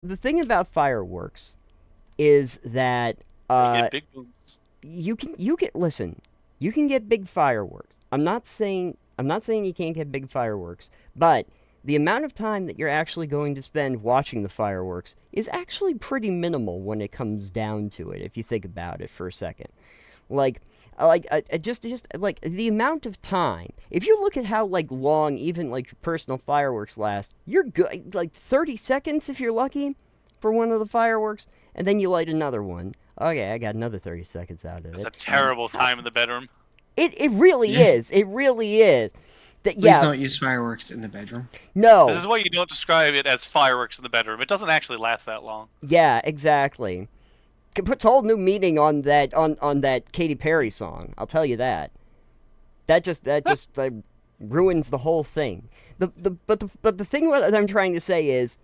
The thing about fireworks is that They uh, get big booms. listen, you can get big fireworks. I'm not saying you can't get big fireworks, but the amount of time that you're actually going to spend watching the fireworks is actually pretty minimal when it comes down to it, if you think about it for a second. Like, just like the amount of time. If you look at how like long even like personal fireworks last, you're good like 30 seconds if you're lucky for one of the fireworks, and then you light another one. Okay, I got another 30 seconds out of That's a it. terrible How, time in the bedroom. it really Yeah. is. It really is. That Please yeah, don't use fireworks in the bedroom. This no. is why you don't describe it as fireworks in the bedroom. It doesn't actually last that long. Yeah, exactly. It puts a whole new meaning on that Katy Perry song. I'll tell you that. That just ruins the whole thing. The thing what I'm trying to say is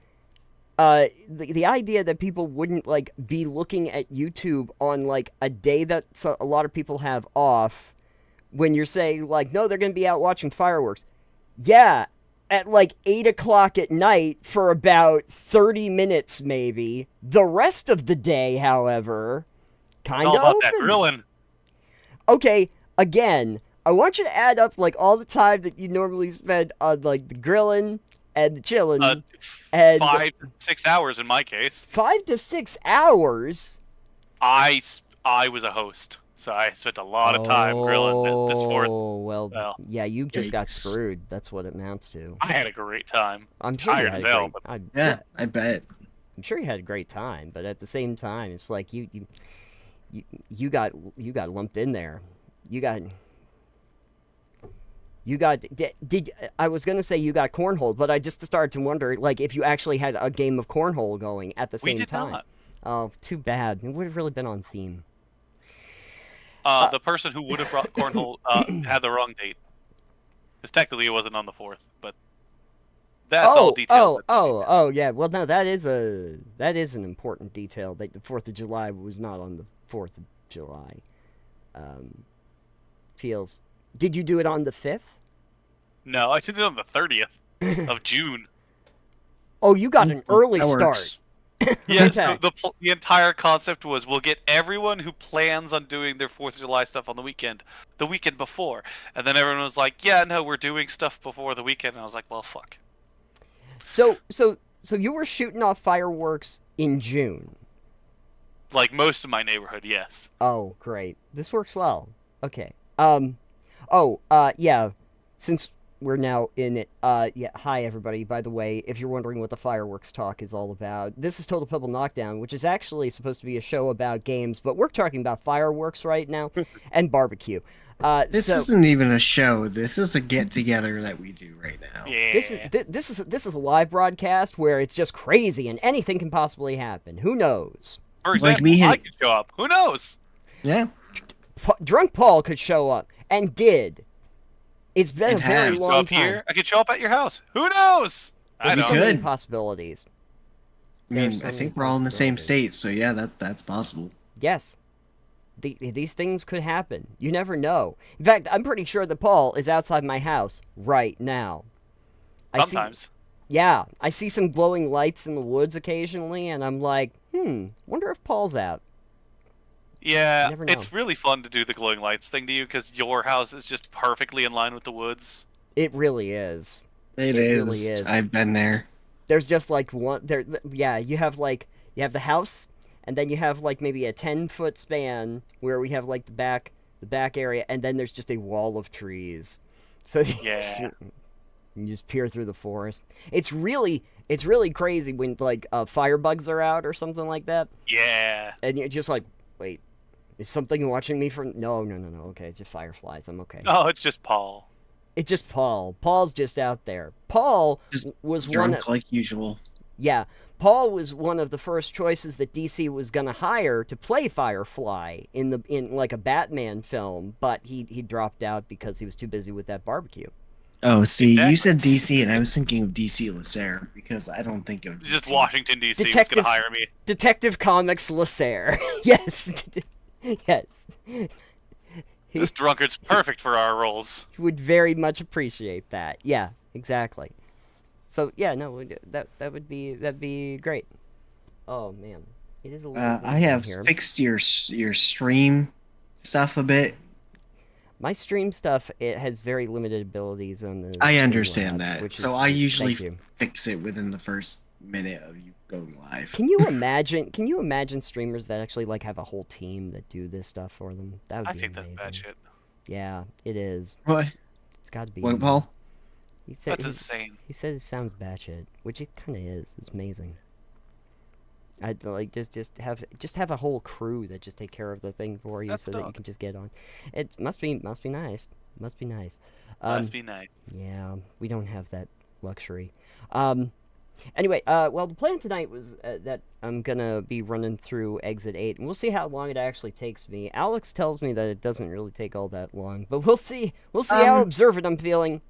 the idea that people wouldn't like be looking at YouTube on like a day that a lot of people have off when you're saying like no they're gonna be out watching fireworks. Yeah, at like 8 o'clock at night for about 30 minutes maybe. The rest of the day, however, It's kind all of about that open. grilling. Okay, again, I want you to add up like all the time that you normally spend on like the grilling and the Uh, chilling and 5 to 6 hours in my case. 5 to 6 hours. I was a host, so I spent a lot of time grilling this fourth. Oh, well, Well, yeah, you just got Yikes. screwed. That's what it amounts to. I had a great time. I'm sure you Tired had as a hell, great. but Yeah, I bet. I'm sure you had a great time, but at the same time, it's like you, you got lumped in there. You got did I was gonna say you got cornhole, but I just started to wonder like if you actually had a game of cornhole going at the we same did time. not. Oh, too bad. It would have really been on theme. Uh, The person who would have brought cornhole had the wrong date. Because technically it wasn't on the fourth, but that's all details. Yeah. Well, no, that is an important detail that the 4th of July was not on the 4th of July. Um, feels. Did you do it on the 5th? No, I did it on the 30th of June. Oh, you got an early That start. works. Yes, Okay. the entire concept was we'll get everyone who plans on doing their 4th of July stuff on the weekend before. And then everyone was like, yeah, no, we're doing stuff before the weekend. And I was like, well, fuck. So you were shooting off fireworks in June. Like most of my neighborhood, yes. Oh, great. This works well. Okay. Yeah. Since we're now in it, yeah. Hi, everybody. By the way, if you're wondering what the fireworks talk is all about, this is Total Pebble Knockdown, which is actually supposed to be a show about games, but we're talking about fireworks right now and barbecue. This So isn't even a show. This is a get together that we do right now. this is Yeah. this is a live broadcast where it's just crazy and anything can possibly happen. Who knows? For Like example, me I hit. could show up. Who knows? Yeah. Drunk Paul could show up and did. It's been It a very has. Show long up time. here. I could show up at your house. Who knows? I There's You so know. many could. possibilities. I mean, There's so I many think we're all in the same possibilities. state, so yeah, that's possible. Yes, these things could happen. You never know. In fact, I'm pretty sure that Paul is outside my house right now. I see. Sometimes. Yeah, I see some glowing lights in the woods occasionally, and I'm like, wonder if Paul's out. You Yeah, never know. it's really fun to do the glowing lights thing to you because your house is just perfectly in line with the woods. It really is. It It really is. is. I've been there. There's just like one there. Yeah, you have the house, and then you have like maybe a 10-foot span where we have like the back area, and then there's just a wall of trees. So Yeah. you just peer through the forest. It's really crazy when like firebugs are out or something like that, Yeah. and you're just like, wait, is something watching me from? No, no, no, no. Okay, it's just fireflies. I'm okay. Oh, it's just Paul. It's just Paul. Paul's just out there. Paul Just was one. drunk like usual. Yeah, Paul was one of the first choices that DC was gonna hire to play Firefly in like a Batman film, but he dropped out because he was too busy with that barbecue. Oh, see, you Exactly. said DC, and I was thinking of DC Lasser because I don't think of Just DC. Washington D.C. was Detective gonna hire me. Detective Comics Lasser. Yes, yes. He This drunkard's perfect for our roles. would very much appreciate that. Yeah, exactly. So yeah, no, that'd be great. Oh man, it is a little I windy in have here. fixed your stream stuff a bit. My stream stuff, it has very limited abilities on the I understand Streamlabs, that. which So is I usually thank you. fix it within the first minute of you going live. Can you imagine? Can you imagine streamers that actually like have a whole team that do this stuff for them? That would I be think that's amazing. bad shit. Yeah, it is. What? It's got to be. What, Paul? He said That's insane. he said it sounds batshit, which it kind of is. It's amazing. I'd like just have a whole crew that just take care of the thing for you, That's so that you dope. can just get on. It must be nice. Must be nice. Must be nice. Yeah, we don't have that luxury. Anyway, well, the plan tonight was that I'm gonna be running through Exit 8, and we'll see how long it actually takes me. Alex tells me that it doesn't really take all that long, but we'll see. We'll see how observant I'm feeling.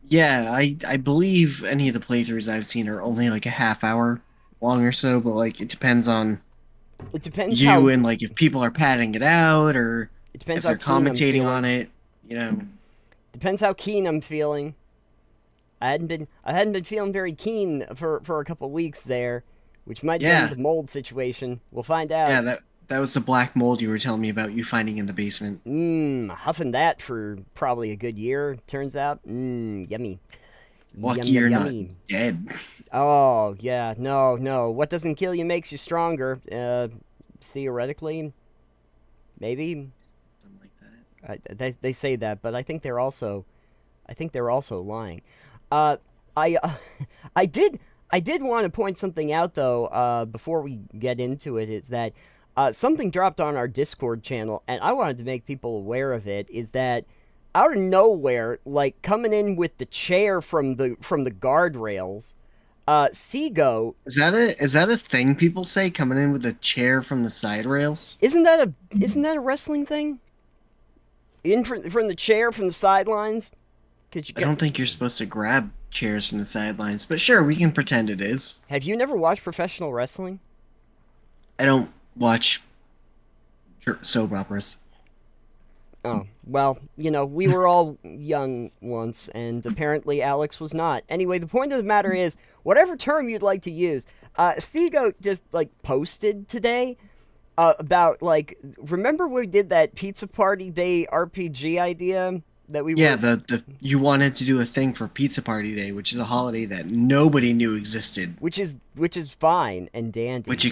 Yeah, I believe any of the playthroughs I've seen are only like a half hour long or so, but like it depends on It depends you how and like if people are padding it out or it if depends they're how keen I'm commentating feeling. on it, you know. Depends how keen I'm feeling. I hadn't been feeling very keen for a couple weeks there, which might have Yeah. been the mold situation. We'll find out. Yeah, that was the black mold you were telling me about you finding in the basement. Huffing that for probably a good year, turns out. Yummy. Lucky Yum, you're yum, not yummy. dead. Oh, yeah, no. What doesn't kill you makes you stronger. Theoretically, maybe. Something like that. They say that, but I think they're also lying. I I did want to point something out though. Before we get into it, is that something dropped on our Discord channel, and I wanted to make people aware of it. Is that out of nowhere, like coming in with the chair from the guardrails, Seago. Is that a thing people say coming in with a chair from the side rails? Isn't that a wrestling thing? In from the chair from the sidelines. Could you I don't think you're supposed to grab chairs from the sidelines, but sure, we can pretend it is. Have you never watched professional wrestling? I don't watch soap operas. Oh, well, we were all young once, and apparently Alex was not. Anyway, the point of the matter is, whatever term you'd like to use, Seago just, posted today about, remember we did that Pizza Party Day RPG idea? That we Yeah, were... you wanted to do a thing for Pizza Party Day, which is a holiday that nobody knew existed. Which is fine and dandy. Which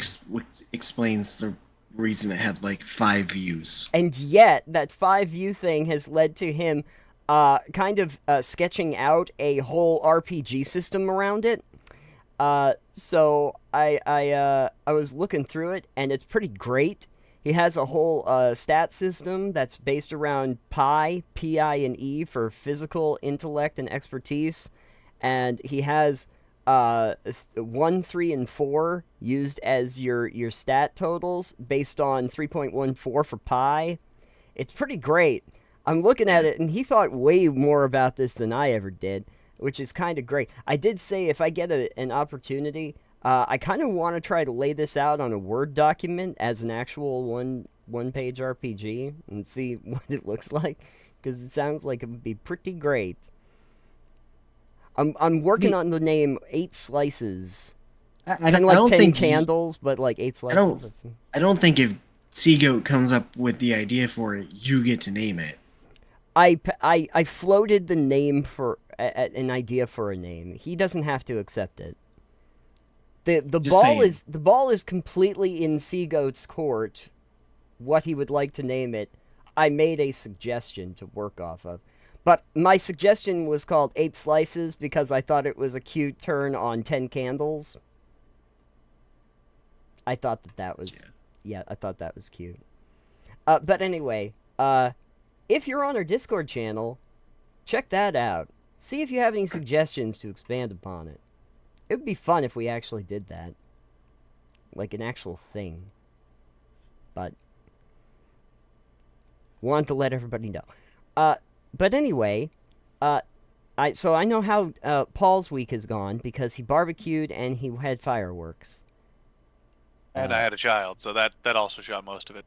explains the reason it had like 5 views. And yet, that 5-view thing has led to him kind of sketching out a whole RPG system around it. So I was looking through it, and it's pretty great. He has a whole stat system that's based around pi, P-I, and E for physical, intellect, and expertise. And he has 1, 3, and 4 used as your stat totals based on 3.14 for pi. It's pretty great. I'm looking at it, and he thought way more about this than I ever did, which is kind of great. I did say if I get an opportunity, I kind of want to try to lay this out on a Word document as an actual one-page RPG and see what it looks like, because it sounds like it would be pretty great. I'm working on the name 8 Slices. Kind of like 10 candles, but like 8 slices. I don't think if Seagoat comes up with the idea for it, you get to name it. I floated the name for an idea for a name. He doesn't have to accept it. The ball is completely in Seagoat's court. What he would like to name it. I made a suggestion to work off of. But my suggestion was called 8 Slices because I thought it was a cute turn on 10 candles. I thought that was... Yeah, I thought that was cute. But anyway, if you're on our Discord channel, check that out. See if you have any suggestions to expand upon it. It would be fun if we actually did that. Like an actual thing. But... want to let everybody know. But anyway, so I know how Paul's week has gone because he barbecued and he had fireworks. And I had a child, so that also shot most of it.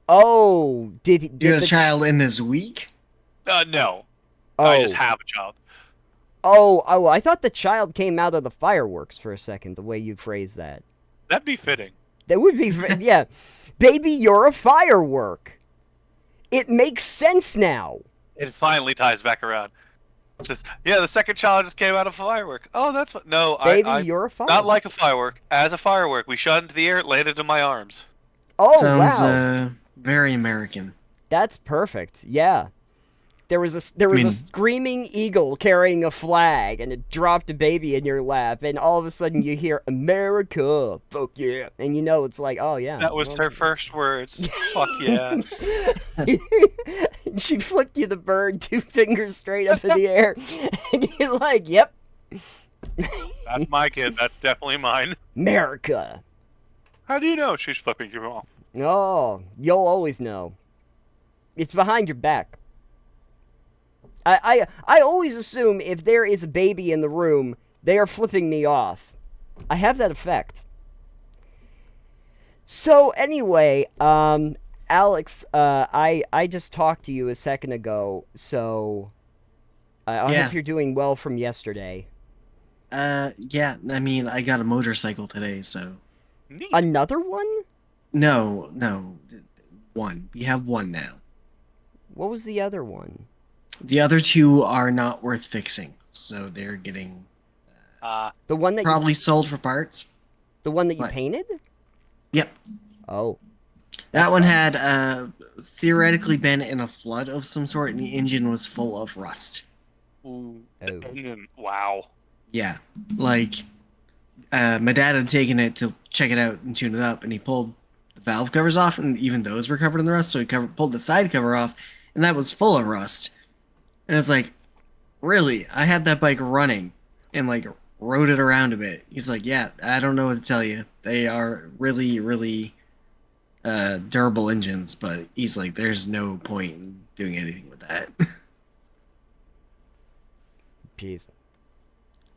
Oh, You had a child in this week? No. Oh. I just have a child. Oh, I thought the child came out of the fireworks for a second, the way you phrased that. That'd be fitting. That would be, yeah. Baby, you're a firework. It makes sense now. It finally ties back around. It's just, yeah, the second child just came out of a firework. Oh, that's what. No, Baby, I you're a firework. not like a firework. As a firework, we shot into the air. It landed in my arms. Oh, Sounds wow. very American. That's perfect. Yeah. There was a screaming eagle carrying a flag, and it dropped a baby in your lap, and all of a sudden you hear America, fuck yeah, and you know it's like, oh yeah. That was her first words. Fuck yeah. She flicked you the bird, 2 fingers straight up in the air, and you're like, yep, That's my kid. That's definitely mine. America. How do you know she's flipping you off? Oh, you'll always know. It's behind your back. I always assume if there is a baby in the room, they are flipping me off. I have that effect. So anyway, Alex, I just talked to you a second ago, so I Yeah. hope you're doing well from yesterday. Yeah, I mean, I got a motorcycle today, so. Neat. Another one? No, one. We have one now. What was the other one? The other two are not worth fixing, so they're getting The one that probably sold for parts. the one that you What? painted? Yep. Oh. That one sucks. had theoretically been in a flood of some sort, and the engine was full of rust. Ooh, Oh. engine. Wow. Yeah, like my dad had taken it to check it out and tune it up, and he pulled the valve covers off, and even those were covered in the rust. So he pulled the side cover off, and that was full of rust. And it's like, really? I had that bike running, and like rode it around a bit. He's like, yeah, I don't know what to tell you. They are really, really durable engines, but he's like, there's no point in doing anything with that. Jeez.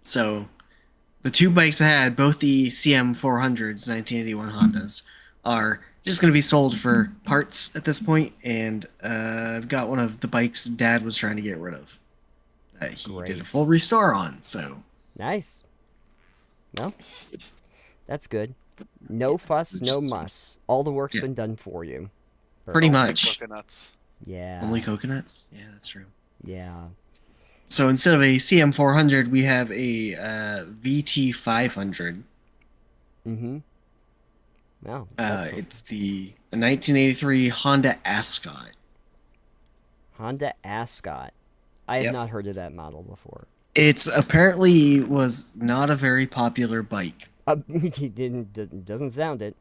So, the two bikes I had, both the CM400s, 1981 Hondas, are just going to be sold for parts at this point, and I've got one of the bikes Dad was trying to get rid of that he did a Great. full restore on. So, Nice. Well, that's good. No fuss, no Just- muss. All the work's Yeah. been done for you. pretty Only much. Coconuts. Yeah. Only coconuts? Yeah, that's true. Yeah. So, instead of a CM400, we have a VT500. Mm-hmm. Wow. That's a It's the 1983 Honda Ascot. Honda Ascot. I have Yep. not heard of that model before. It's apparently was not a very popular bike. He doesn't sound it.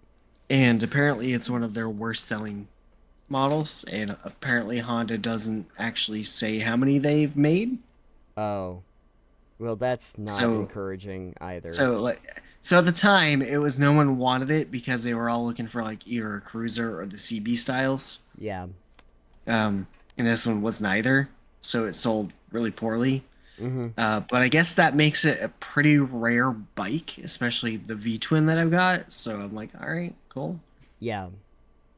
And apparently it's one of their worst selling models, and apparently Honda doesn't actually say how many they've made. Oh. Well, that's not So- encouraging either. So at the time it was no one wanted it because they were all looking for like either a cruiser or the CB styles. Yeah. And this one was neither, so it sold really poorly. Mm-hmm. But I guess that makes it a pretty rare bike, especially the V twin that I've got. So I'm like, all right, cool, Yeah.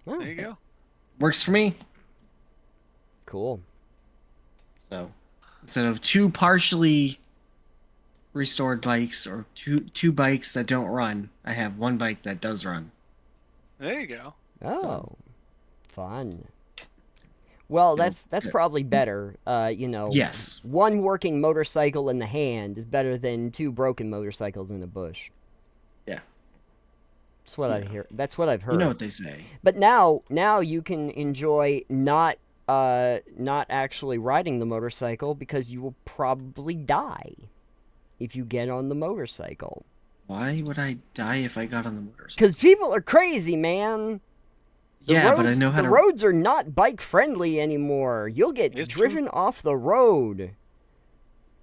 Oh, There you go. works for me. cool. So instead of two partially restored bikes or two bikes that don't run, I have one bike that does run. There you go. Oh. Fun. Well, that's yeah. probably better. You know, Yes. one working motorcycle in the hand is better than 2 broken motorcycles in the bush. Yeah. That's what I hear. That's what I've heard. You know what they say. But now you can enjoy not actually riding the motorcycle because you will probably die if you get on the motorcycle. Why would I die if I got on the motorcycle? Because people are crazy, man. The Yeah, but I roads- know how the to. roads are not bike friendly anymore. You'll get It's driven off the road.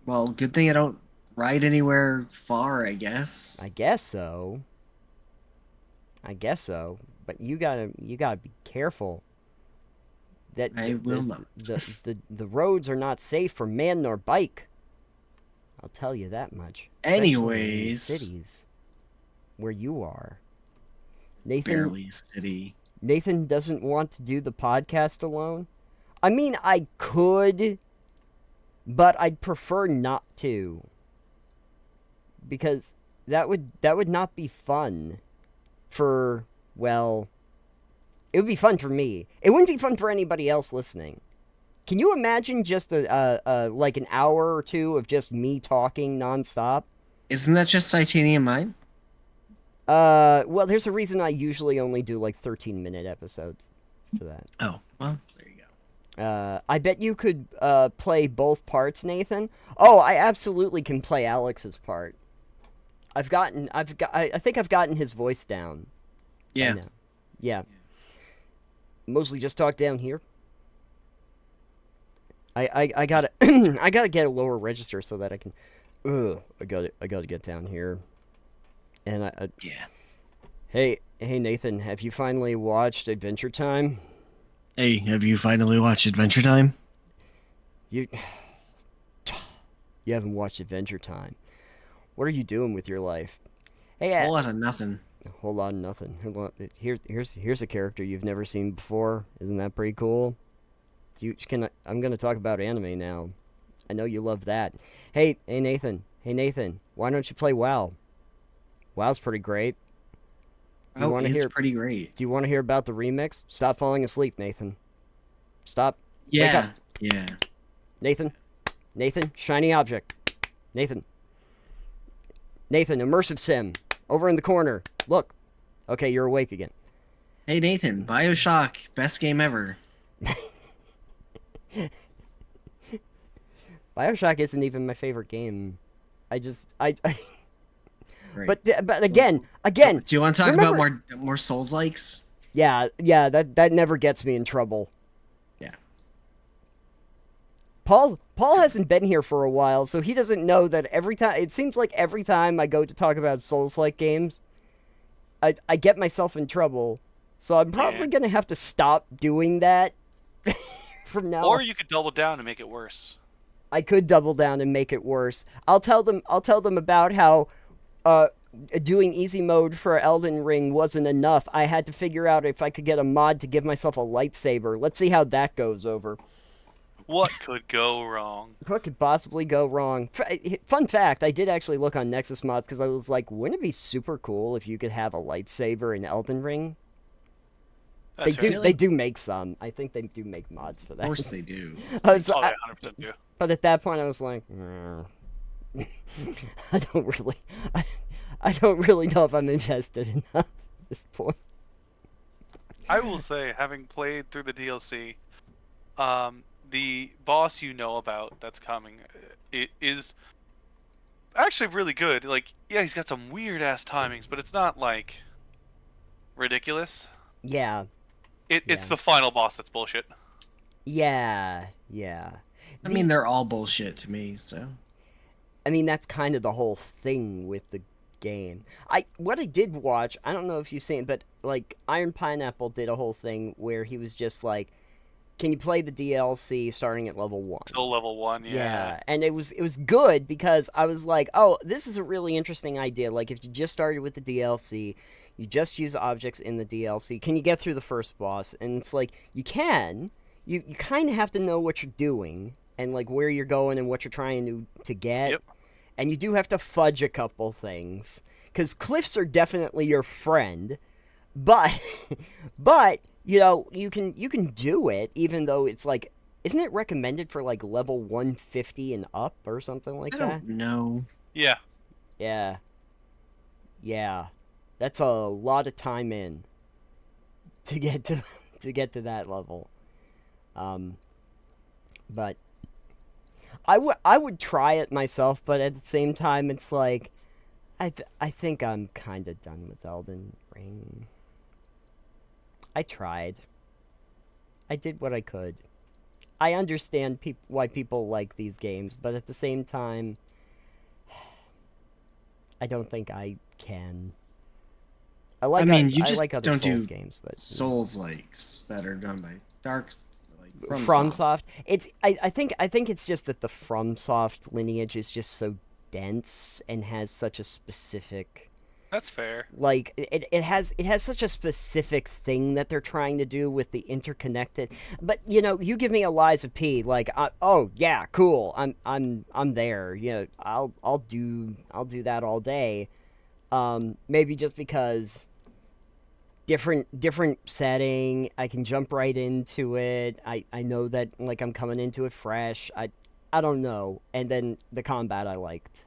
Well, good thing I don't ride anywhere far, I guess. I guess so. But you gotta be careful. That I will not. The roads are not safe for man nor bike. I'll tell you that much. Especially in Anyways. cities where you are. Nathan Barely a city. Nathan doesn't want to do the podcast alone. I mean, I could, but I'd prefer not to. Because that would not be fun. for, well, it would be fun for me. It wouldn't be fun for anybody else listening. Can you imagine just like an hour or two of just me talking nonstop? Isn't that just Titanium Mine? Well, there's a reason I usually only do like 13-minute episodes for that. Oh, well, there you go. I bet you could play both parts, Nathan. Oh, I absolutely can play Alex's part. I think I've gotten his voice down. Yeah. Yeah. Mostly just talk down here. I gotta I gotta get a lower register so that I can. I gotta get down here. And Yeah. Hey Nathan, have you finally watched Adventure Time? Hey, have you finally watched Adventure Time? You haven't watched Adventure Time. What are you doing with your life? Hey, A whole lot of nothing. a whole lot of nothing. Hold on. Here's a character you've never seen before. Isn't that pretty cool? I'm gonna talk about anime now. I know you love that. Hey Nathan. Hey Nathan. Why don't you play WoW? WoW's pretty great. Do you want to hear? Pretty great. Do you want to hear about the remix? Stop falling asleep, Nathan. Stop. Wake Yeah. up. Yeah. Nathan. Nathan. Shiny object. Nathan. Nathan. Immersive sim. Over in the corner. Look. Okay, you're awake again. Hey Nathan, BioShock, best game ever. BioShock isn't even my favorite game. Right. But again, do you want to talk remember- about more Souls likes? yeah, that never gets me in trouble. Yeah. Paul hasn't been here for a while, so he doesn't know that it seems like every time I go to talk about Souls-like games, I get myself in trouble. So I'm probably gonna have to stop doing that from now. Or you could double down and make it worse. I could double down and make it worse. I'll tell them about how doing easy mode for Elden Ring wasn't enough. I had to figure out if I could get a mod to give myself a lightsaber. Let's see how that goes over. What could go wrong? What could possibly go wrong? Fun fact, I did actually look on Nexus mods because I was like, wouldn't it be super cool if you could have a lightsaber in Elden Ring? That's They do. right. They do make some. I think they do make mods for that. Of course they do. I was, Oh, yeah, 100% do. but at that point, I was like, I don't really. I don't really know if I'm invested enough at this point. I will say, having played through the DLC, the boss you know about that's coming, it is actually really good. Like, yeah, he's got some weird ass timings, but it's not like ridiculous. Yeah. It's Yeah. the final boss that's bullshit. Yeah. I mean, they're all bullshit to me, so. I mean, that's kind of the whole thing with the game. What I did watch, I don't know if you've seen, but like Iron Pineapple did a whole thing where he was just like, "Can you play the DLC starting at level 1?" Till level 1, yeah. And it was good because I was like, "Oh, this is a really interesting idea. Like, if you just started with the DLC, you just use objects in the DLC. Can you get through the first boss?" And it's like, you can. You kind of have to know what you're doing and like where you're going and what you're trying to get. Yep. And you do have to fudge a couple things because cliffs are definitely your friend, but you know you can do it even though it's like, isn't it recommended for like level 150 and up or something like I that? don't know. Yeah. Yeah, that's a lot of time in to get to that level. But I would try it myself, but at the same time, it's like I think I'm kind of done with Elden Ring. I tried. I did what I could. I understand why people like these games, but at the same time, I don't think I can. I like you I just like other don't Souls do games, but Souls likes that are done by FromSoft. FromSoft. It's I think it's just that the FromSoft lineage is just so dense and has such a specific, That's fair. like it has such a specific thing that they're trying to do with the interconnected. But you know, you give me Eliza P, like oh yeah, cool. I'm there. You know, I'll do that all day. Maybe just because different setting. I can jump right into it. I know that like I'm coming into it fresh. I don't know. And then the combat I liked.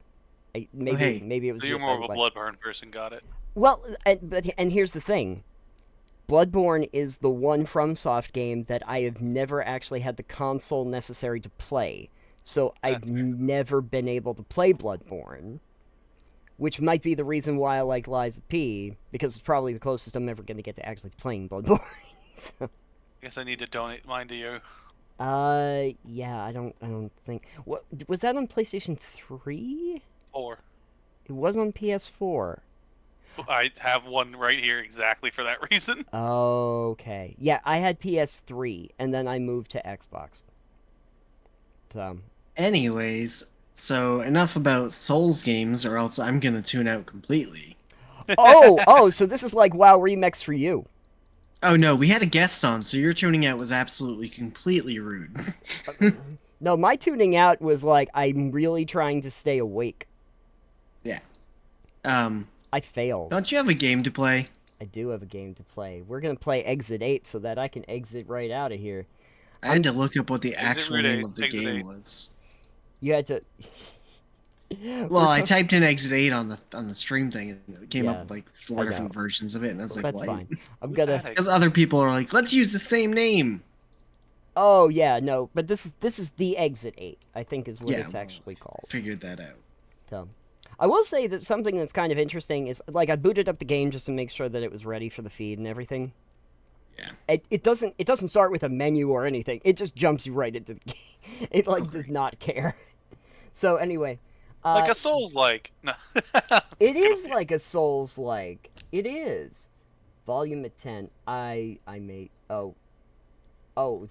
hey. Maybe it was So you're just more I of a like. Bloodborne person, got it. Well, and here's the thing. Bloodborne is the one FromSoft game that I have never actually had the console necessary to play. So I've That's fair. never been able to play Bloodborne, which might be the reason why I like Lies of P, because it's probably the closest I'm ever going to get to actually playing Bloodborne. So, Guess I need to donate mine to you. yeah, I don't think. What was that on PlayStation 3? Or It was on PS4. I have one right here exactly for that reason. Okay. Yeah, I had PS3 and then I moved to Xbox. So, Anyways, so enough about Souls games, or else I'm gonna tune out completely. so this is like WoW Remix for you. Oh no, we had a guest on, so your tuning out was absolutely completely rude. No, my tuning out was like I'm really trying to stay awake. Yeah. I failed. Don't you have a game to play? I do have a game to play. We're gonna play Exit 8 so that I can exit right out of here. I had to look up what the actual Route name 8, of the Exit game 8. was. You had to. Well, I typed in Exit 8 on the stream thing, and it came Yeah, up with like I 4 different know. versions of it, and I was like, That's what? fine. I'm gonna. Because other people are like, let's use the same name. Oh yeah, no, but this is the Exit 8. I think is what Yeah, it's well, actually called. Figured that out. So, I will say that something that's kind of interesting is like I booted up the game just to make sure that it was ready for the feed and everything. Yeah. It doesn't start with a menu or anything. It just jumps you right into the game. It like does not care. So anyway, Like a Souls-like. No. it is like a Souls like. It is. Volume at 10. I made the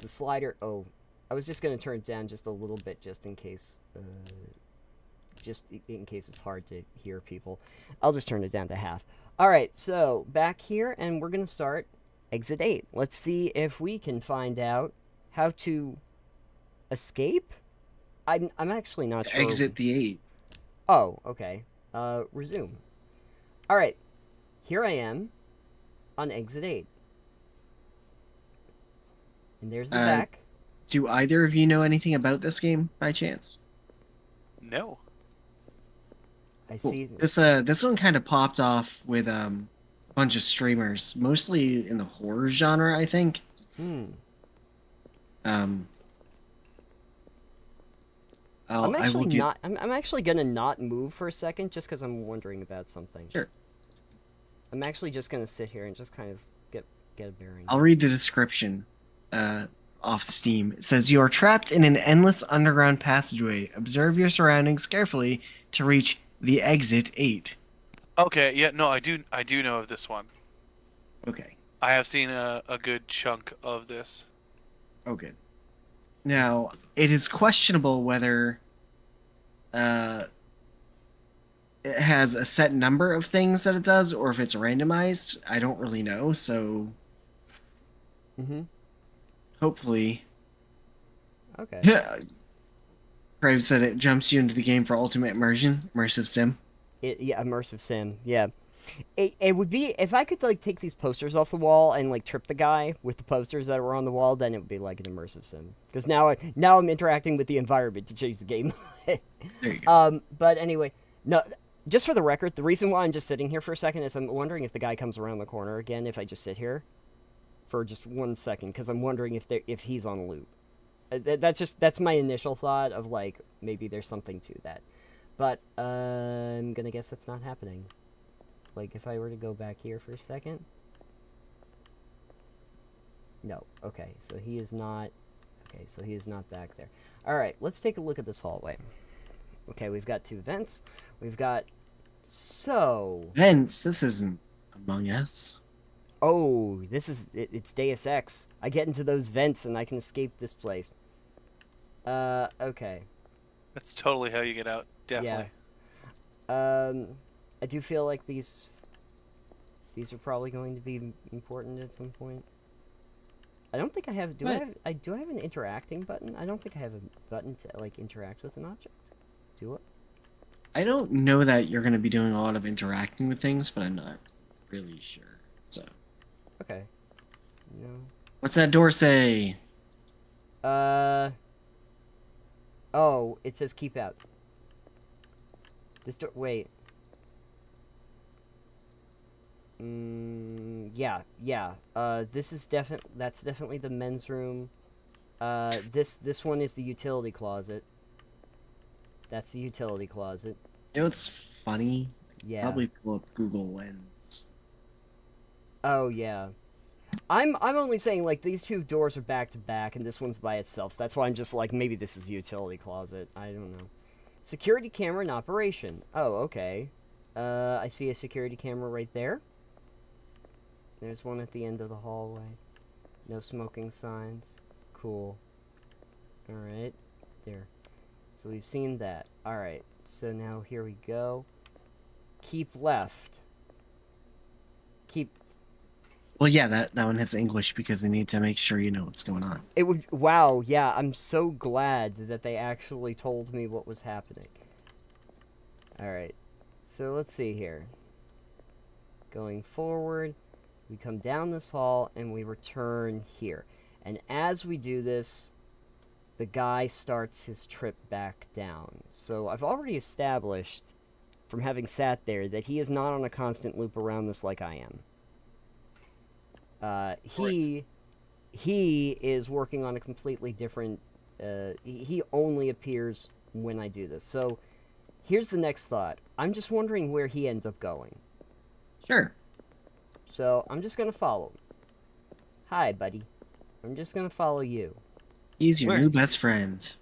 slider. Oh, I was just gonna turn it down just a little bit just in case. Just in case it's hard to hear people. I'll just turn it down to half. All right, so back here, and we're gonna start Exit 8. Let's see if we can find out how to escape. I'm actually not sure. Exit the 8. Oh, okay. Resume. All right, here I am on Exit 8, and there's the back. Do either of you know anything about this game by chance? No. I Cool. see. This one kind of popped off with a bunch of streamers, mostly in the horror genre, I think. Hmm. I'm I'm actually gonna not move for a second just because I'm wondering about something. Sure. I'm actually just gonna sit here and just kind of get a bearing. I'll read the description off Steam. It says, you are trapped in an endless underground passageway. Observe your surroundings carefully to reach the Exit 8. Okay, yeah, no, I do know of this one. Okay. I have seen a good chunk of this. Oh, good. Now, it is questionable whether it has a set number of things that it does, or if it's randomized. I don't really know, so Mm-hmm. hopefully... Okay. Crave said it jumps you into the game for ultimate immersion, immersive sim. Yeah, immersive sim. Yeah. It would be if I could like take these posters off the wall and like trip the guy with the posters that were on the wall, then it would be like an immersive sim. Because now I'm interacting with the environment to change the game. There you go. But anyway, no. Just for the record, the reason why I'm just sitting here for a second is I'm wondering if the guy comes around the corner again if I just sit here for just 1 second, because I'm wondering if he's on a loop. That's my initial thought of like maybe there's something to that, but I'm gonna guess that's not happening. Like if I were to go back here for a second, no. Okay, so he is not. Okay, so he is not back there. All right, let's take a look at this hallway. Okay, we've got 2 vents. We've got Vince, this isn't Among Us. Oh, it's Deus Ex. I get into those vents and I can escape this place. Okay. That's totally how you get out. Definitely. Yeah. I do feel like these are probably going to be important at some point. I don't think I have. Do I have an interacting button? I don't think I have a button to like interact with an object. Do I? I don't know that you're going to be doing a lot of interacting with things, but I'm not really sure. So Okay. No. What's that door say? Oh, it says keep out. This door. Wait. Yeah. This is that's definitely the men's room. This one is the utility closet. That's the utility closet. You know what's funny? Yeah. Probably pull up Google Lens. Oh yeah. I'm only saying like these two doors are back to back and this one's by itself. So that's why I'm just like maybe this is the utility closet. I don't know. Security camera in operation. Oh, okay. I see a security camera right there. There's one at the end of the hallway. No smoking signs. Cool. Alright. There. So we've seen that. Alright. So now here we go. Keep left. Keep... Well, yeah, that one hits English because they need to make sure you know what's going on. It would... Wow, yeah, I'm so glad that they actually told me what was happening. Alright. So let's see here. Going forward, we come down this hall and we return here. And as we do this, the guy starts his trip back down. So I've already established, from having sat there, that he is not on a constant loop around this like I am. He is working on a completely different... he only appears when I do this. So here's the next thought. I'm just wondering where he ends up going. Sure. So I'm just going to follow him. Hi, buddy. I'm just going to follow you. He's your Where? new best friend.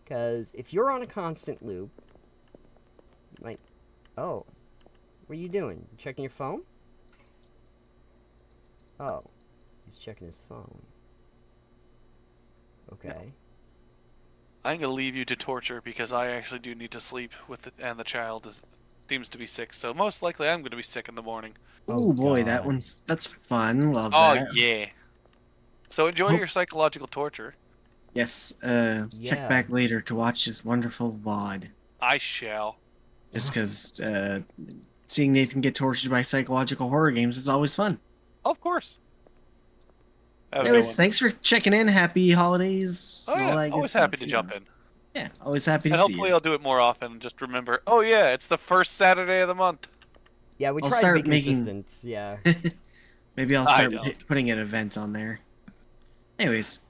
Because if you're on a constant loop... Like... Oh. What are you doing? You checking your phone? Oh. He's checking his phone. Okay. I'm gonna leave you to torture because I actually do need to sleep and the child seems to be sick. So most likely I'm gonna be sick in the morning. Oh boy, God. that's fun. Love Oh that. yeah. So enjoy your psychological torture. Yes. Yeah. Check back later to watch this wonderful VOD. I shall. Just because seeing Nathan get tortured by psychological horror games is always fun. Of course. Have a good Anyways, one. thanks for checking in. Happy holidays. Oh and all yeah, that good always stuff, happy to you jump know. in. Yeah, always happy to And see hopefully you. I'll do it more often and just remember, oh yeah, it's the first Saturday of the month. Yeah, we I'll try to be start making- consistent. Yeah. Maybe I'll I start don't. putting an event on there. Anyways.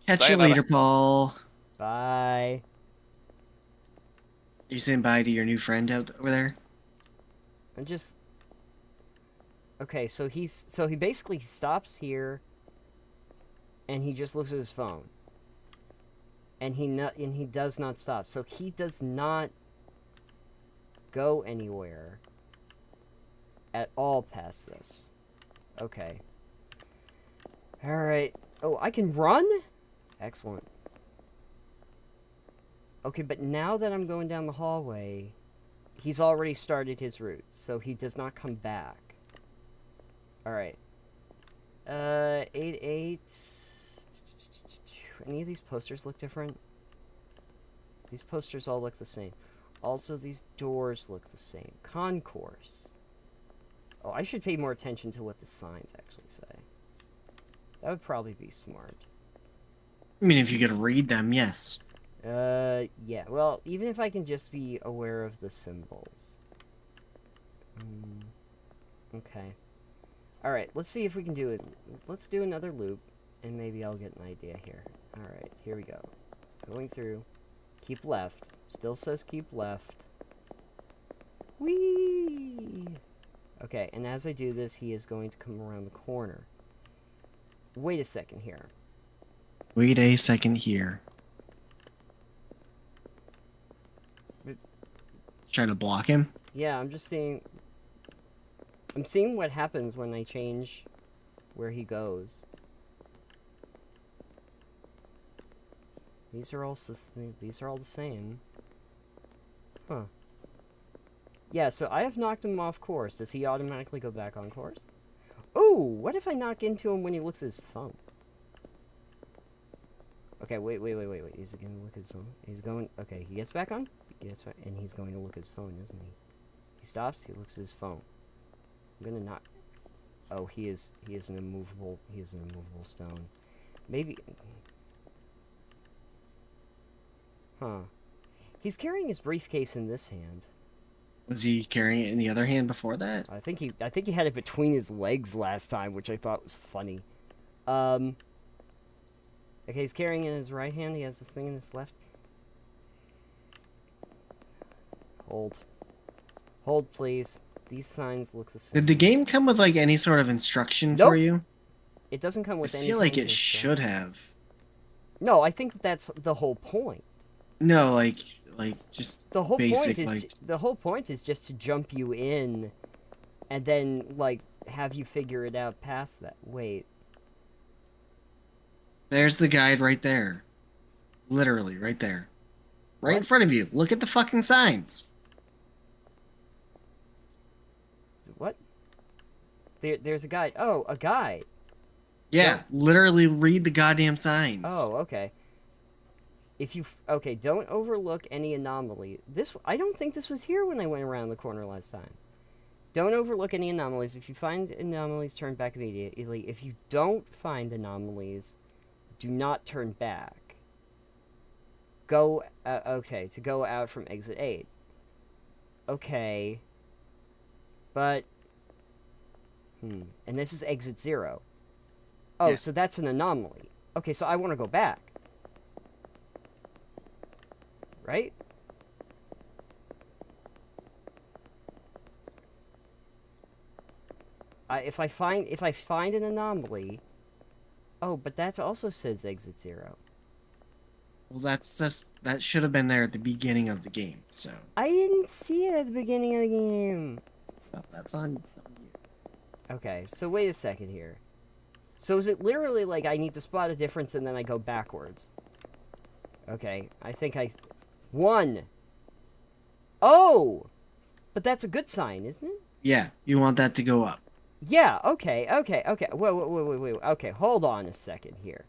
Catch you Sayonara. later, Paul. Bye. You saying bye to your new friend out over there? I'm just... Okay, so he basically stops here, and he just looks at his phone, and he does not stop. So he does not go anywhere at all past this. Okay. All right. Oh, I can run? Excellent. Okay, but now that I'm going down the hallway, he's already started his route, so he does not come back. Alright. 8-8... Any of these posters look different? These posters all look the same. Also, these doors look the same. Concourse. Oh, I should pay more attention to what the signs actually say. That would probably be smart. I mean, if you could read them, yes. Yeah. Well, even if I can just be aware of the symbols. Okay. Alright, let's see if we can do it. Let's do another loop, and maybe I'll get an idea here. Alright, here we go. Going through. Keep left. Still says keep left. Whee! Okay, and as I do this, he is going to come around the corner. Wait a second here. Wait a second here. Trying to block him? Yeah, I'm just seeing... I'm seeing what happens when I change where he goes. These are all the same. Huh. Yeah, so I have knocked him off course. Does he automatically go back on course? Ooh, what if I knock into him when he looks at his phone? Okay, wait. Is he gonna look at his phone? He's going... Okay, he gets back on? He gets back, and he's going to look at his phone, isn't he? He stops, he looks at his phone. I'm gonna not. Oh, he is an immovable. He is an immovable stone. Maybe. Huh. He's carrying his briefcase in this hand. Was he carrying it in the other hand before that? I think he had it between his legs last time, which I thought was funny. Okay, he's carrying it in his right hand. He has this thing in his left. Hold. Hold, please. These signs look the same. Did the game come with like any sort of instruction Nope. for you? It doesn't come I with any. feel like kind it of should have. No, I think that's the whole point. No, like just The whole basic point is like. the whole point is just to jump you in, and then like have you figure it out past that. Wait. There's the guide right there. Literally right there. Right in What? front of you. Look at the fucking signs. What? There's a guide. Oh, a guide. Yeah, Don't- literally read the goddamn signs. Oh, okay. If you okay, don't overlook any anomaly. I don't think this was here when I went around the corner last time. Don't overlook any anomalies. If you find anomalies, turn back immediately. If you don't find anomalies, do not turn back. Go okay, to go out from exit 8. Okay. But and this is exit 0. Oh, Yeah. so that's an anomaly. Okay, so I want to go back. Right? If I find an anomaly. Oh, but that also says exit 0. Well, that should have been there at the beginning of the game. So I didn't see it at the beginning of the game. well, that's on you. Okay, so wait a second here. So is it literally like I need to spot a difference and then I go backwards? Okay, I think I... 1! Oh! But that's a good sign, isn't it? Yeah, you want that to go up. Yeah, okay. Wait. Okay, hold on a second here.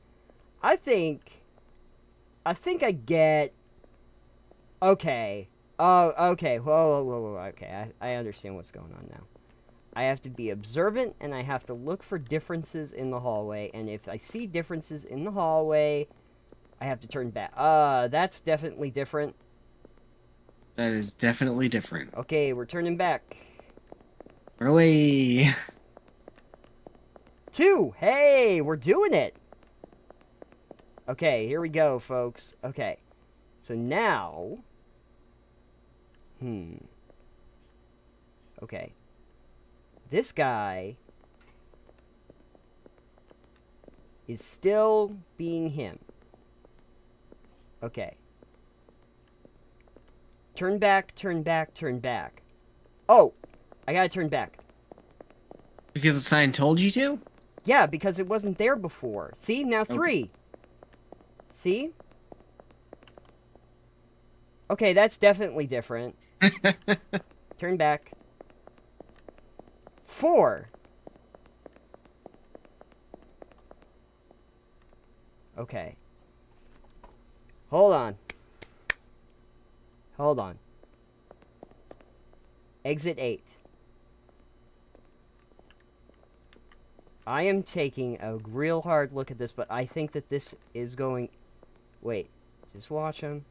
I think I get... Okay. Oh, okay. Whoa. Okay, I understand what's going on now. I have to be observant, and I have to look for differences in the hallway, and if I see differences in the hallway, I have to turn back. That's definitely different. That is definitely different. Okay, we're turning back. Run away. 2! Hey, we're doing it! Okay, here we go, folks. Okay, so now... Okay. This guy is still being him. Okay. Turn back. Oh! I gotta turn back. Because the sign told you to? Yeah, because it wasn't there before. See? Now 3. Okay. See? Okay, that's definitely different. Turn back. 4. Okay. Hold on. Exit 8. I am taking a real hard look at this, but I think that this is going... Wait. Just watch him.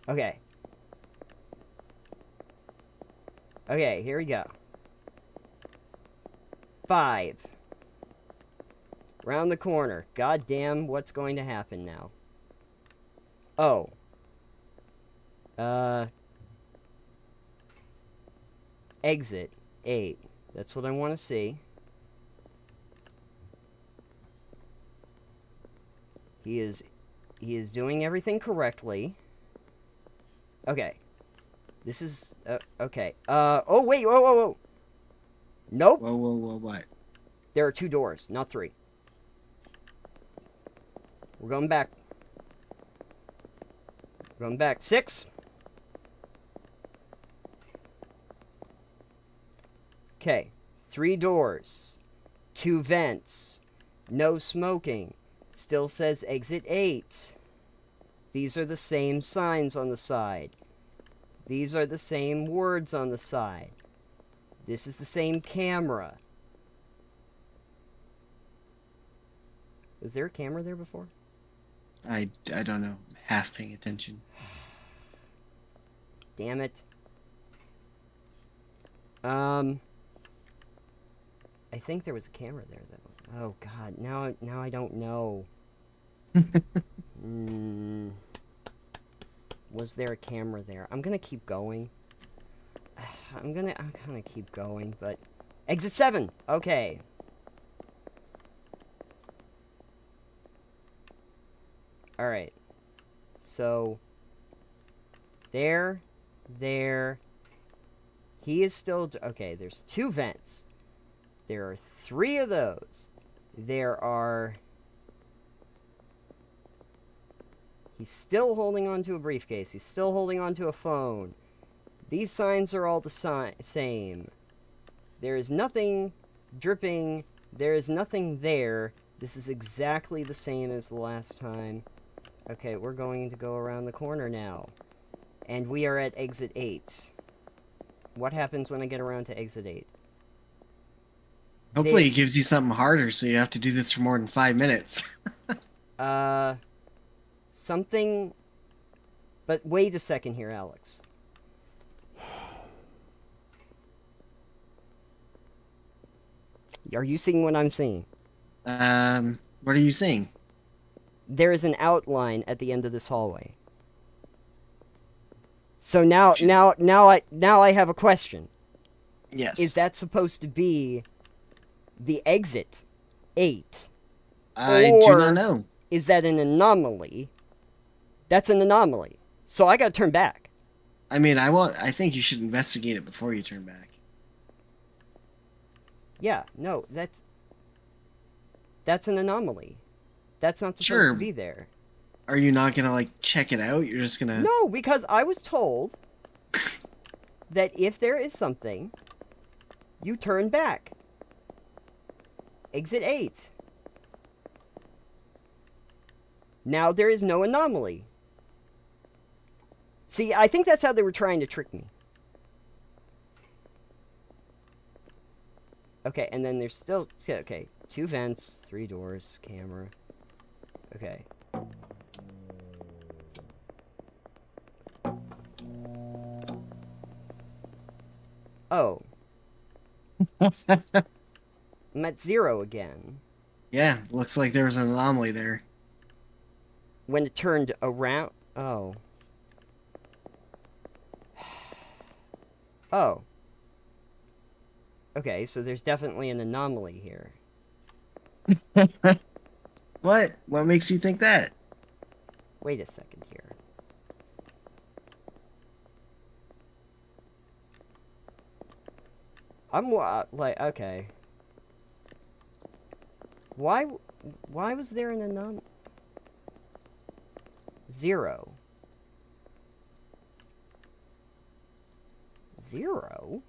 Okay. Okay, here we go. 5. Round the corner. God damn, what's going to happen now? Oh. Exit 8. That's what I want to see. He is doing everything correctly. Okay. This is okay. Oh wait, whoa. Nope. Whoa, what? There are 2 doors, not 3. We're going back. 6. Okay. 3 doors. 2 vents. No smoking. Still says exit 8. These are the same signs on the side. These are the same words on the side. This is the same camera. Was there a camera there before? I don't know. I'm half paying attention. Damn it. I think there was a camera there, though. Oh, God. Now I don't know. Was there a camera there? I'm gonna keep going. I'm gonna keep going, but... Exit 7! Okay. Alright. So... There. He is still... Okay, there's 2 vents. There are 3 of those. There are... He's still holding on to a briefcase. He's still holding on to a phone. These signs are all the same. There is nothing dripping. There is nothing there. This is exactly the same as the last time. Okay, we're going to go around the corner now. And we are at exit 8. What happens when I get around to exit 8? Hopefully, it gives you something harder, so you have to do this for more than 5 minutes. Something... But wait a second here, Alex. Are you seeing what I'm seeing? What are you seeing? There is an outline at the end of this hallway. So now I have a question. Yes. Is that supposed to be the exit 8? I do not know. Is that an anomaly? That's an anomaly. So I gotta turn back. I mean, I think you should investigate it before you turn back. Yeah, no, that's an anomaly. That's not supposed to be there. Are you not gonna, like, check it out? You're just gonna... No, because I was told that if there is something, you turn back. Exit 8. Now there is no anomaly. See, I think that's how they were trying to trick me. Okay, and then there's still... Okay, 2 vents, 3 doors, camera. Okay. Oh. I'm at 0 again. Yeah, looks like there was an anomaly there. When it turned around... Oh. Oh. Okay, so there's definitely an anomaly here. What? What makes you think that? Wait a second here. I'm like, okay. Why was there an anomaly? 0. 0?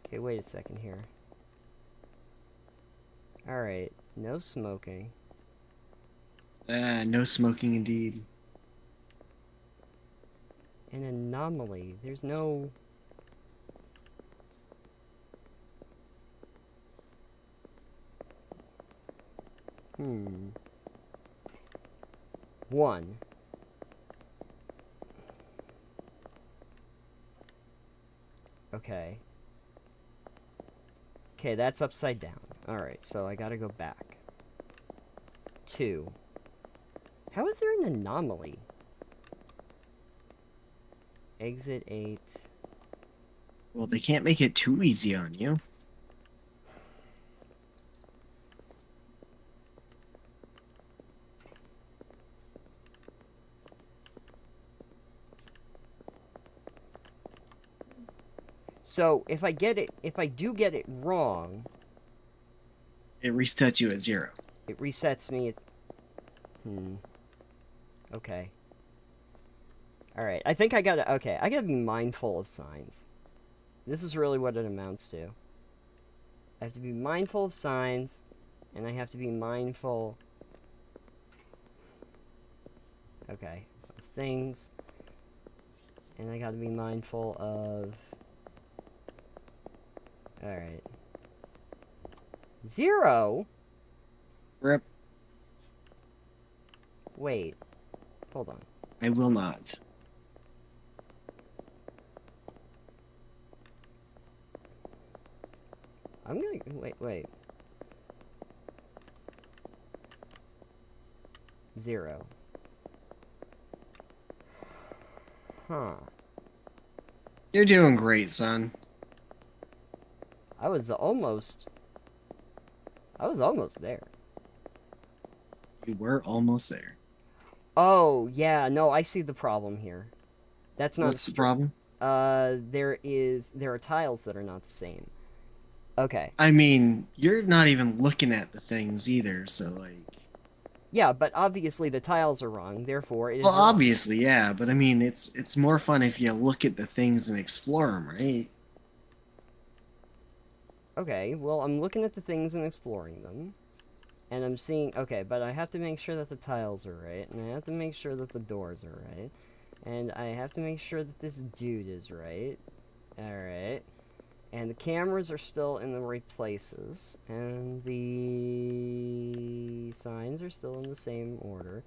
Okay, wait a second here. Alright, no smoking. No smoking indeed. An anomaly. There's no... Hmm. 1. Okay. Okay, that's upside down. Alright, so I gotta go back. 2. How is there an anomaly? Exit 8. Well, they can't make it too easy on you. So, if I do get it wrong... It resets you at 0. It resets me at... Okay. Alright, I think I gotta... Okay, I gotta be mindful of signs. This is really what it amounts to. I have to be mindful of signs, and I have to be mindful... Okay, of things. And I gotta be mindful of... Alright. 0? Rip. Wait. Hold on. I will not. I'm gonna... Wait. 0. Huh. You're doing great, son. I was almost there. You were almost there. Oh, yeah, no, I see the problem here. That's not What's the problem? there are tiles that are not the same. Okay. I mean, you're not even looking at the things either, so like. Yeah, but obviously the tiles are wrong, therefore it is Well, wrong. obviously, yeah, but I mean, it's more fun if you look at the things and explore them, right? Okay, well, I'm looking at the things and exploring them. And I'm seeing... Okay, but I have to make sure that the tiles are right. And I have to make sure that the doors are right. And I have to make sure that this dude is right. Alright. And the cameras are still in the right places. And the signs are still in the same order.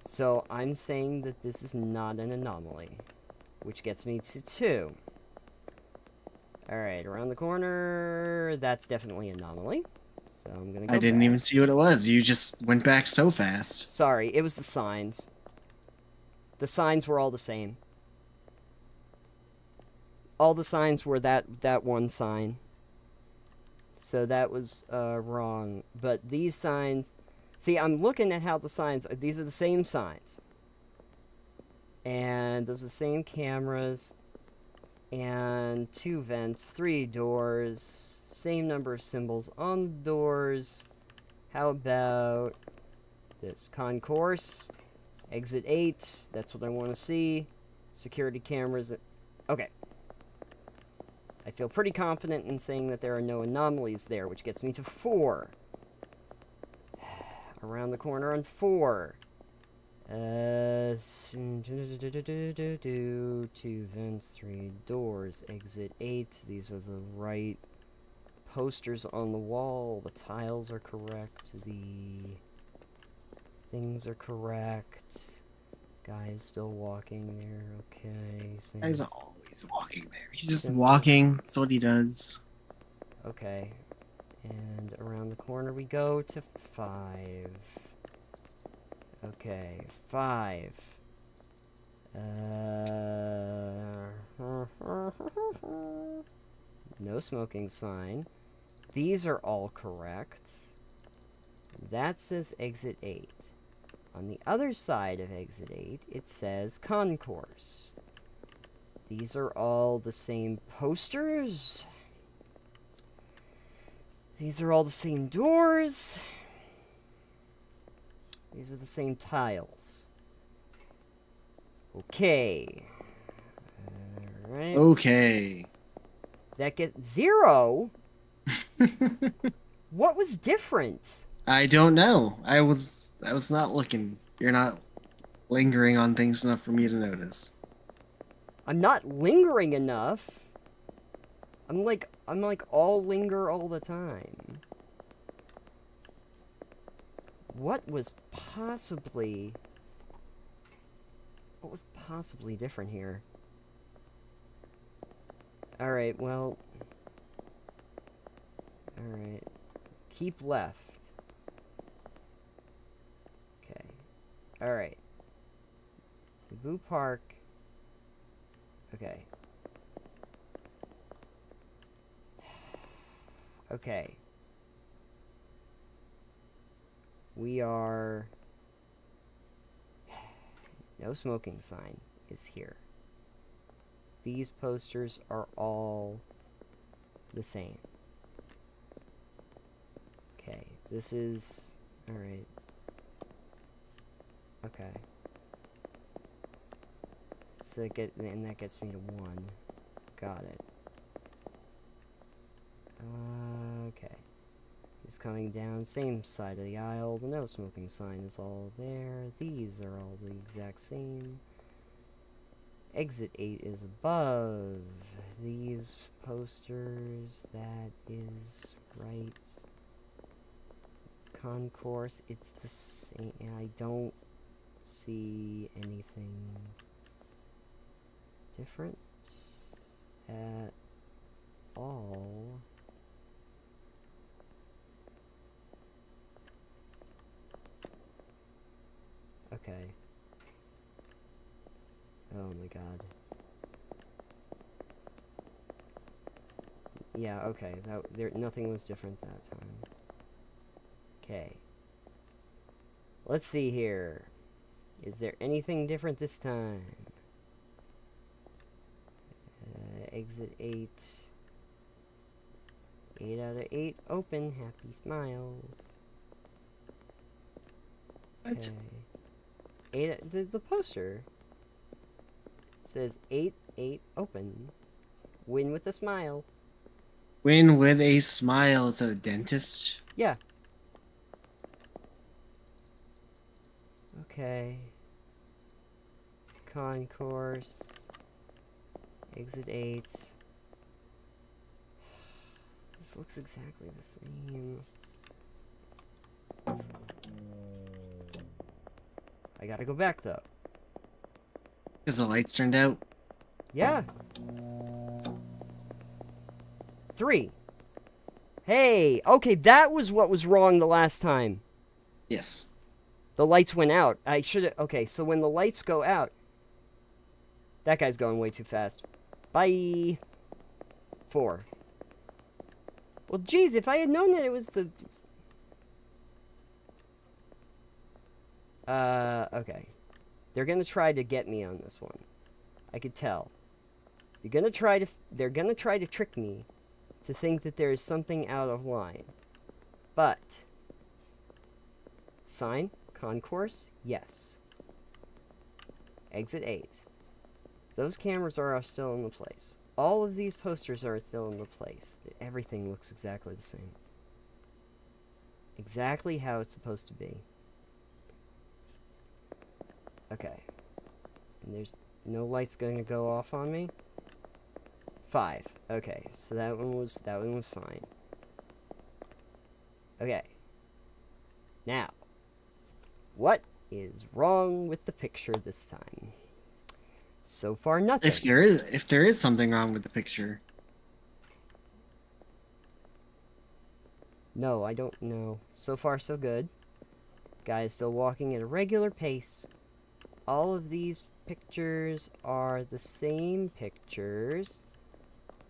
So I'm saying that this is not an anomaly. Which gets me to 2. Alright, around the corner, that's definitely an anomaly. So I'm gonna go I didn't back. even see what it was. You just went back so fast. Sorry, it was the signs. The signs were all the same. All the signs were that one sign. So that was wrong. But these signs... See, I'm looking at how the signs... These are the same signs. And those are the same cameras. And 2 vents, 3 doors, same number of symbols on the doors. How about this? Concourse, exit 8, that's what I want to see. Security cameras. Okay. I feel pretty confident in saying that there are no anomalies there, which gets me to 4. Around the corner on 4. 2 vents, 3 doors, exit 8. These are the right posters on the wall. The tiles are correct. The things are correct. Guy is still walking there. Okay. He's always walking there. He's just Simple. walking. That's what he does. Okay. And around the corner we go to 5. Okay, 5. No smoking sign. These are all correct. That says exit 8. On the other side of exit 8, it says concourse. These are all the same posters. These are all the same doors. These are the same tiles. Okay. Alright. Okay. That gets 0? What was different? I don't know. I was not looking. You're not lingering on things enough for me to notice. I'm not lingering enough. I'm like all linger all the time. What was possibly different here? Alright, well... Alright. Keep left. Okay. Alright. Boo Park. Okay. Okay. We are... No smoking sign is here. These posters are all the same. Okay, this is... Alright. Okay. So that gets me to 1. Got it. Okay. is coming down, same side of the aisle. The no smoking sign is all there. These are all the exact same. Exit 8 is above these posters. That is right. Concourse, it's the same. I don't see anything different at all. Okay. Oh my god. Yeah, okay. Nothing was different that time. Okay. Let's see here. Is there anything different this time? Exit 8. 8 out of 8 open. Happy smiles. What? Okay. The poster says 8 open. Win with a smile. Win with a smile. It's a dentist. Yeah. Okay. Concourse. Exit 8. This looks exactly the same. I gotta go back though. Because the lights turned out. Yeah. 3. Hey, okay, that was what was wrong the last time. Yes. The lights went out. I should have... Okay, so when the lights go out... That guy's going way too fast. Bye. 4. Well, geez, if I had known that it was the... Okay. They're gonna try to get me on this one. I could tell. They're gonna try to trick me to think that there is something out of line. But... Sign? Concourse? Yes. Exit 8. Those cameras are still in the place. All of these posters are still in the place. Everything looks exactly the same. Exactly how it's supposed to be. Okay. And there's no lights going to go off on me. 5. Okay, so that one was fine. Okay. Now, what is wrong with the picture this time? So far, nothing. If there is something wrong with the picture. No, I don't know. So far, so good. Guy is still walking at a regular pace. All of these pictures are the same pictures.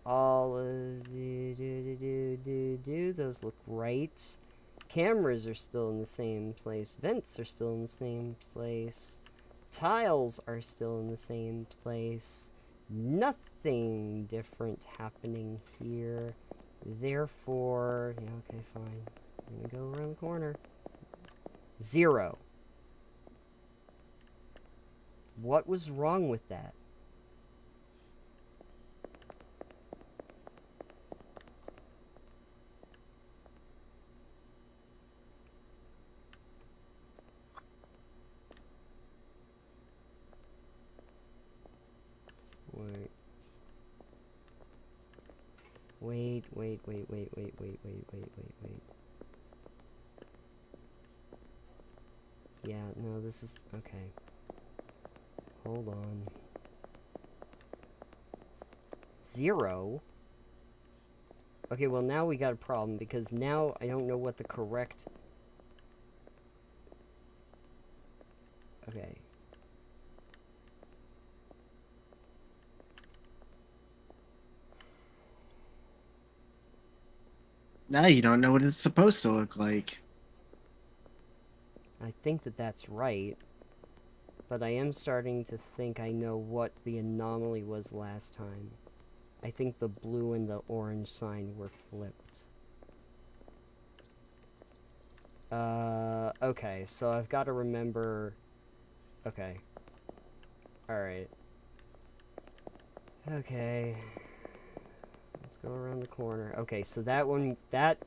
All of the those look right. Cameras are still in the same place. Vents are still in the same place. Tiles are still in the same place. Nothing different happening here. Therefore, yeah, okay, fine. I'm gonna go around the corner. 0. What was wrong with that? Wait. Yeah, no, this is... Okay. Hold on. 0? Okay, well now we got a problem, because now I don't know what the correct... Okay. Now you don't know what it's supposed to look like. I think that that's right. But I am starting to think I know what the anomaly was last time. I think the blue and the orange sign were flipped. Okay, so I've got to remember... Okay. Alright. Okay. Let's go around the corner. Okay, so that one, that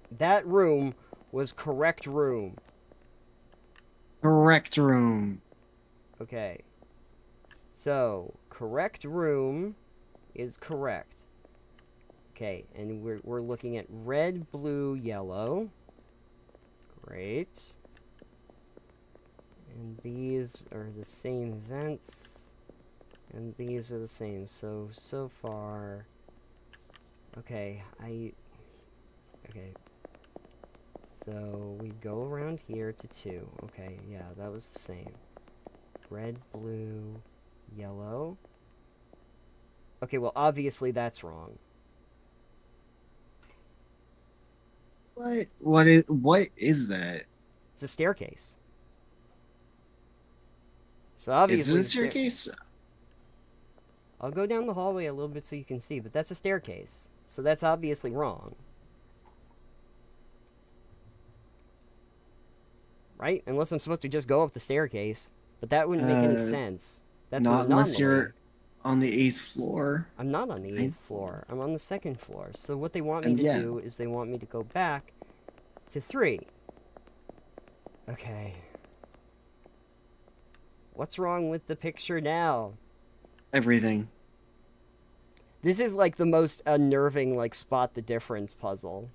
room was correct room. Correct room. Okay. So, correct room is correct. Okay, and we're looking at red, blue, yellow. Great. And these are the same vents. And these are the same. So far... Okay, Okay. So, we go around here to 2. Okay, yeah, that was the same. Red, blue, yellow. Okay, well, obviously that's wrong. What is that? It's a staircase. So Is it obviously a staircase? I'll go down the hallway a little bit so you can see, but that's a staircase. So that's obviously wrong. Right? Unless I'm supposed to just go up the staircase. But that wouldn't make any sense. That's Not an unless anomaly. you're on the 8th floor. I'm not on the 8th floor. I'm on the 2nd floor. So what they want me And to yeah. do is they want me to go back to 3. Okay. What's wrong with the picture now? Everything. This is like the most unnerving, like, spot the difference puzzle.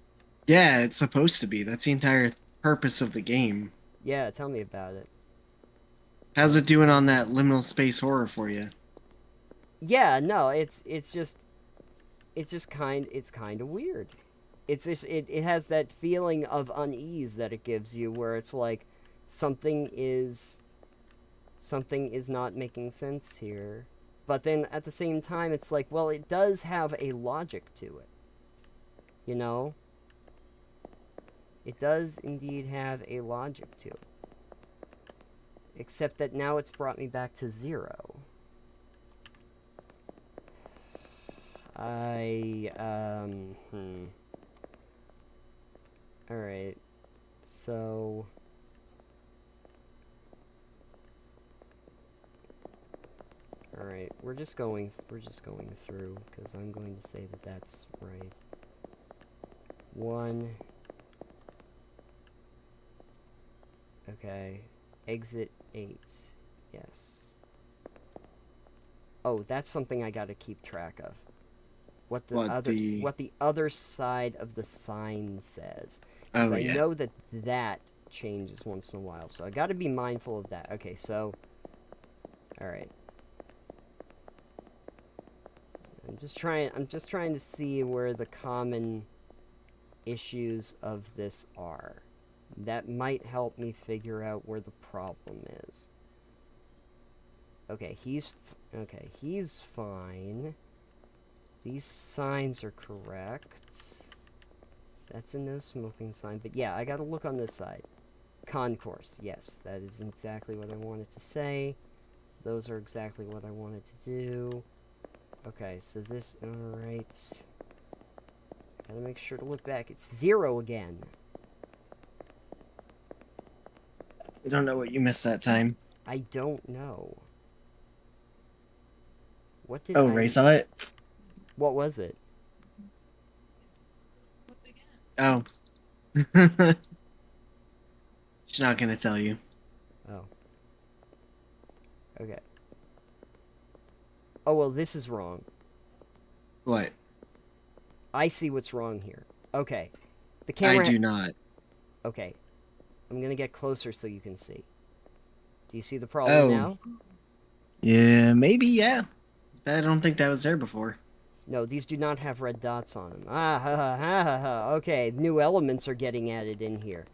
Yeah, it's supposed to be. That's the entire purpose of the game. Yeah, tell me about it. How's it doing on that liminal space horror for you? Yeah, no, it's kind of weird. It's just it has that feeling of unease that it gives you where it's like something is not making sense here. But then at the same time it's like, well, it does have a logic to it. You know? It does indeed have a logic to it. Except that now it's brought me back to 0. Alright. So... Alright, we're just going through, because I'm going to say that that's right. 1... Okay. Exit 8. Yes. Oh, that's something I gotta keep track of. What the other side of the sign says. Because I know that changes once in a while, so I gotta be mindful of that. Okay, so... Alright. I'm just trying to see where the common issues of this are. That might help me figure out where the problem is. Okay, he's fine. These signs are correct. That's a no smoking sign, but yeah, I gotta look on this side. Concourse, yes, that is exactly what I wanted to say. Those are exactly what I wanted to do. Okay, so this, alright. Gotta make sure to look back. It's 0 again. I don't know what you missed that time. I don't know. What did Ray saw it? What was it? Oh. She's not gonna tell you. Oh. Okay. Oh, well, this is wrong. What? I see what's wrong here. Okay. The camera... I do not. Okay. I'm gonna get closer so you can see. Do you see the problem now? Yeah, maybe, yeah. I don't think that was there before. No, these do not have red dots on them. Ah, ha, ha, ha, ha, ha. Okay, new elements are getting added in here.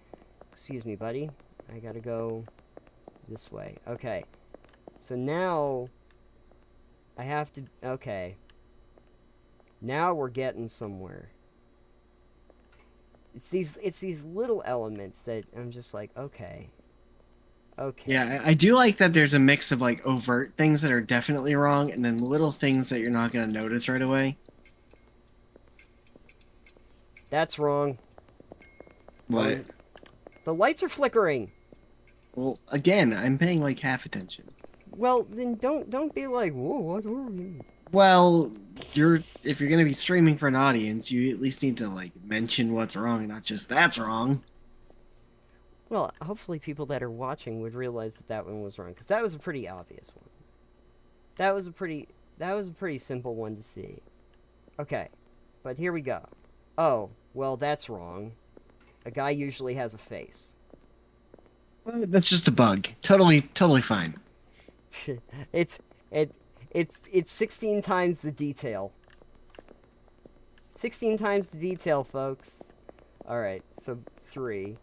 Excuse me, buddy. I gotta go this way. Okay. So now... I have to... Okay. Now we're getting somewhere. It's these little elements that I'm just like, okay. Okay. Yeah, I do like that there's a mix of like overt things that are definitely wrong and then little things that you're not going to notice right away. That's wrong. What? The lights are flickering. Well, again, I'm paying like half attention. Well, then don't be like, whoa, what's wrong? Well, if you're going to be streaming for an audience, you at least need to like mention what's wrong, not just that's wrong. Well, hopefully people that are watching would realize that that one was wrong, because that was a pretty obvious one. That was a pretty simple one to see. Okay, but here we go. Oh, well, that's wrong. A guy usually has a face. That's just a bug. Totally fine. it's it it's 16 times the detail. 16 times the detail, folks. All right, so 3.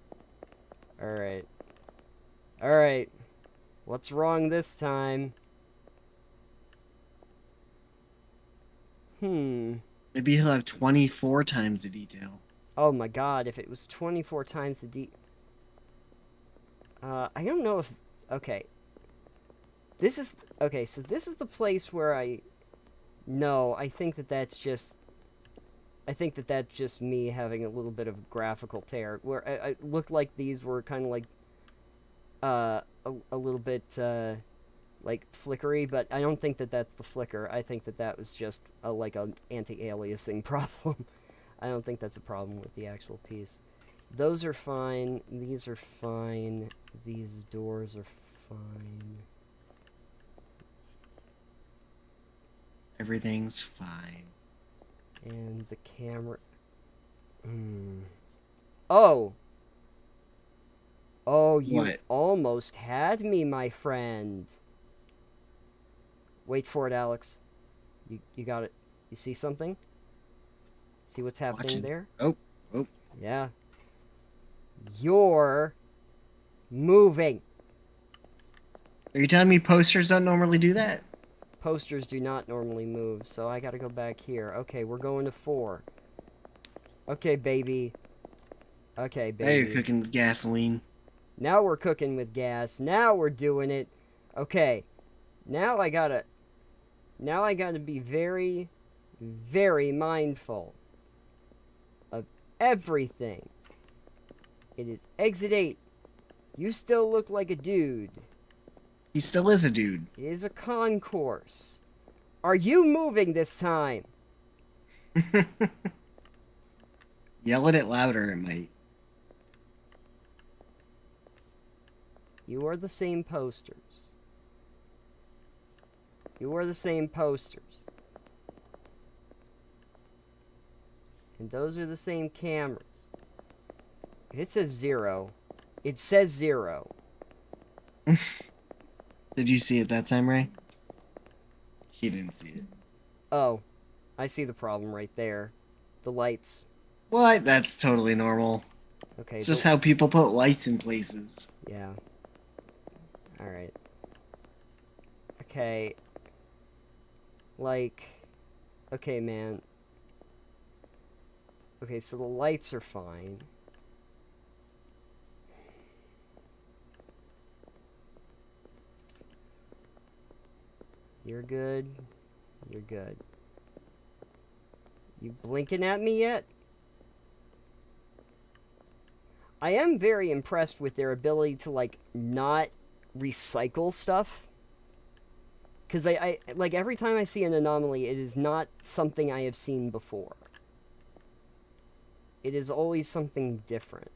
All right. All right. What's wrong this time? Maybe he'll have 24 times the detail. Oh my god, if it was 24 times the I don't know if... Okay. This is... Okay, so this is the place where I... No, I think that that's just... I think that that's just me having a little bit of graphical tear. Where I looked like these were kind of like... a little bit, like, flickery, but I don't think that that's the flicker. I think that that was just, like, an anti-aliasing problem. I don't think that's a problem with the actual piece. Those are fine. These are fine. These doors are fine. Everything's fine. And the camera... Oh! Oh, you What? almost had me, my friend. Wait for it, Alex. You got it. You see something? See what's happening Watching. there? Oh. Yeah. You're moving. Are you telling me posters don't normally do that? Posters do not normally move, so I gotta go back here. Okay, we're going to 4. Okay, baby. Okay, Now you're baby. cooking with gasoline. Now we're cooking with gas. Now we're doing it. Okay. Now I gotta be very, very mindful of everything. It is exit 8. You still look like a dude. He still is a dude. It is a concourse. Are you moving this time? Yell at it louder, it might. You are the same posters. You are the same posters. And those are the same cameras. If it says 0, it says 0. Did you see it that time, Ray? He didn't see it. Oh, I see the problem right there. The lights. What? That's totally normal. Okay. It's just how people put lights in places. Yeah. Alright. Okay. Like... Okay, man. Okay, so the lights are fine. You're good. You're good. You blinking at me yet? I am very impressed with their ability to, like, not recycle stuff. Because I like, every time I see an anomaly, it is not something I have seen before. It is always something different.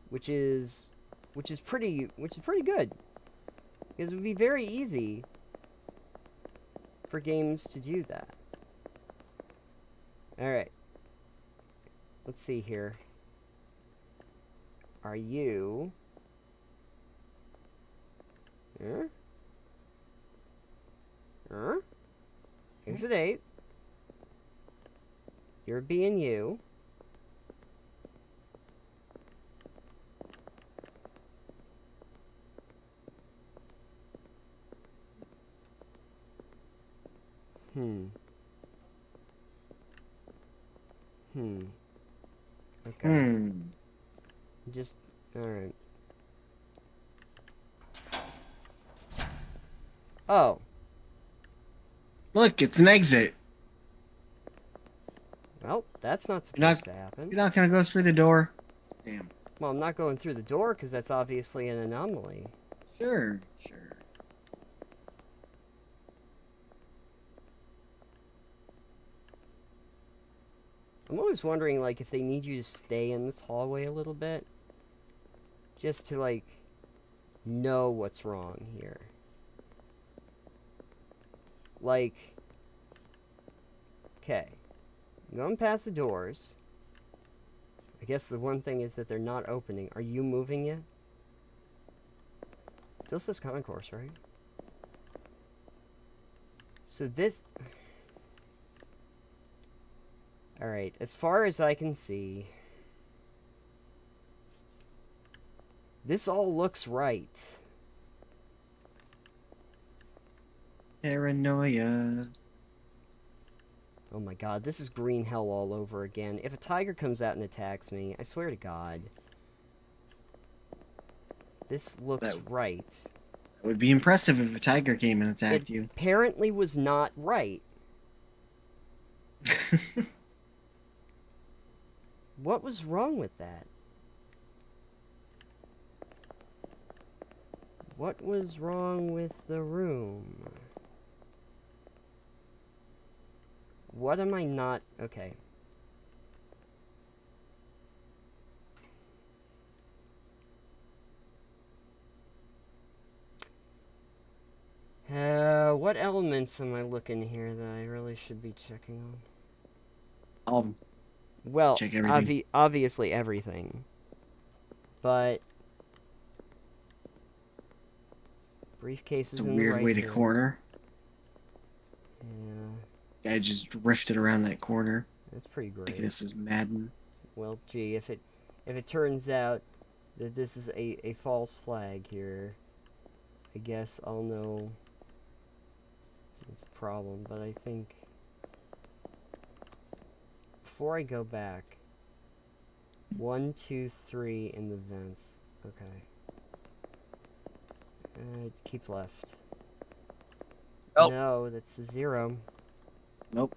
Which is pretty good. Because it would be very easy for games to do that. Alright. Let's see here. Are you... Huh? Huh? Exit 8. You're being you. Okay. Just... Alright. Oh. Look, it's an exit. Well, that's not supposed to happen. You're not gonna go through the door? Damn. Well, I'm not going through the door because that's obviously an anomaly. Sure. I'm always wondering, like, if they need you to stay in this hallway a little bit. Just to, like, know what's wrong here. Like, okay. Going past the doors. I guess the one thing is that they're not opening. Are you moving yet? Still says concourse, right? So this... Alright, as far as I can see... This all looks right. Paranoia. Oh my god, this is green hell all over again. If a tiger comes out and attacks me, I swear to god. This looks right. It would be impressive if a tiger came and attacked you. Apparently was not right. What was wrong with that? What was wrong with the room? What am I not... Okay. What elements am I looking here that I really should be checking on? I'll Well, check everything. Obviously everything. But... Briefcases It's a in the weird right way to hand. corner. Yeah, Guy just drifted around that corner. that's pretty great. Like this is Madden. Well, gee, if it turns out that this is a false flag here, I guess I'll know it's a problem, but I think before I go back, 1, 2, 3 in the vents. Okay. Keep left. Oh. No, that's a 0. Nope.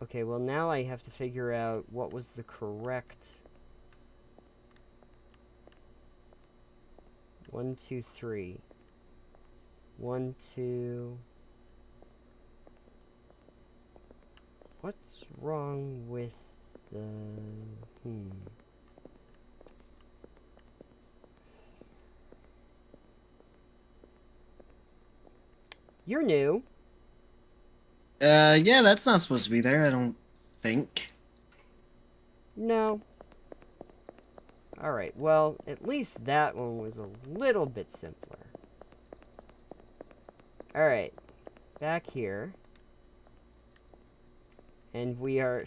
Okay, well now I have to figure out what was the correct... 1, 2, 3. 1, 2... What's wrong with the... You're new. Yeah, that's not supposed to be there, I don't think. No. Alright, well, at least that one was a little bit simpler. Alright, back here. And we are...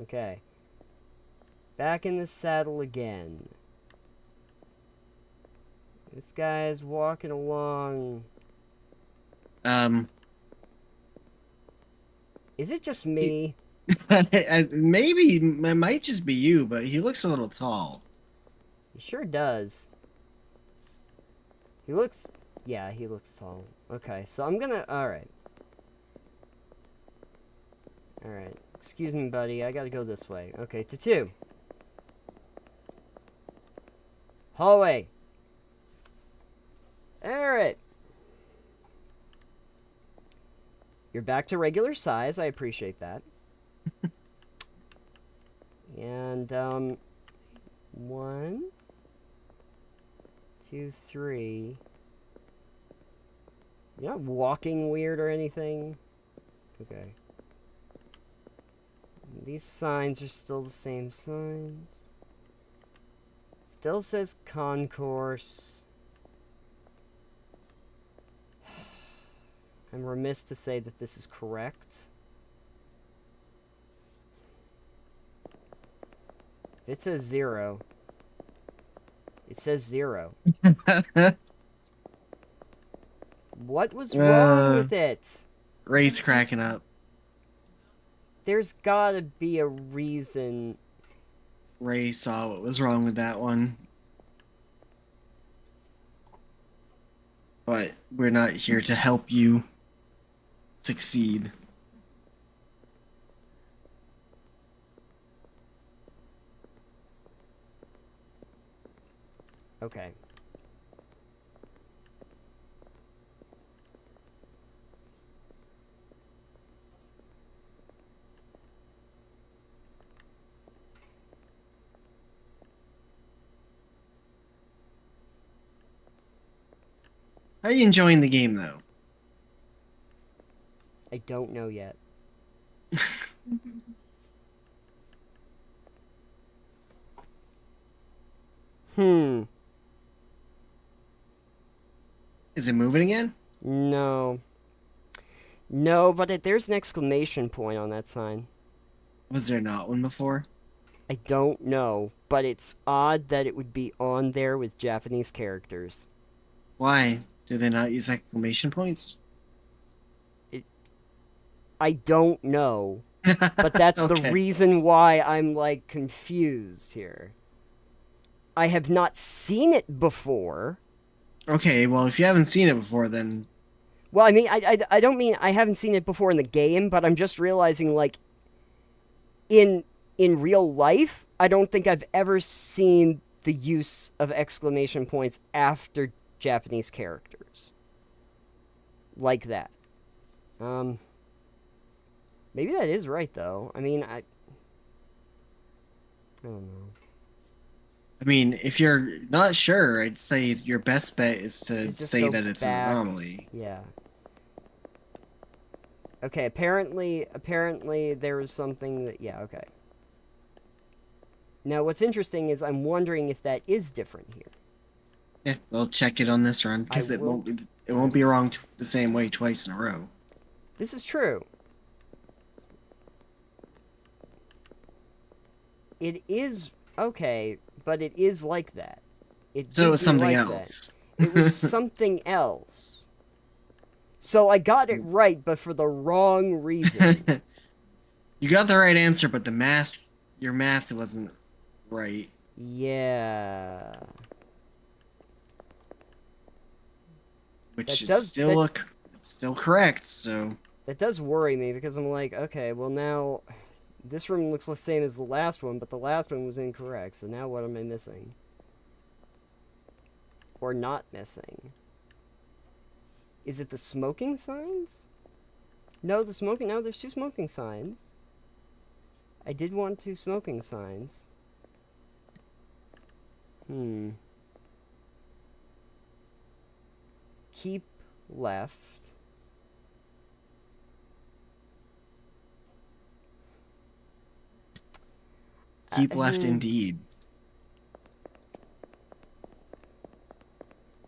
okay. Back in the saddle again. This guy is walking along... Is it just me? Maybe it might just be you, but he looks a little tall. He sure does. He looks... yeah, he looks tall. Okay, so I'm gonna... alright. Alright. Excuse me, buddy. I gotta go this way. Okay, to 2. Hallway. Alright. You're back to regular size. I appreciate that. And, 1, 2, 3. You're not walking weird or anything? Okay. These signs are still the same signs. Still says concourse. I'm remiss to say that this is correct. If it says 0, it says 0. What was wrong with it? Ray's cracking up. There's gotta be a reason. Ray saw what was wrong with that one. But we're not here to help you succeed. Okay. How are you enjoying the game, though? I don't know yet. Hmm. Is it moving again? No. No, but there's an exclamation point on that sign. Was there not one before? I don't know, but it's odd that it would be on there with Japanese characters. Why? Do they not use exclamation points? I don't know, but that's the Okay. reason why I'm, like, confused here. I have not seen it before. Okay, well, if you haven't seen it before, then Well, I mean, I don't mean I haven't seen it before in the game, but I'm just realizing, like, in real life, I don't think I've ever seen the use of exclamation points after Japanese characters. Like that. Maybe that is right, though. I mean, I don't know. I mean, if you're not sure, I'd say your best bet is to Just say go that it's an back. anomaly. Yeah. Okay, apparently there was something that, yeah, okay. Now, what's interesting is I'm wondering if that is different here. Yeah, we'll check it on this run because I it will- won't be wrong the same way twice in a row. This is true. It is, okay, but it is like that. So it was did be something like that. else. It was something else. So I got it right, but for the wrong reason. You got the right answer, but your math wasn't right. Yeah. Which That is does- still that- it's still correct, so That does worry me because I'm like, okay, well now this room looks the same as the last one, but the last one was incorrect. So now what am I missing? Or not missing? Is it the smoking signs? No, there's 2 smoking signs. I did want 2 smoking signs. Keep left. keep left indeed.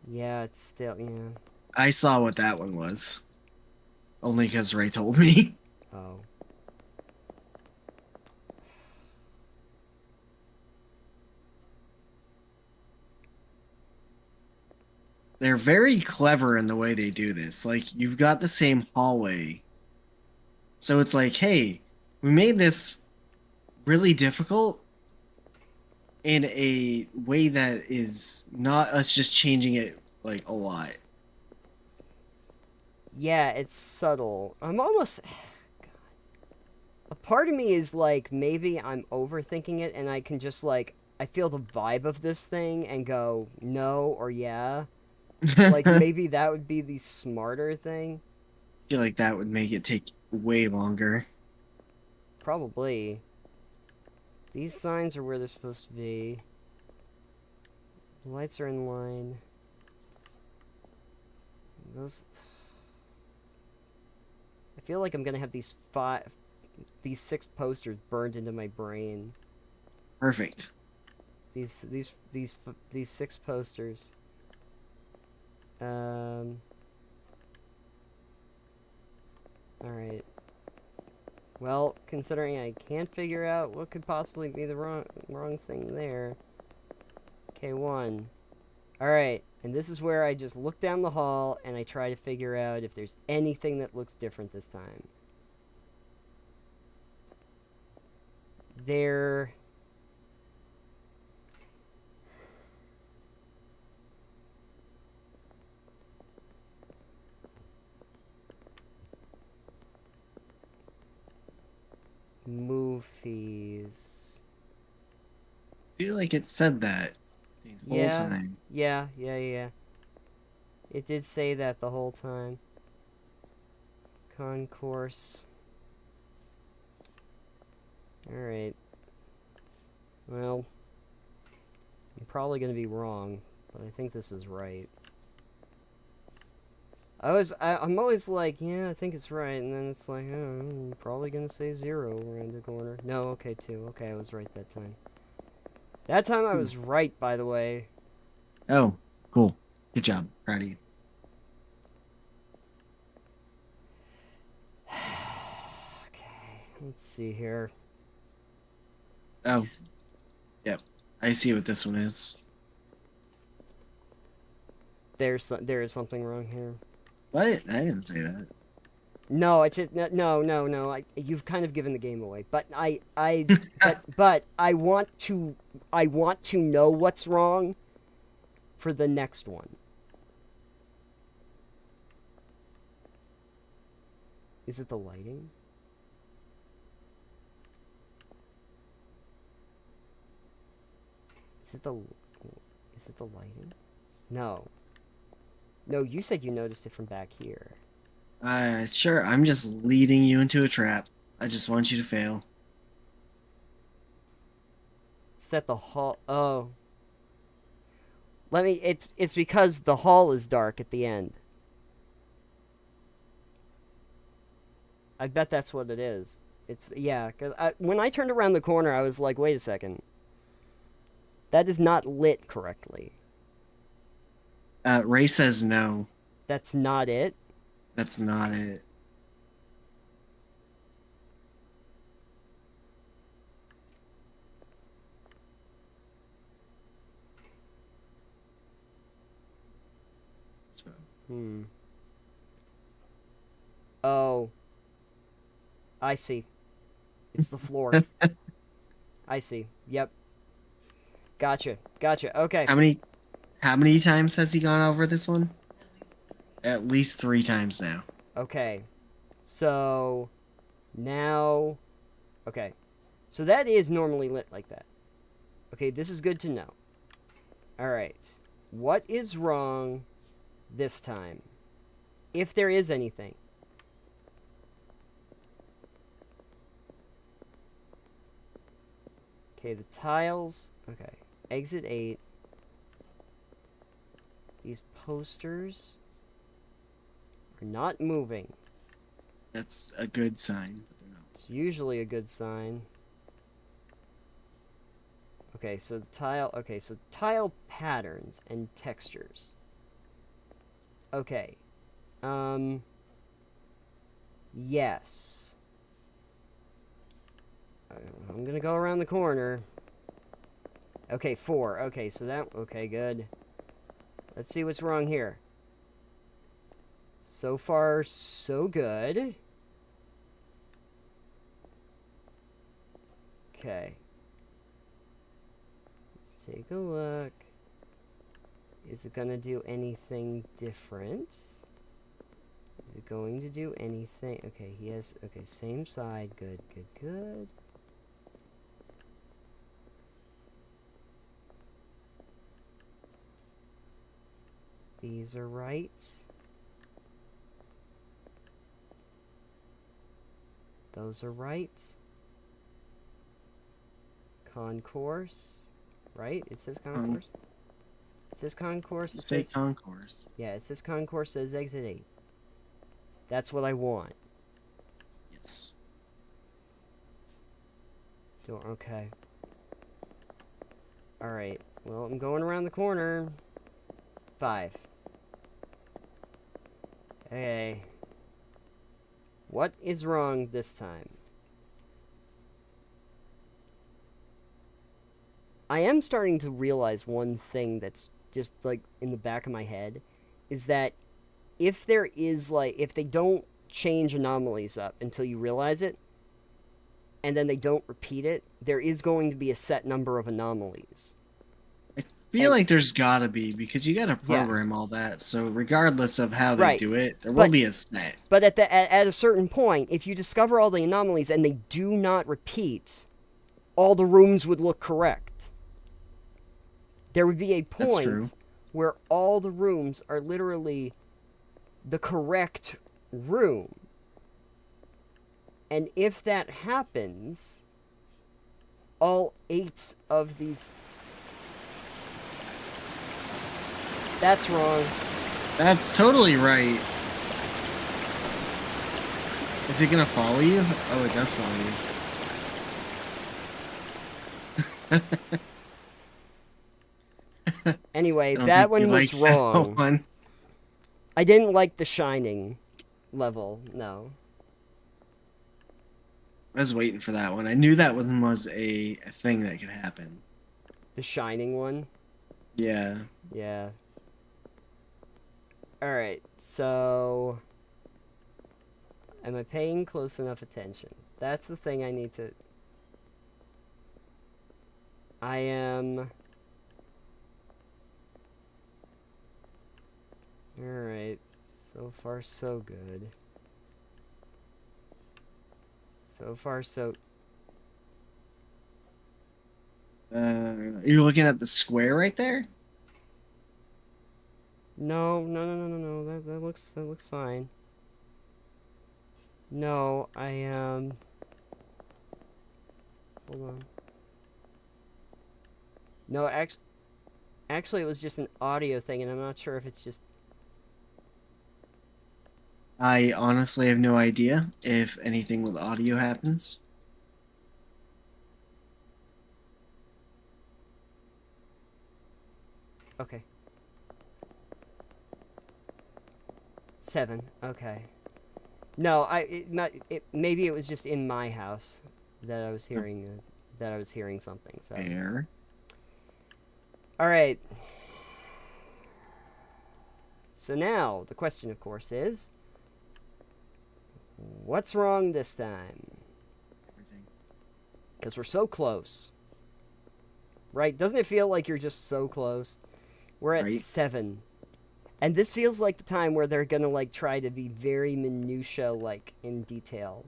Yeah, it's still, yeah. I saw what that one was. Only because Ray told me. Oh. They're very clever in the way they do this. Like, you've got the same hallway. So it's like, hey, we made this really difficult in a way that is not us just changing it, like, a lot. Yeah, it's subtle. I'm almost... God. A part of me is like, maybe I'm overthinking it and I can just like, I feel the vibe of this thing and go, no or yeah. Like, maybe that would be the smarter thing. I feel like that would make it take way longer. Probably. These signs are where they're supposed to be. The lights are in line. Those... I feel like I'm gonna have these 6 posters burned into my brain. Perfect. These 6 posters. Alright. Well, considering I can't figure out what could possibly be the wrong thing there. K1. Alright, and this is where I just look down the hall and I try to figure out if there's anything that looks different this time. There... Movies. I feel like it said that the whole time. Yeah. It did say that the whole time. Concourse. Alright. Well, I'm probably gonna be wrong, but I think this is right. I'm always like, yeah, I think it's right, and then it's like, oh, I'm probably gonna say 0 around the corner. No, okay, 2. Okay, I was right that time. That time I was right, by the way. Oh, cool. Good job. Proud of you. Okay, let's see here. Oh, yep. I see what this one is. There is something wrong here. What? I didn't say that. No, it's just no. You've kind of given the game away, but but I want to know what's wrong for the next one. Is it the lighting? Is it the lighting? No. No, you said you noticed it from back here. Sure. I'm just leading you into a trap. I just want you to fail. It's that the hall. Oh. It's because the hall is dark at the end. I bet that's what it is. Yeah, because when I turned around the corner, I was like, wait a second. That is not lit correctly. Ray says no. That's not it? That's not it. Oh. I see. It's the floor. I see. Yep. Gotcha. Okay. How many times has he gone over this one? At least 3 times now. Okay. So now okay. So that is normally lit like that. Okay, this is good to know. Alright. What is wrong this time? If there is anything. Okay, the tiles. Okay. Exit 8. These posters are not moving. That's a good sign. It's usually a good sign. Okay, so tile patterns and textures. Okay. Yes. I'm gonna go around the corner. Okay, 4. Okay, so okay, good. Let's see what's wrong here. So far, so good. Okay. Let's take a look. Is it gonna do anything different? Is it going to do anything? Okay, okay, same side. Good. These are right. Those are right. Concourse. Right? It says concourse. It says concourse. It says concourse. Yeah, it says concourse, says exit 8. That's what I want. Yes. Okay. Alright. Well, I'm going around the corner. 5. Okay. What is wrong this time? I am starting to realize one thing that's just like in the back of my head is that if they don't change anomalies up until you realize it, and then they don't repeat it, there is going to be a set number of anomalies. I feel like there's gotta be, because you gotta program all that, so regardless of how they do it, there will be a set. But at a certain point, if you discover all the anomalies and they do not repeat, all the rooms would look correct. There would be a point where all the rooms are literally the correct room. And if that happens, all 8 of these... That's wrong. That's totally right. Is it gonna follow you? Oh, it does follow you. Anyway, I don't that think you one like was that wrong. one. I didn't like the Shining level, no. I was waiting for that one. I knew that one was a thing that could happen. The Shining one? Yeah. Yeah. Alright, so... Am I paying close enough attention? That's the thing I need to... I am... Alright, so far so good. So far so... You're looking at the square right there? No, that looks fine. No, I am... Hold on. No, actually it was just an audio thing, and I'm not sure if it's just... I honestly have no idea if anything with audio happens. Okay. 7. Okay. No, maybe it was just in my house that I was hearing something. So. There. All right. So now the question, of course, is, what's wrong this time? Everything. Because we're so close. Right? Doesn't it feel like you're just so close? We're at Right. 7. And this feels like the time where they're gonna, like, try to be very minutia, like, in detail.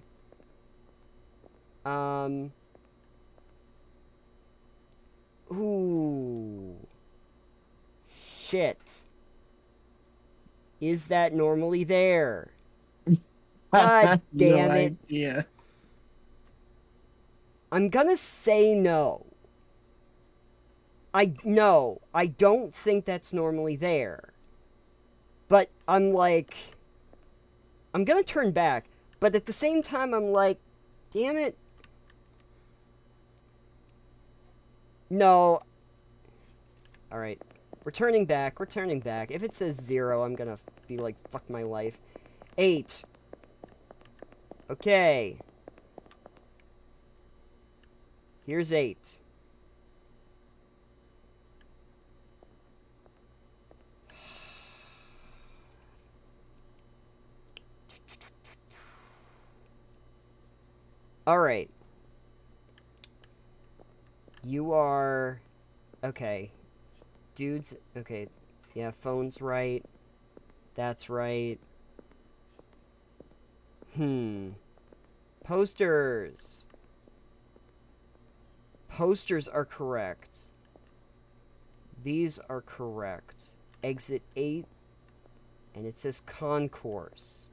Ooh. Shit. Is that normally there? God damn No it. idea. I'm gonna say no. No, I don't think that's normally there. But I'm like... I'm gonna turn back, but at the same time I'm like, damn it. No. Alright. We're turning back. If it says 0, I'm gonna be like, fuck my life. 8. Okay. Here's 8. Alright. You are... Okay. Dudes... Okay. Yeah, phone's right. That's right. Posters. Posters are correct. These are correct. Exit 8. And it says concourse.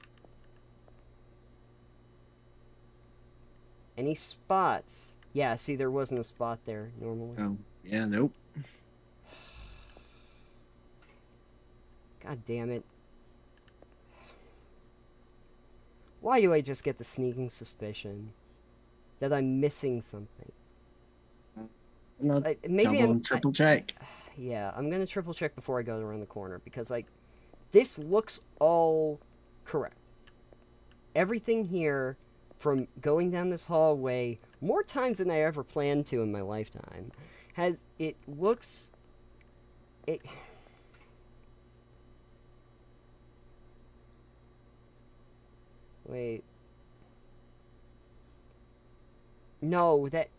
Any spots? Yeah, see, there wasn't a spot there normally. Oh, yeah, nope. God damn it. Why do I just get the sneaking suspicion that I'm missing something? Maybe Double and triple check. Yeah, I'm gonna triple check before I go around the corner, because, like, this looks all correct. Everything here, from going down this hallway more times than I ever planned to in my lifetime, looks... Wait. No, that...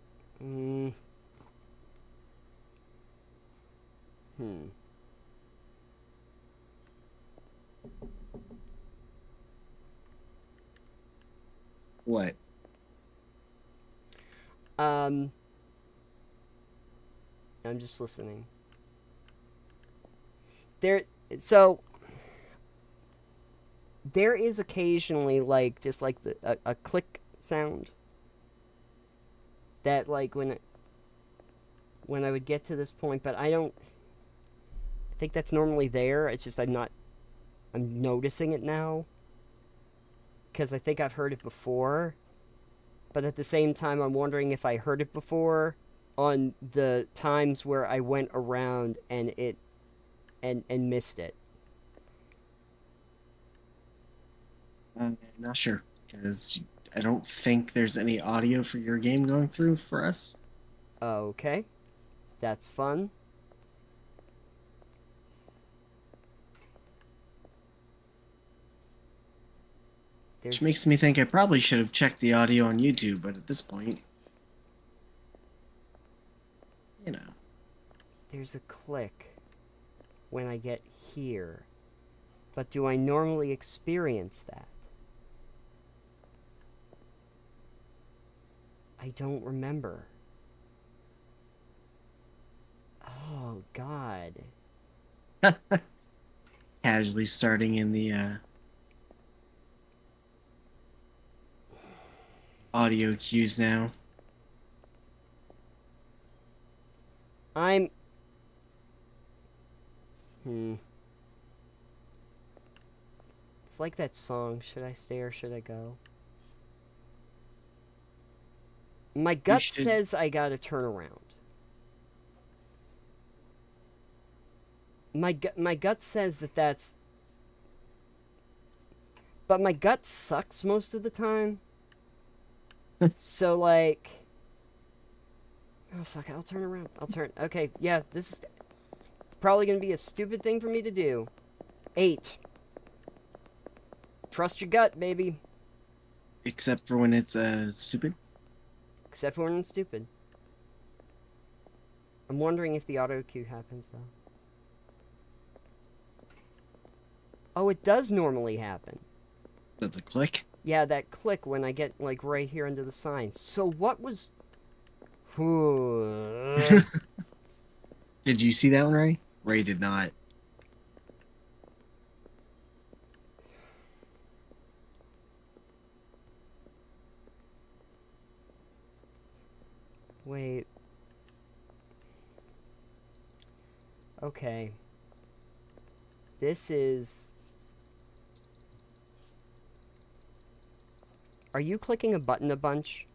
What? I'm just listening. So... There is occasionally, like, just, like, a click sound. That, like, when I would get to this point, but I think that's normally there. It's just I'm noticing it now. because I think I've heard it before. But at the same time, I'm wondering if I heard it before on the times where I went around and missed it. I'm not sure because I don't think there's any audio for your game going through for us. Okay, that's fun. Which There's makes me think I probably should have checked the audio on YouTube, but at this point, you know. there's a click when I get here. But do I normally experience that? I don't remember. Oh, God. Casually starting in the audio cues now. I'm... It's like that song, Should I Stay or Should I Go? My gut should- says I gotta turn around. My gut says that that's... But my gut sucks most of the time. So, like... Oh, fuck, I'll turn around. I'll turn... Okay, yeah, this is probably gonna be a stupid thing for me to do. 8. Trust your gut, baby. Except for when it's stupid. Except for when it's stupid. I'm wondering if the auto cue happens, though. Oh, it does normally happen. The click. Yeah, that click when I get, like, right here under the sign. So what was... Did you see that one, Ray? Ray did not. Wait. Okay. This is... Are you clicking a button a bunch?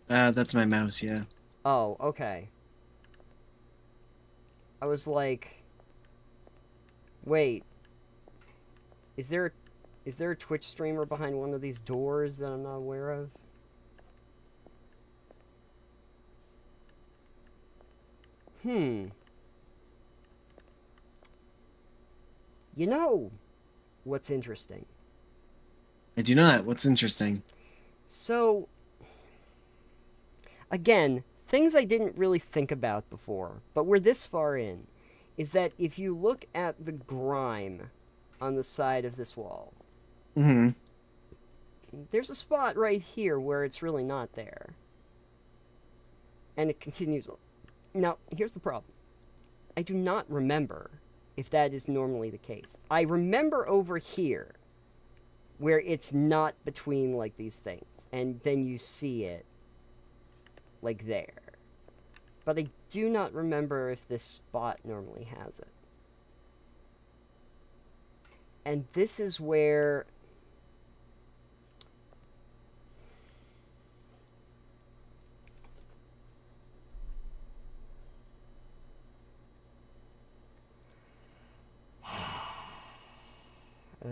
That's my mouse, yeah. Oh, okay. I was like... Wait. Is there a Twitch streamer behind one of these doors that I'm not aware of? You know what's interesting? I do not. What's interesting? So, again, things I didn't really think about before, but we're this far in, is that if you look at the grime on the side of this wall, Mm-hmm. there's a spot right here where it's really not there. And it continues. Now, here's the problem. I do not remember if that is normally the case. I remember over here where it's not between, like, these things, and then you see it, like, there. But I do not remember if this spot normally has it. And this is where...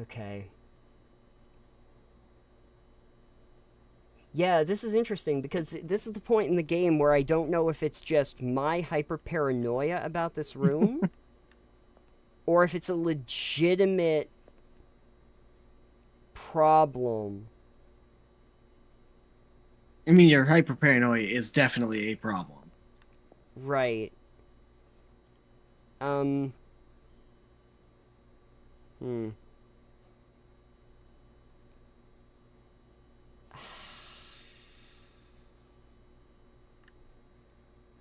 Okay. Yeah, this is interesting because this is the point in the game where I don't know if it's just my hyper paranoia about this room or if it's a legitimate problem. I mean, your hyper paranoia is definitely a problem. Right. I'm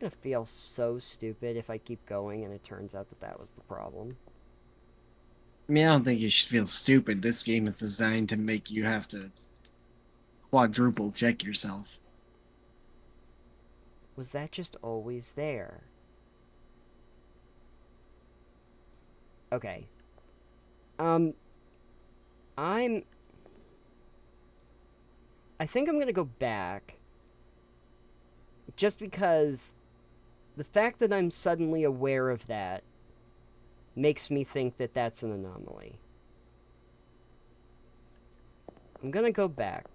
gonna feel so stupid if I keep going and it turns out that that was the problem. I mean, I don't think you should feel stupid. This game is designed to make you have to quadruple check yourself. Was that just always there? Okay. I'm... I think I'm gonna go back. Just because the fact that I'm suddenly aware of that makes me think that that's an anomaly. I'm gonna go back.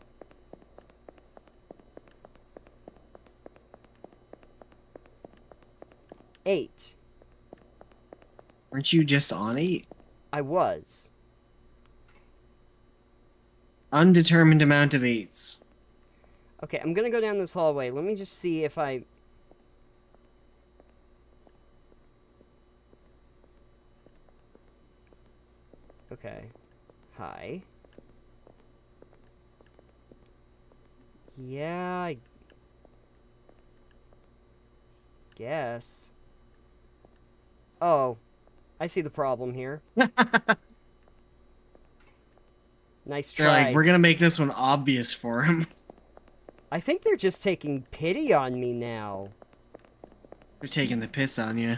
Eight. Weren't you just on 8? I was. Undetermined amount of 8s. Okay, I'm gonna go down this hallway. Let me just see if I... Okay. Hi. Yeah, I guess. Oh, I see the problem here. Nice They're try. like, we're gonna make this one obvious for him. I think they're just taking pity on me now. They're taking the piss on you.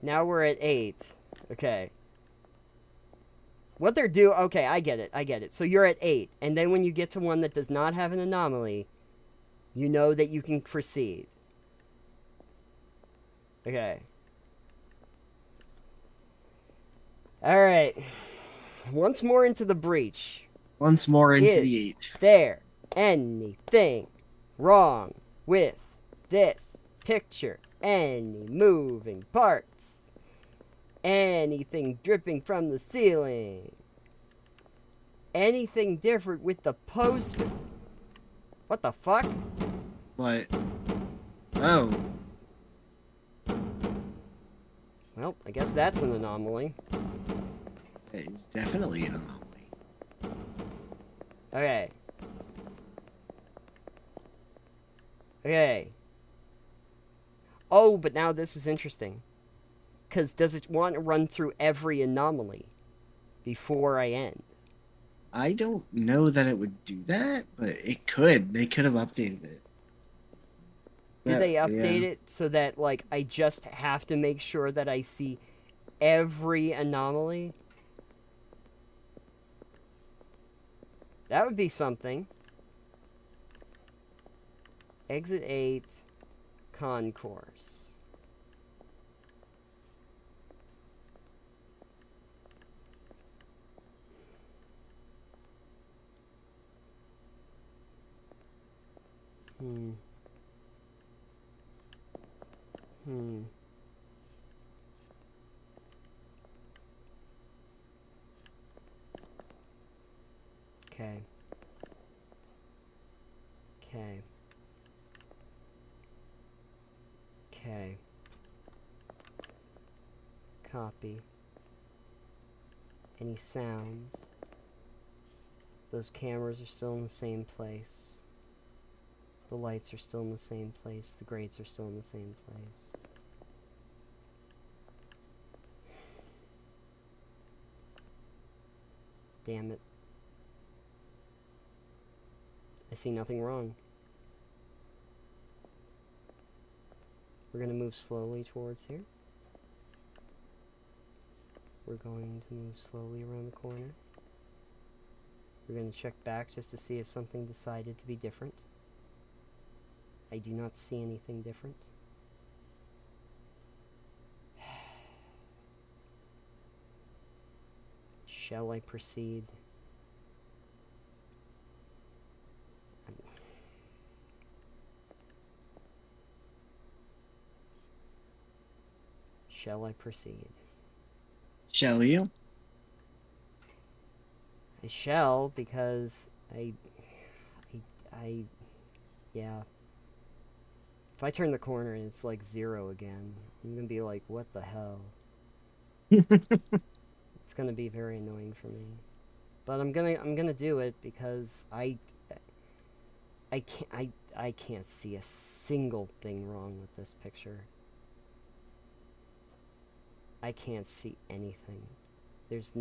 Now we're at 8. Okay. What they're doing... Okay, I get it. So you're at 8. And then when you get to one that does not have an anomaly, you know that you can proceed. Okay. Alright. Once more into the breach. Once more into Is the 8. there anything wrong with this picture? Any moving parts? Anything dripping from the ceiling? Anything different with the poster? What the fuck? What? Oh. Well, I guess that's an anomaly. That is definitely an anomaly. Okay. Okay. Oh, but now this is interesting. Because does it want to run through every anomaly before I end? I don't know that it would do that, but it could. They could have updated it. Did they update Yeah. it so that, like, I just have to make sure that I see every anomaly? That would be something. Exit 8, concourse. Hmm. Okay. Okay. Okay. Copy. Any sounds? Those cameras are still in the same place. The lights are still in the same place. The grates are still in the same place. Damn it. I see nothing wrong. We're going to move slowly towards here. We're going to move slowly around the corner. We're going to check back just to see if something decided to be different. I do not see anything different. Shall I proceed? Shall I proceed? Shall you? I shall, because yeah. If I turn the corner and it's like 0 again, I'm gonna be like, what the hell? It's gonna be very annoying for me. But I'm gonna do it because I can't see a single thing wrong with this picture. I can't see anything. There's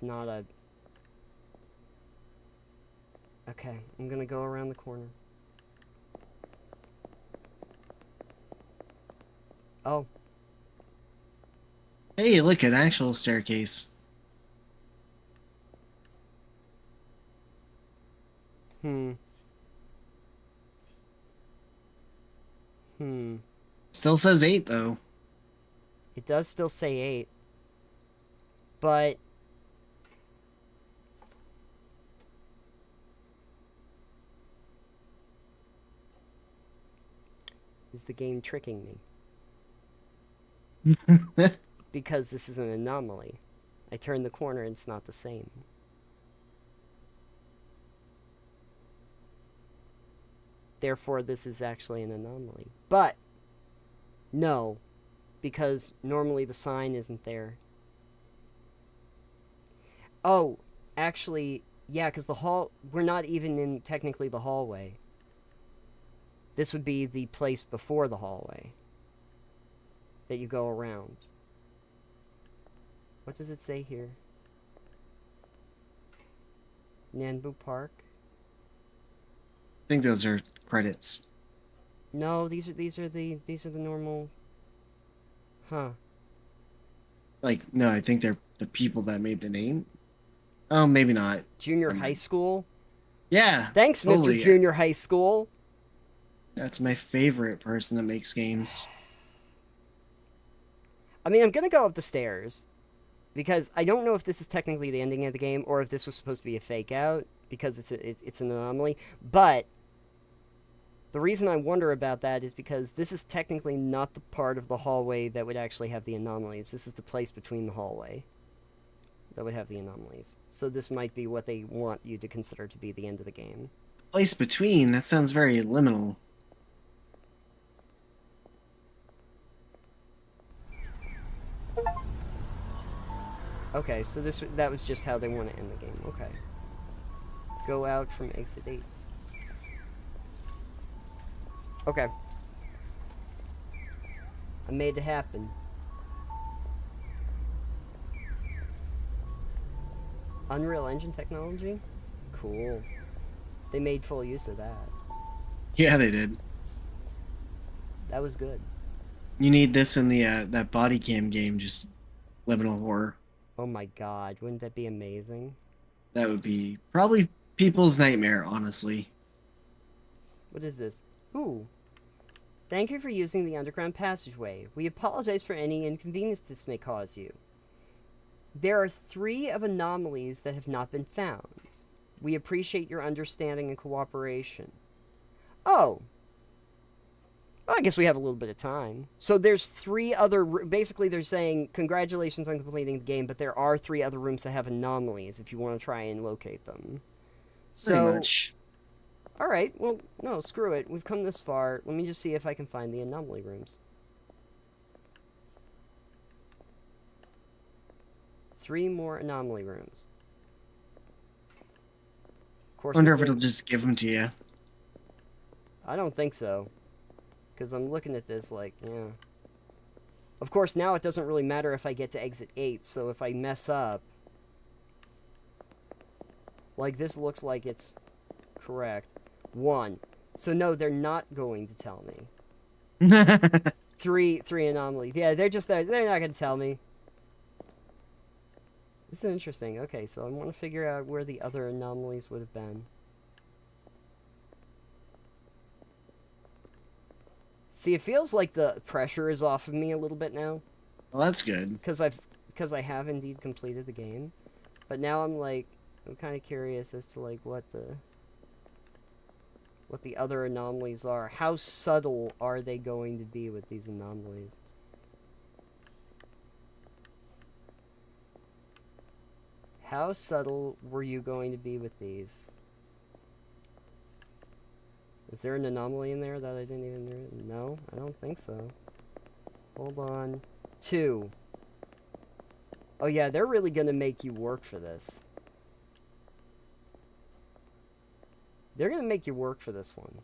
not a... Okay, I'm gonna go around the corner. Oh. Hey, look, an actual staircase. Still says 8 though. It does still say 8. But is the game tricking me? Because this is an anomaly. I turn the corner and it's not the same. Therefore, this is actually an anomaly. But, no, because normally the sign isn't there. Oh, actually, yeah, because we're not even in technically the hallway. This would be the place before the hallway that you go around. What does it say here? Nanbu Park? I think those are credits. No, these are the normal. Huh. Like, no, I think they're the people that made the name. Oh, maybe not. Junior Never high mind. school? Yeah. Thanks, totally. Mr. Junior High School. That's my favorite person that makes games. I mean, I'm gonna go up the stairs. Because I don't know if this is technically the ending of the game or if this was supposed to be a fake out because it's an anomaly. But the reason I wonder about that is because this is technically not the part of the hallway that would actually have the anomalies. This is the place between the hallway that would have the anomalies. So this might be what they want you to consider to be the end of the game. Place between, that sounds very liminal. Okay, so that was just how they want to end the game. Okay. Go out from exit 8. Okay. I made it happen. Unreal Engine technology? Cool. They made full use of that. Yeah, they did. That was good. You need this in the that body cam game, just liminal horror. Oh my god, wouldn't that be amazing? That would be probably people's nightmare, honestly. What is this? Ooh. Thank you for using the underground passageway. We apologize for any inconvenience this may cause you. There are 3 of anomalies that have not been found. We appreciate your understanding and cooperation. Oh. Well, I guess we have a little bit of time. So there's 3 other... Basically, they're saying, congratulations on completing the game, but there are 3 other rooms that have anomalies if you want to try and locate them. So, Pretty much. Alright, well, no, screw it. We've come this far. Let me just see if I can find the anomaly rooms. 3 more anomaly rooms. Of course, I wonder if it'll just give them to you. I don't think so. Because I'm looking at this like, yeah. Of course, now it doesn't really matter if I get to exit 8, so if I mess up... Like, this looks like it's correct. 1. So no, they're not going to tell me. 3 anomalies. Yeah, they're not going to tell me. This is interesting. Okay, so I want to figure out where the other anomalies would have been. See, it feels like the pressure is off of me a little bit now. Well, that's good. Because I have indeed completed the game. But now I'm kind of curious as to like what the other anomalies are. How subtle are they going to be with these anomalies? How subtle were you going to be with these? Is there an anomaly in there that I didn't even... No, I don't think so. Hold on. 2. Oh yeah, they're really gonna make you work for this. They're gonna make you work for this one.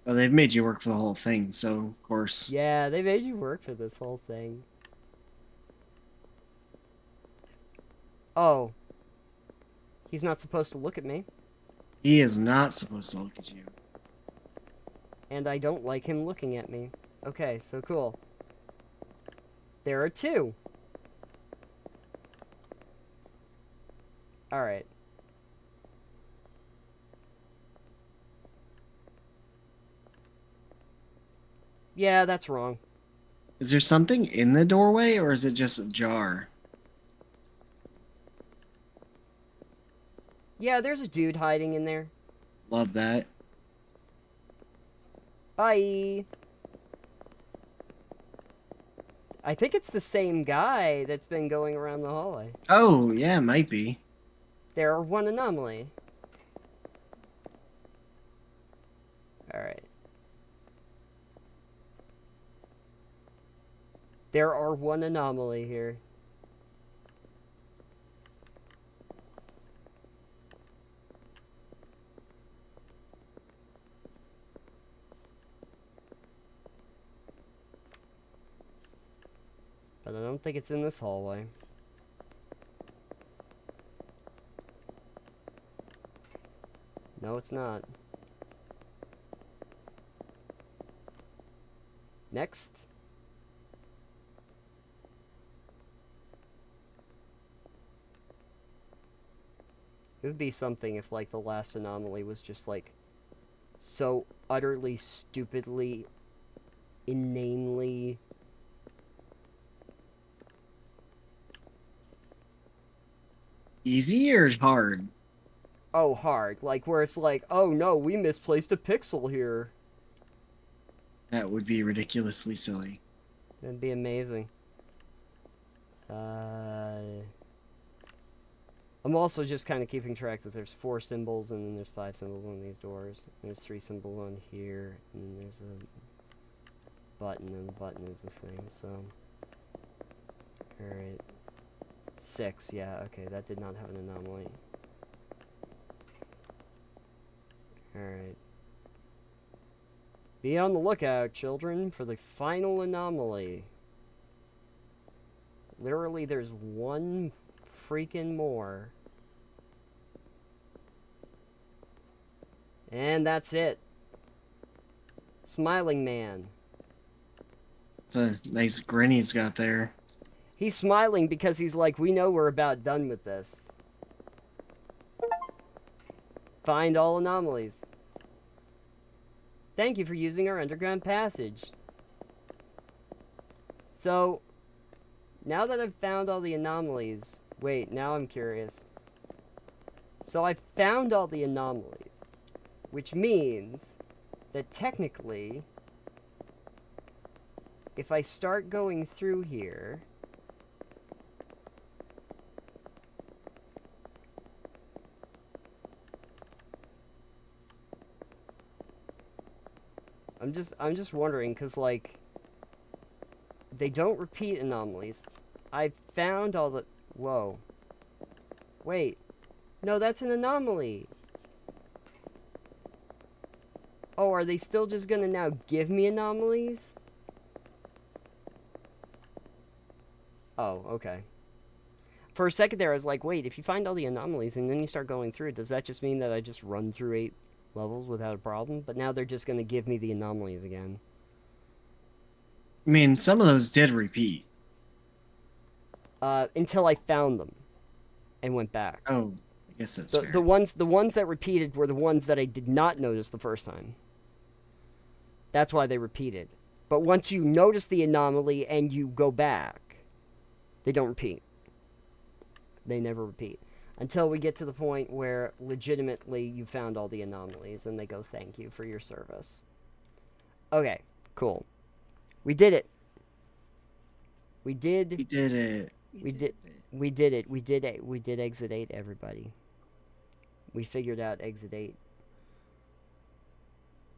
Well, they've made you work for the whole thing, so of course. Yeah, they made you work for this whole thing. Oh. He's not supposed to look at me. He is not supposed to look at you. And I don't like him looking at me. Okay, so cool. There are 2. Alright. Yeah, that's wrong. Is there something in the doorway, or is it just ajar? Yeah, there's a dude hiding in there. Love that. Bye. I think it's the same guy that's been going around the hallway. Oh, yeah, might be. There are one anomaly. Alright. There are one anomaly here. But I don't think it's in this hallway. No, it's not. Next. It would be something if, like, the last anomaly was just, like, so utterly, stupidly, inanely... Easy or hard? Oh, hard. Like, where it's like, oh no, we misplaced a pixel here. That would be ridiculously silly. That'd be amazing. I'm also just kind of keeping track that there's 4 symbols, and then there's 5 symbols on these doors. There's 3 symbols on here, and then there's a button, and the button is the thing, so... Alright. 6, yeah, okay, that did not have an anomaly. Alright. Be on the lookout, children, for the final anomaly. Literally, there's one freaking more. And that's it. Smiling Man. It's a nice grin he's got there. He's smiling because he's like, we know we're about done with this. Find all anomalies. Thank you for using our underground passage. So, now that I've found all the anomalies... Wait, now I'm curious. So I found all the anomalies, which means that technically, if I start going through here... I'm just wondering, because, like, they don't repeat anomalies. I've found all the... Whoa. Wait. No, that's an anomaly. Oh, are they still just gonna now give me anomalies? Oh, okay. For a second there, I was like, wait, if you find all the anomalies and then you start going through it, does that just mean that I just run through 8 levels without a problem? But now they're just gonna give me the anomalies again. I mean, some of those did repeat. Until I found them and went back. Oh, I guess that's The, fair. the ones that repeated were the ones that I did not notice the first time. That's why they repeated. But once you notice the anomaly and you go back, they don't repeat. They never repeat. Until we get to the point where legitimately you found all the anomalies and they go, thank you for your service. Okay, cool. We did it. We did. We did it. We did. We did it. We did it. We did exit 8, everybody. We figured out exit 8.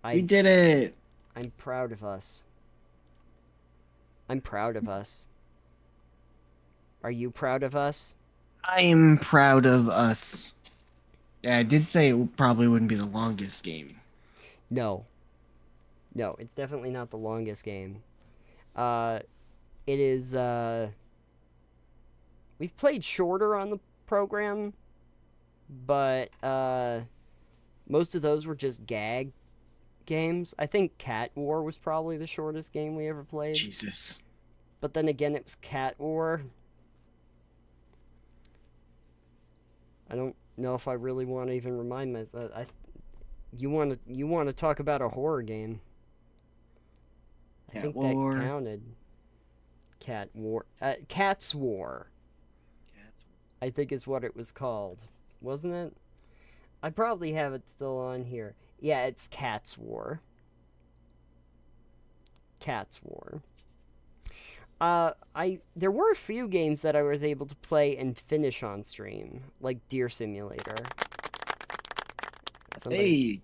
We did it. I'm proud of us. I'm proud of us. Are you proud of us? I am proud of us. Yeah, I did say it probably wouldn't be the longest game. No. No, it's definitely not the longest game. It is, we've played shorter on the program, but, most of those were just gag games. I think Cat War was probably the shortest game we ever played. Jesus. But then again, it was Cat War. I don't know if I really want to even remind myself. You want to talk about a horror game? I I Cat think War. that counted. Cat War. Cat's War, Cats. I think is what it was called. Wasn't it? I probably have it still on here. Yeah, it's Cat's War. Cat's War. There were a few games that I was able to play and finish on stream, like Deer Simulator. Hey,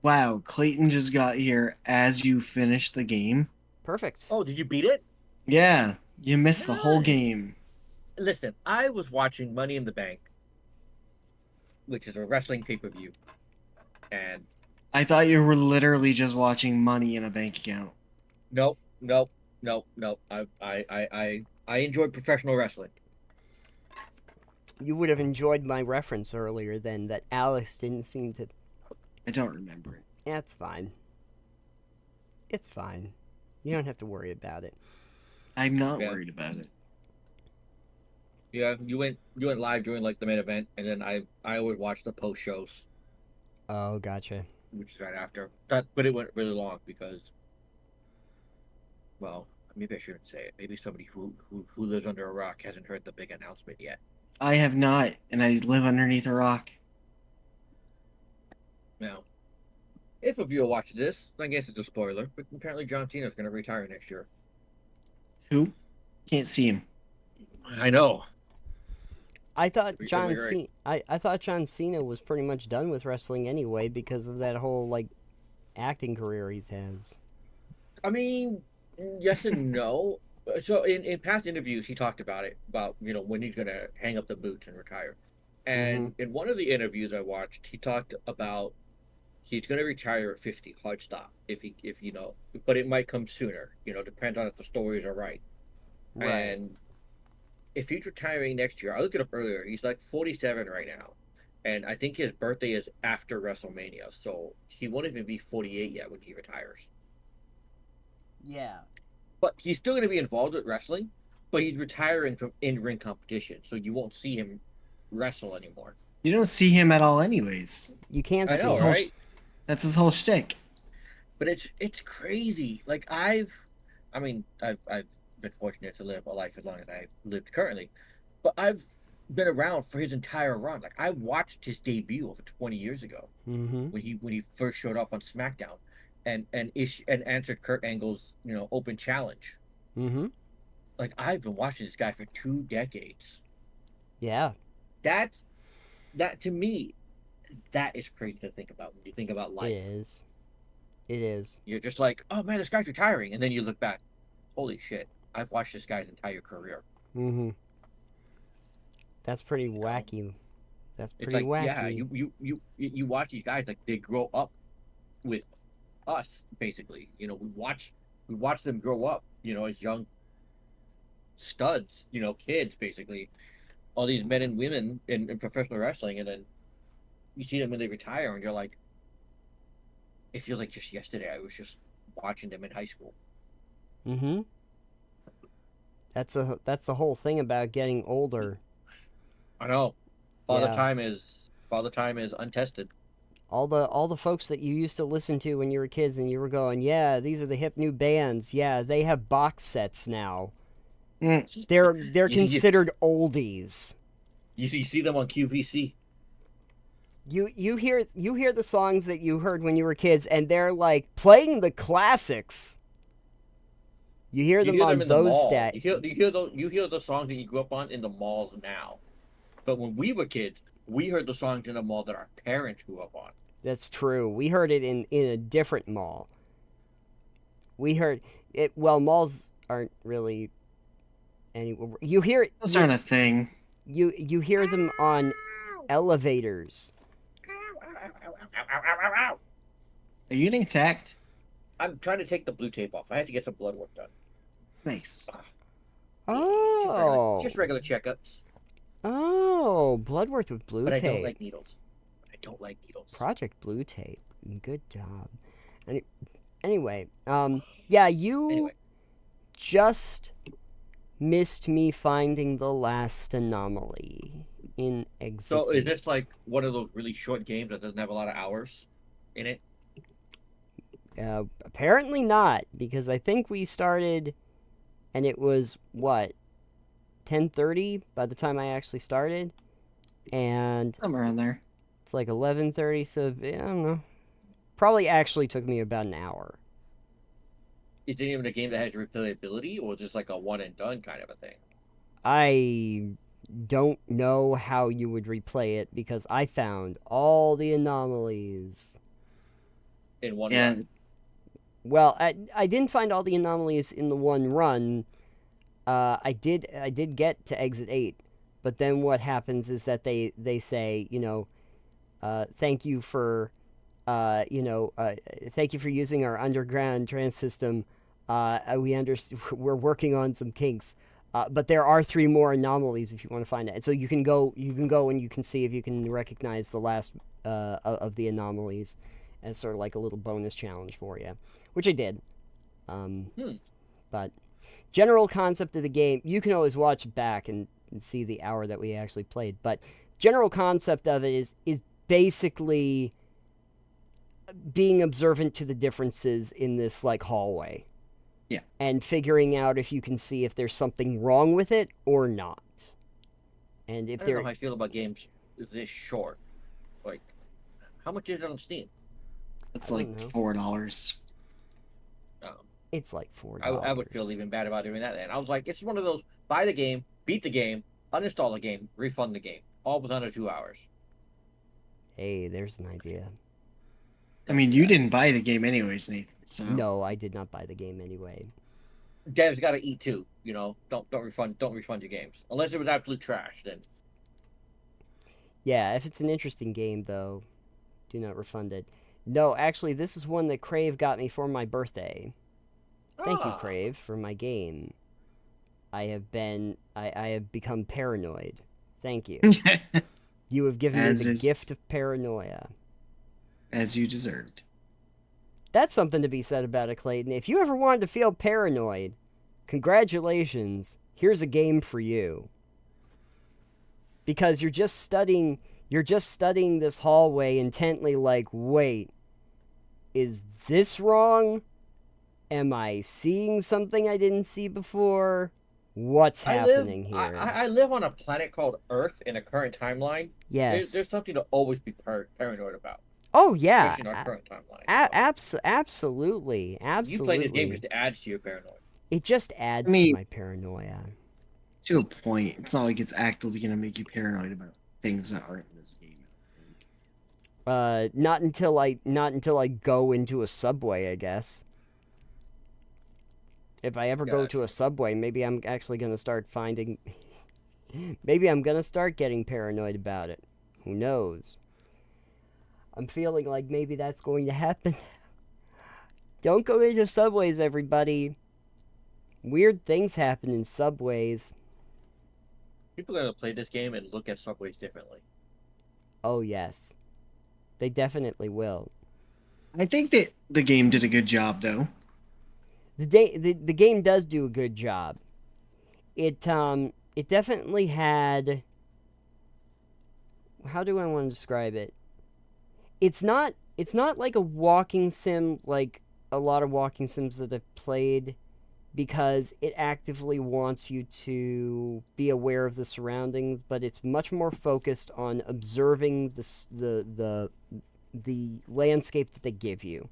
wow! Clayton just got here as you finished the game. Perfect. Oh, did you beat it? Yeah, you missed the whole Nice. game. Listen, I was watching Money in the Bank, which is a wrestling pay-per-view, and I thought you were literally just watching money in a bank account. nope, nope, nope, nope. I enjoyed professional wrestling. You would have enjoyed my reference earlier then that Alex didn't seem to. I don't remember it. Yeah, it's fine. It's fine. You don't have to worry about it. I'm not Yeah. worried about it. Yeah, you went live during like the main event, and then I always watch the post shows, Oh, gotcha. which is right after. But it went really long because, well, maybe I shouldn't say it. Maybe somebody who lives under a rock hasn't heard the big announcement yet. I have not, and I live underneath a rock. Now, if a viewer watches this, I guess it's a spoiler, but apparently John Cena's going to retire next year. Who? Can't see him. I know. I thought You're John right. Cena. I thought John Cena was pretty much done with wrestling anyway because of that whole like acting career he has. I mean, yes and no. So in past interviews, he talked about it, about when he's going to hang up the boots and retire. And in one of the interviews I watched, he talked about he's going to retire at 50, hard stop. If but it might come sooner. Depends on if the stories are right. Right. And if he's retiring next year, I looked it up earlier. He's like 47 right now, and I think his birthday is after WrestleMania, so he won't even be 48 yet when he retires. Yeah. But he's still going to be involved with wrestling, but he's retiring from in-ring competition, so you won't see him wrestle anymore. You don't see him at all, anyways. You can't I see know, him. right? That's his whole shtick. But it's crazy. Like I've been fortunate to live a life as long as I've lived currently, but I've been around for his entire run. Like I watched his debut over 20 years ago Mm-hmm. when he first showed up on SmackDown, and answered Kurt Angle's open challenge. Mm-hmm. Like I've been watching this guy for 2 decades. Yeah. That to me, that is crazy to think about when you think about life. It is. It is. You're just like, oh man, this guy's retiring, and then you look back, holy shit, I've watched this guy's entire career. Mm-hmm. That's pretty wacky. That's It's pretty like, wacky. yeah, you watch these guys, like they grow up with us, basically. We watch them grow up, as young studs, kids, basically. All these men and women in professional wrestling, and then you see them when they retire, and you're like, it feels like just yesterday I was just watching them in high school. Mm-hmm. That's the whole thing about getting older. I know. Father Yeah. time is untested. All the folks that you used to listen to when you were kids and you were going, yeah, these are the hip new bands. Yeah, they have box sets now. Mm. They're You- considered oldies. You see them on QVC. You hear the songs that you heard when you were kids, and they're like playing the classics. You hear them on in the those mall. stat. You hear the songs that you grew up on in the malls now. But when we were kids, we heard the songs in the mall that our parents grew up on. That's true. We heard it in a different mall. We heard it. Well, malls aren't really any. You hear it. Those aren't a thing. You hear them on elevators. Are you getting attacked? I'm trying to take the blue tape off. I had to get some blood work done. Nice. Oh. Just regular checkups. Oh, Bloodworth with blue But tape. I don't like needles. I don't like needles. Project Blue Tape. Good job. Anyway, yeah, you Anyway. just missed me finding the last anomaly in Exit So is this 8. like one of those really short games that doesn't have a lot of hours in it? Apparently not, because I think we started, and it was what 10:30 by the time I actually started, and Somewhere around there. it's like 11:30. So I don't know. Probably actually took me about an hour. Is it even a game that has replayability, or just like a one and done kind of a thing? I don't know how you would replay it because I found all the anomalies. In one Yeah, run? Well, I didn't find all the anomalies in the one run. I did get to exit 8, but then what happens is that they say, thank you for thank you for using our underground trans system. We're working on some kinks. But there are 3 more anomalies if you want to find it. And so you can go and you can see if you can recognize the last of the anomalies as sort of like a little bonus challenge for you, which I did. But general concept of the game, you can always watch it back and see the hour that we actually played. But general concept of it is basically being observant to the differences in this like hallway. Yeah. And figuring out if you can see if there's something wrong with it or not. And if I don't know there how I feel about games this short. Like, how much is it on Steam? it's I like don't know. $4. It's like $4. I would feel even bad about doing that. And I was like, it's one of those buy the game, beat the game, uninstall the game, refund the game, all within under 2 hours. Hey, there's an idea. I mean, you didn't buy the game anyways, Nathan. So No, I did not buy the game anyway. Devs got to eat too. Don't refund your games unless it was absolute trash. Then Yeah, if it's an interesting game though, do not refund it. No, actually, this is one that Crave got me for my birthday. Thank you, Crave, for my game. I have become paranoid. Thank you. You have given me the gift of paranoia. As you deserved. That's something to be said about it, Clayton. If you ever wanted to feel paranoid, congratulations. Here's a game for you. Because you're just studying this hallway intently like, wait, is this wrong? Am I seeing something I didn't see before? What's happening here? I live on a planet called Earth in a current timeline. Yes. There's something to always be paranoid about. Oh yeah. Especially in our current timeline. Absolutely. You playing this game just adds to your paranoia. It just adds to my paranoia. To a point. It's not like it's actively going to make you paranoid about things that aren't in this game. Not until I go into a subway, I guess. If I ever go to a subway, maybe I'm actually going to start finding... maybe I'm going to start getting paranoid about it. Who knows? I'm feeling like maybe that's going to happen. Don't go into subways, everybody. Weird things happen in subways. People are going to play this game and look at subways differently. Oh, yes. They definitely will. I think that the game did a good job, though. The game does do a good job. It definitely had... How do I want to describe it? It's not like a walking sim like a lot of walking sims that I've played, because it actively wants you to be aware of the surroundings, but it's much more focused on observing the landscape that they give you.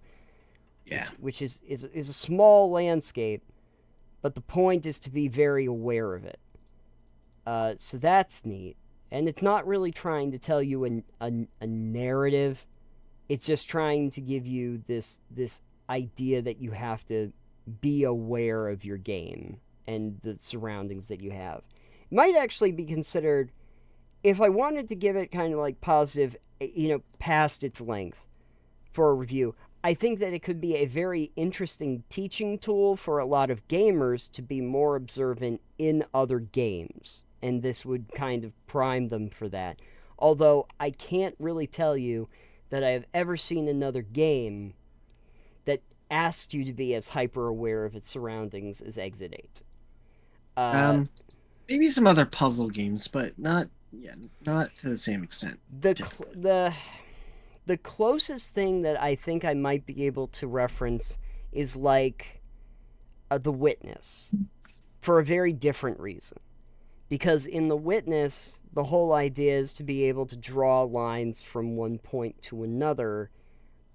Yeah. Which is a small landscape, but the point is to be very aware of it. So that's neat. And it's not really trying to tell you a narrative. It's just trying to give you this idea that you have to be aware of your game and the surroundings that you have. It might actually be considered, if I wanted to give it kind of like positive, past its length for a review, I think that it could be a very interesting teaching tool for a lot of gamers to be more observant in other games. And this would kind of prime them for that. Although I can't really tell you that I have ever seen another game that asked you to be as hyper aware of its surroundings as Exit 8. Maybe some other puzzle games, but not to the same extent. The The closest thing that I think I might be able to reference is like The Witness, for a very different reason. Because in The Witness, the whole idea is to be able to draw lines from one point to another,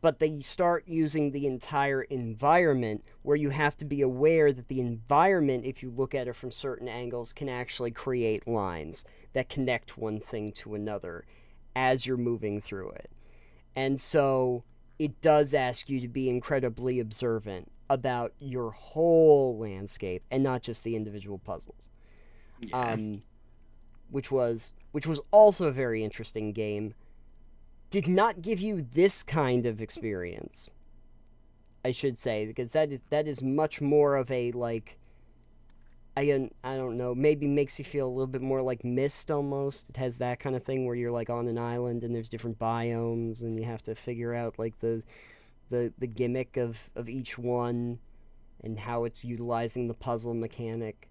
but they start using the entire environment, where you have to be aware that the environment, if you look at it from certain angles, can actually create lines that connect one thing to another as you're moving through it. And so it does ask you to be incredibly observant about your whole landscape and not just the individual puzzles. Yeah. Which was also a very interesting game. Did not give you this kind of experience, I should say, because that is much more of a, like, I don't know, maybe makes you feel a little bit more like Myst almost. It has that kind of thing where you're like on an island and there's different biomes and you have to figure out like the gimmick of each one and how it's utilizing the puzzle mechanic.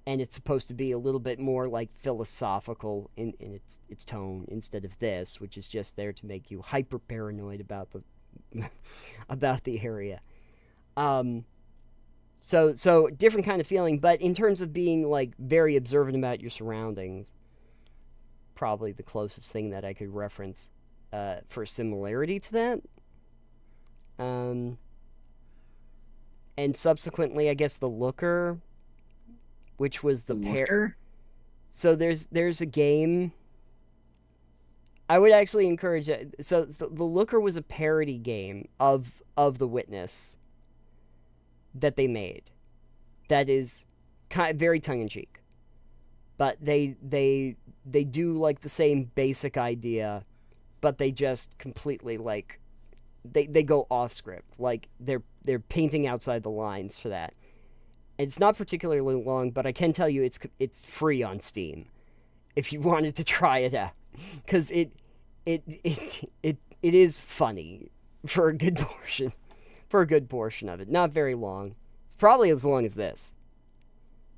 And it's supposed to be a little bit more like philosophical in its tone instead of this, which is just there to make you hyper paranoid about the about the area. So different kind of feeling, but in terms of being like very observant about your surroundings, probably the closest thing that I could reference for similarity to that. And subsequently, I guess The Looker, which was the pair. So there's a game. I would actually encourage it. So the Looker was a parody game of The Witness that they made. That is kind of very tongue in cheek, but they do like the same basic idea, but they just completely like they go off script. Like they're painting outside the lines for that. It's not particularly long, but I can tell you it's free on Steam if you wanted to try it out, because it is funny for a good portion of it. Not very long. It's probably as long as this.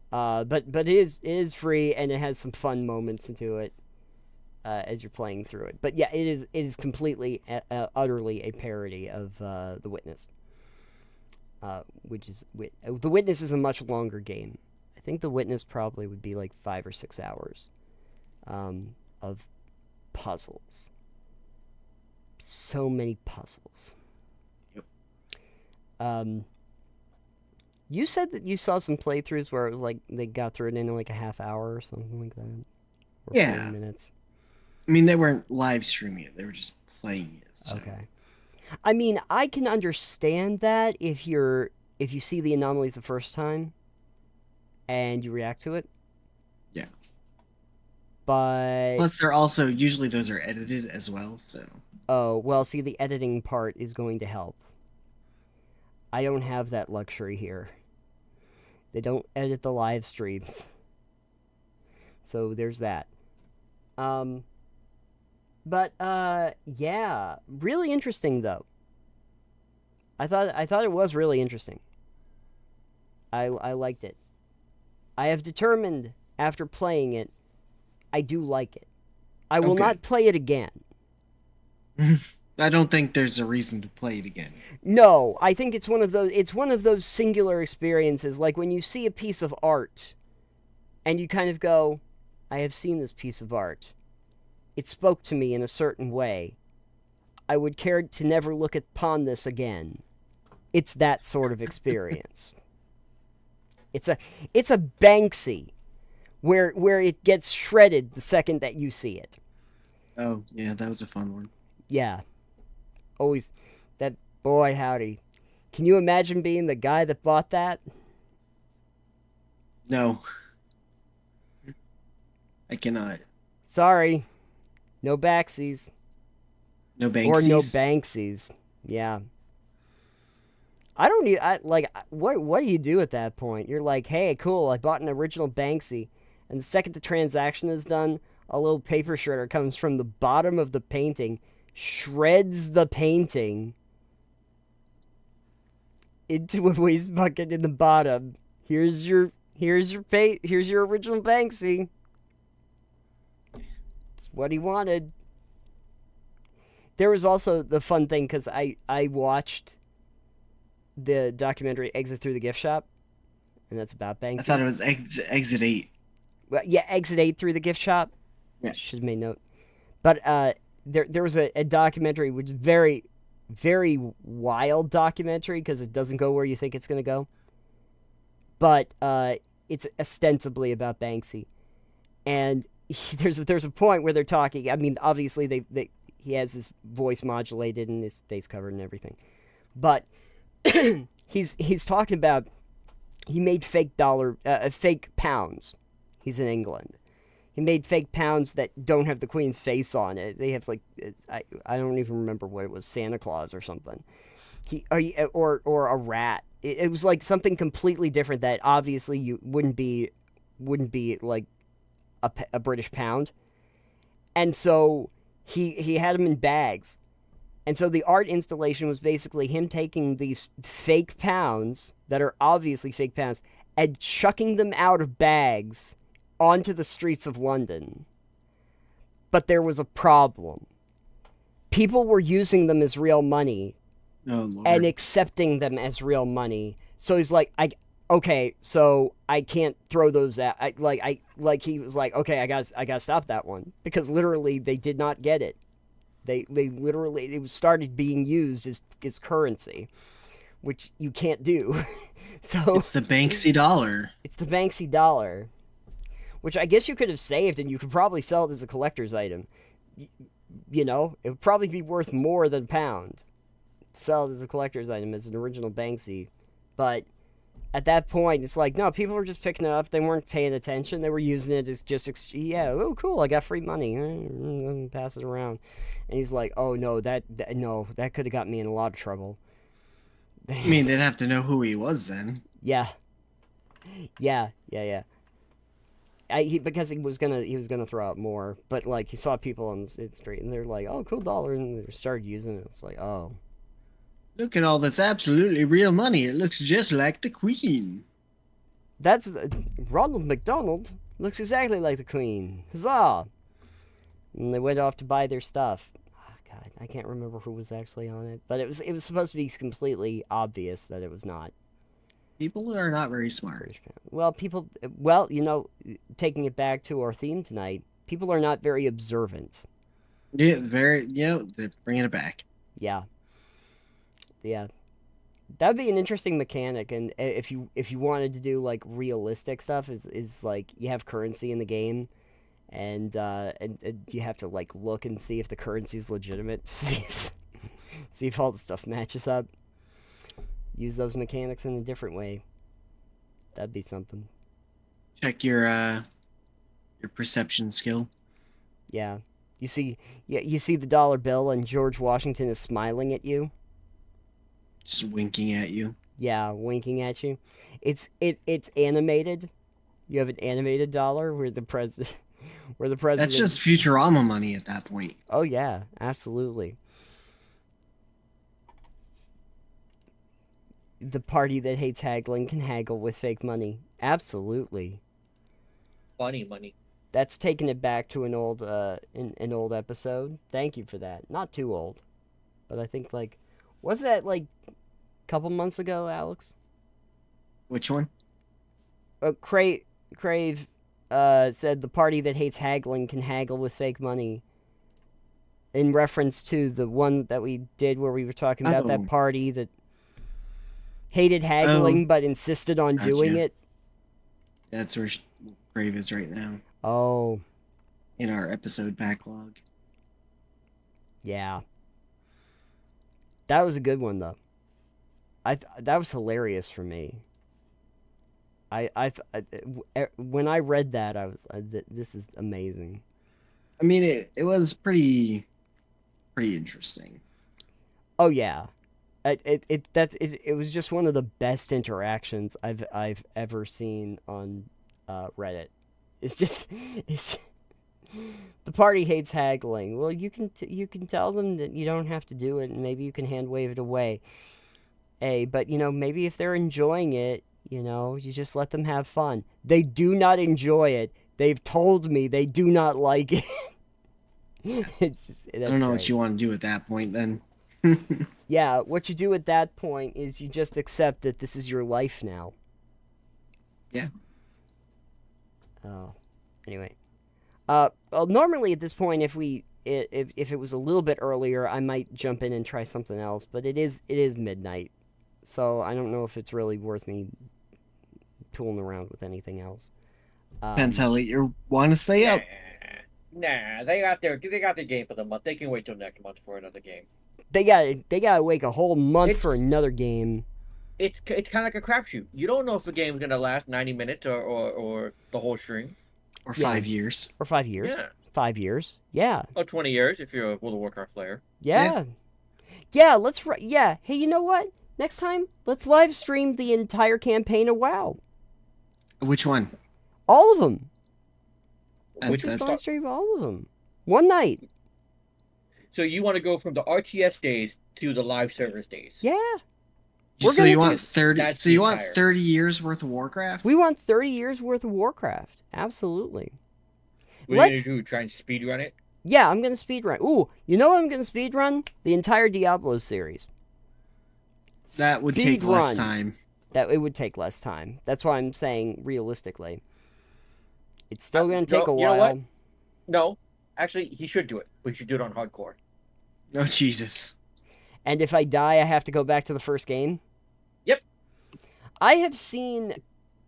But it is free and it has some fun moments into it as you're playing through it. But yeah, it is completely utterly a parody of The Witness. The Witness is a much longer game. I think The Witness probably would be like 5 or 6 hours of puzzles. So many puzzles. Yep. You said that you saw some playthroughs where it was like they got through it in like a half hour or something like that. Or Yeah. 40 minutes. I mean, they weren't live streaming it; they were just playing it. So. Okay. I mean, I can understand that if you see the anomalies the first time and you react to it. Yeah. But plus, they're also usually those are edited as well. So. Oh well, see, the editing part is going to help. I don't have that luxury here. They don't edit the live streams, so there's that. But yeah, really interesting though. I thought it was really interesting. I liked it. I have determined after playing it, I do like it. I will not play it again. I don't think there's a reason to play it again. No, I think it's one of those singular experiences, like when you see a piece of art and you kind of go, I have seen this piece of art. It spoke to me in a certain way. I would care to never look upon this again. It's that sort of experience. It's a Banksy where it gets shredded the second that you see it. Oh, yeah, that was a fun one. Yeah. Always that, boy howdy. Can you imagine being the guy that bought that? No. I cannot. Sorry. No backsies. No Banksies? Or no Banksies. Yeah. I don't need. What do you do at that point? You're like, hey, cool, I bought an original Banksy. And the second the transaction is done, a little paper shredder comes from the bottom of the painting, shreds the painting into a waste bucket in the bottom. Here's your original Banksy. It's what he wanted. There was also the fun thing because I watched the documentary Exit Through the Gift Shop, and that's about I Banksy. thought it was Exit 8. Well, yeah, Exit 8 Through the Gift Shop. Yeah. Should have made note. But there was a documentary which is very, very wild documentary because it doesn't go where you think it's going to go. But it's ostensibly about Banksy. And there's a point where they're talking. I mean, obviously he has his voice modulated and his face covered and everything. But he's talking about he made fake pounds. He's in England. He made fake pounds that don't have the Queen's face on it. They have I don't even remember what it was, Santa Claus or something. Or a rat. It was like something completely different that obviously you wouldn't be like a British pound. And so he had them in bags. And so the art installation was basically him taking these fake pounds that are obviously fake pounds and chucking them out of bags onto the streets of London. But there was a problem. People were using them as real money and accepting them as real money. So he's like, okay, so I can't throw those out. He was like, okay, I gotta stop that one because literally they did not get it. They literally it started being used as currency, which you can't do. So it's the Banksy dollar. It's the Banksy dollar, which I guess you could have saved and you could probably sell it as a collector's item. You know, it would probably be worth more than a pound. Sell it as a collector's item as an original Banksy, but at that point, it's like, no, people were just picking it up. They weren't paying attention. They were using it as just, oh, cool, I got free money. Pass it around. And he's like, oh, no, that could have got me in a lot of trouble. I mean, they'd have to know who he was then. Yeah. Because he was gonna throw out more, but like he saw people on the street and they're like, oh, cool dollar, and they started using it. It's like, oh. Look at all this absolutely real money. It looks just like the Queen. That's Ronald McDonald. Looks exactly like the Queen. Huzzah! And they went off to buy their stuff. Oh, God, I can't remember who was actually on it, but it was supposed to be completely obvious that it was not. People are not very smart. Well, you know, taking it back to our theme tonight, people are not very observant. Yeah, they're bringing it back. Yeah. That'd be an interesting mechanic, and if you wanted to do like realistic stuff, is like you have currency in the game, and you have to like look and see if the currency is legitimate, see if all the stuff matches up. Use those mechanics in a different way. That'd be something. Check your perception skill. Yeah, you see the dollar bill, and George Washington is smiling at you. Just winking at you. Yeah, winking at you. It's animated. You have an animated dollar where the president. That's just Futurama money at that point. Oh yeah, absolutely. The party that hates haggling can haggle with fake money. Absolutely. Funny money. That's taking it back to an old episode. Thank you for that. Not too old, but I think like. Was that like a couple months ago, Alex? Which one? Crave said the party that hates haggling can haggle with fake money. In reference to the one that we did where we were talking about that party that hated haggling but insisted on doing it. That's where Crave is right now. Oh. In our episode backlog. Yeah. That was a good one, though. That was hilarious for me. When I read that, I was this is amazing. I mean, it was pretty interesting. Oh yeah, it was just one of the best interactions I've ever seen on Reddit. It's the party hates haggling. Well, you can tell them that you don't have to do it, and maybe you can hand wave it away. But you know, maybe if they're enjoying it, you know, you just let them have fun. They do not enjoy it. They've told me they do not like it. It's just I that's don't know great. what you want to do at that point then. Yeah, what you do at that point is you just accept that this is your life now. Yeah. Oh, anyway. Well, normally at this point, if it was a little bit earlier, I might jump in and try something else. But it is midnight, so I don't know if it's really worth me tooling around with anything else. Depends how late you want to stay up. Nah, they got their game for the month. They can wait till next month for another game. They gotta wait a whole month It's- for another game. It's kind of like a crapshoot. You don't know if a game's gonna last 90 minutes or the whole string. Or Yeah. 5 years. Or 5 years. Yeah. 5 years. Yeah. Or 20 years if you're a World of Warcraft player. Yeah. Yeah, yeah. Hey, you know what? Next time, let's live stream the entire campaign of WoW. Which one? All of them. Which Just that's- live stream all of them. One night. So you want to go from the RTS days to the live service days? Yeah. We're So gonna you do- want 30? That's So the you want entire- 30 years worth of Warcraft? We want 30 years worth of Warcraft. Absolutely. What are you Let's- gonna do? Try and speedrun it? Yeah, I'm gonna speedrun. Ooh, you know what I'm gonna speedrun? The entire Diablo series. That would take less Speedrun. time. That it would take less time. That's why I'm saying realistically. It's still gonna take a you know while. what? No, actually, he should do it. But he should do it on hardcore. Oh, Jesus. And if I die, I have to go back to the first game? Yep. I have seen.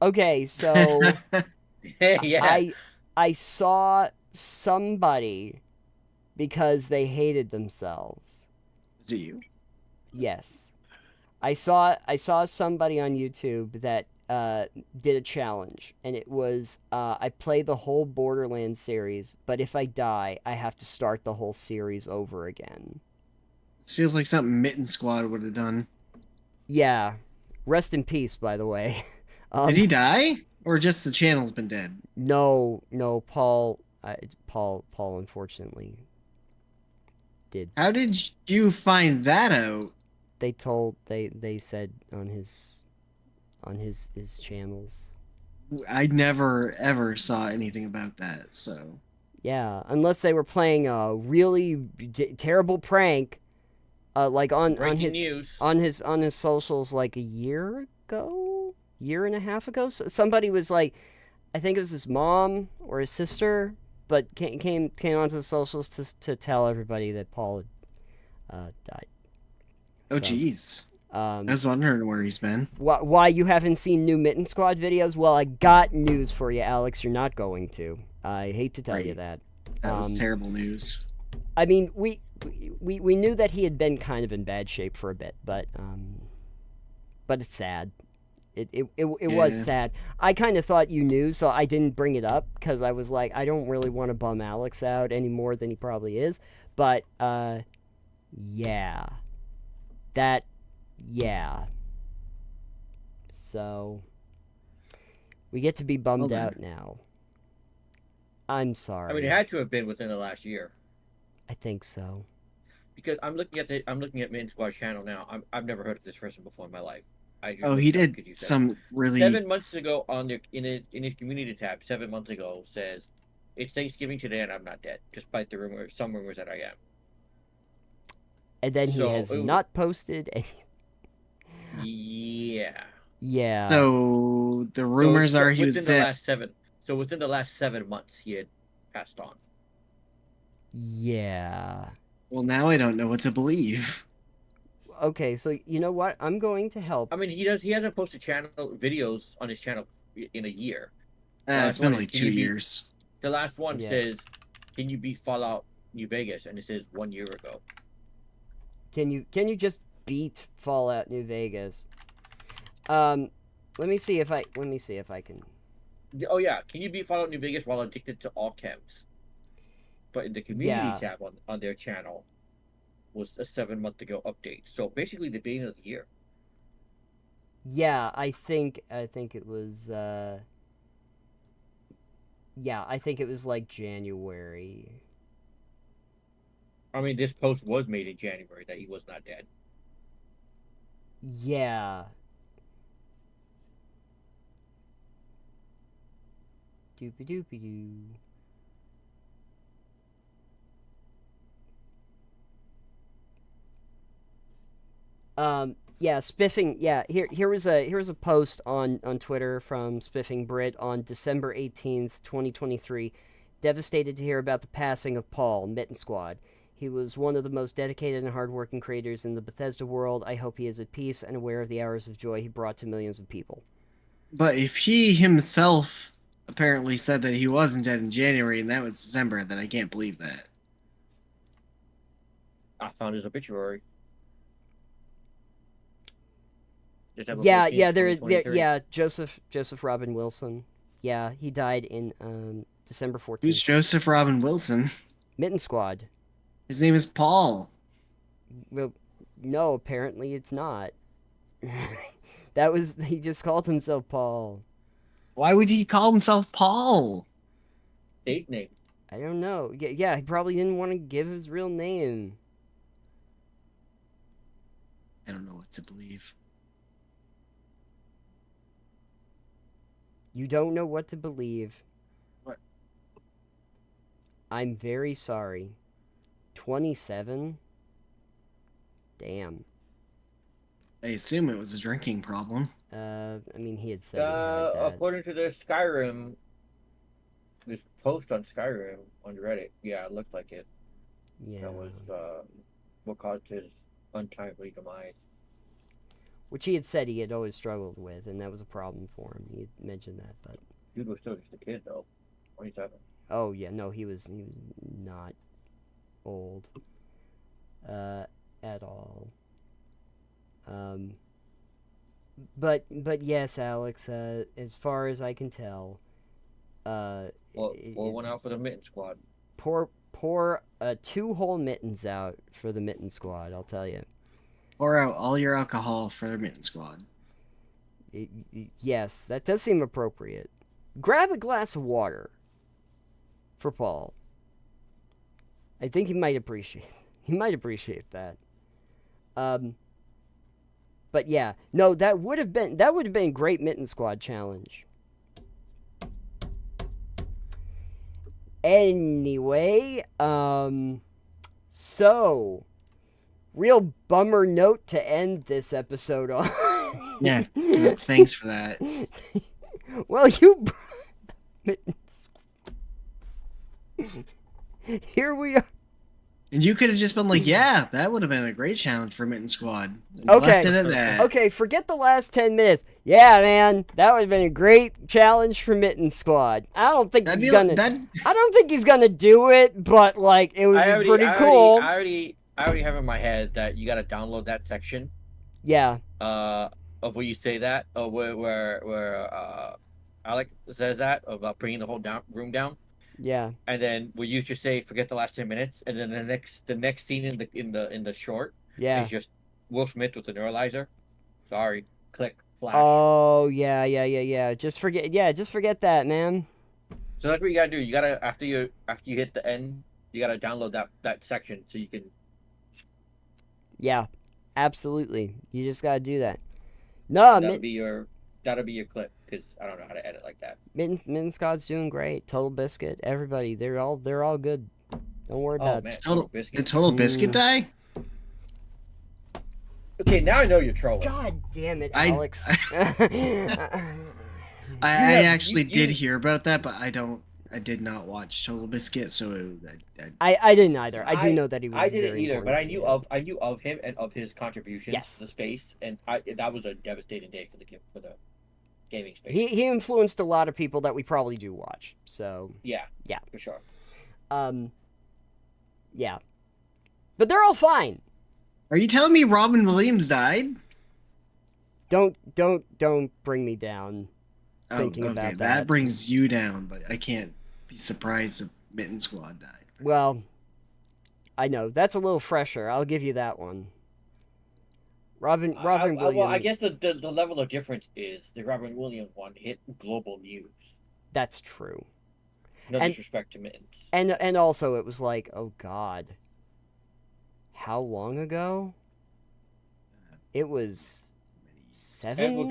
Okay, so Yeah. I saw somebody because they hated themselves. Is it you? Yes. I saw somebody on YouTube that did a challenge, and it was I play the whole Borderlands series, but if I die, I have to start the whole series over again. This feels like something Mitten Squad would have done. Yeah. Rest in peace, by the way. Did he die? Or just the channel's been dead? No, Paul, unfortunately did. How did you find that out? They said on his channels. I never ever saw anything about that, so. Yeah, unless they were playing a really terrible prank, like on Breaking his news. on his socials like a year and a half ago. Somebody was like, I think it was his mom or his sister, but came onto the socials to tell everybody that Paul had died. Oh, So, jeez. I Um, was wondering where he's been. why you haven't seen new Mitten Squad videos? Well, I got news for you, Alex. You're not going to. I hate to tell you Right. that. That was Um, terrible news. I mean, we knew that he had been kind of in bad shape for a bit, but it's sad. It was Yeah. sad. I kind of thought you knew, so I didn't bring it up because I was like, I don't really want to bum Alex out any more than he probably is. But yeah, yeah. So we get to be bummed Well then. out now. I'm sorry. I mean, it had to have been within the last year I think so. because I'm looking at Main Squad channel now. I've never heard of this person before in my life. I just Oh, looked he it up did 'cause you said it. some really. 7 months ago in his community tab. 7 months ago says, "It's Thanksgiving today and I'm not dead, despite the some rumors that I am." And then he So, has it was- not posted any. Yeah. Yeah. So the rumors So are he was within the dead. last 7. So within the last 7 months, he had passed on. Yeah. Well, now I don't know what to believe. Okay, so you know what? I'm going to help. I mean, he hasn't posted channel videos on his channel in a year. It's Last been one like is, can 2 you beat- years. The last one Yeah. says, "Can you beat Fallout New Vegas?" And it says 1 year ago. Can you just beat Fallout New Vegas? Let me see if I can. Oh yeah, can you beat Fallout New Vegas while addicted to all chems? But in the community Yeah. tab on their channel was a 7 month ago update. So basically the beginning of the year. Yeah, I think it was yeah, I think it was like January. I mean, this post was made in January that he was not dead. Yeah. Doopy doopy doo. Yeah, Spiffing. Yeah, here was a post on Twitter from Spiffing Brit on December 18th, 2023. Devastated to hear about the passing of Paul, Mitten Squad. He was one of the most dedicated and hardworking creators in the Bethesda world. I hope he is at peace and aware of the hours of joy he brought to millions of people. But if he himself apparently said that he wasn't dead in January and that was December, then I can't believe that. I found his obituary. December Yeah, 14th, yeah, yeah, Joseph Robin Wilson. Yeah, he died in December 14th. Who's Joseph Robin Wilson? Mitten Squad. His name is Paul. Well, no, apparently it's not. He just called himself Paul. Why would he call himself Paul? Date name. I don't know. Yeah, he probably didn't want to give his real name. I don't know what to believe. You don't know what to believe. What? I'm very sorry. 27? Damn. I assume it was a drinking problem. I mean, he had said he had that. According to this Skyrim, this post on Skyrim on Reddit, yeah, it looked like it. Yeah. That was what caused his untimely demise. Which he had said he had always struggled with, and that was a problem for him. He had mentioned that, but... Dude was still just a kid, though. 27. Oh, yeah, no, he was not old. At all. But yes, Alex, as far as I can tell, Well, went out for the Mitten Squad. pour 2 whole mittens out for the Mitten Squad, I'll tell you. Pour out all your alcohol for the Mitten Squad. Yes, that does seem appropriate. Grab a glass of water for Paul. I think he might appreciate that. But yeah, no, that would have been a great Mitten Squad challenge. Anyway, so real bummer note to end this episode on. Yeah, thanks for that. Well, you here we are. And you could have just been like, yeah, that would have been a great challenge for Mitten Squad. And Okay. left it at that. Okay, forget the last 10 minutes. Yeah, man, that would have been a great challenge for Mitten Squad. I don't think he's gonna do it, but like it would be pretty cool. I already have in my head that you gotta download that section. Yeah. Of where you say that, where Alec says that about bringing the whole room down. Yeah. And then where you just say forget the last 10 minutes, and then the next scene in the short is just Will Smith with the neuralizer. Sorry, click flash. Oh yeah. Just forget that, man. So that's what you gotta do. You gotta after you hit the end, you gotta download that section so you can. Yeah, absolutely. You just gotta do that. No, that'll be your clip because I don't know how to edit like that. Mitten Squad's doing great. Total Biscuit, everybody, they're all good. Don't worry about it. Did Total Biscuit die? Okay, now I know you're trolling. God damn it, Alex. I actually did hear about that, but I did not watch Total Biscuit, so I didn't either. I do know that he was. I didn't very either, but important. I knew of him and of his contributions Yes. to the space, and that was a devastating day for the gaming space. He influenced a lot of people that we probably do watch. So yeah, yeah, for sure. Yeah, but they're all fine. Are you telling me Robin Williams died? Don't bring me down. Thinking about that. That brings you down, but I can't be surprised if Mitten Squad died. Well, I know that's a little fresher. I'll give you that one. Robin Williams. Well, I guess the level of difference is the Robin Williams one hit global news. That's true. No disrespect to Mittens. And also it was like, oh God, how long ago? It was 7. We're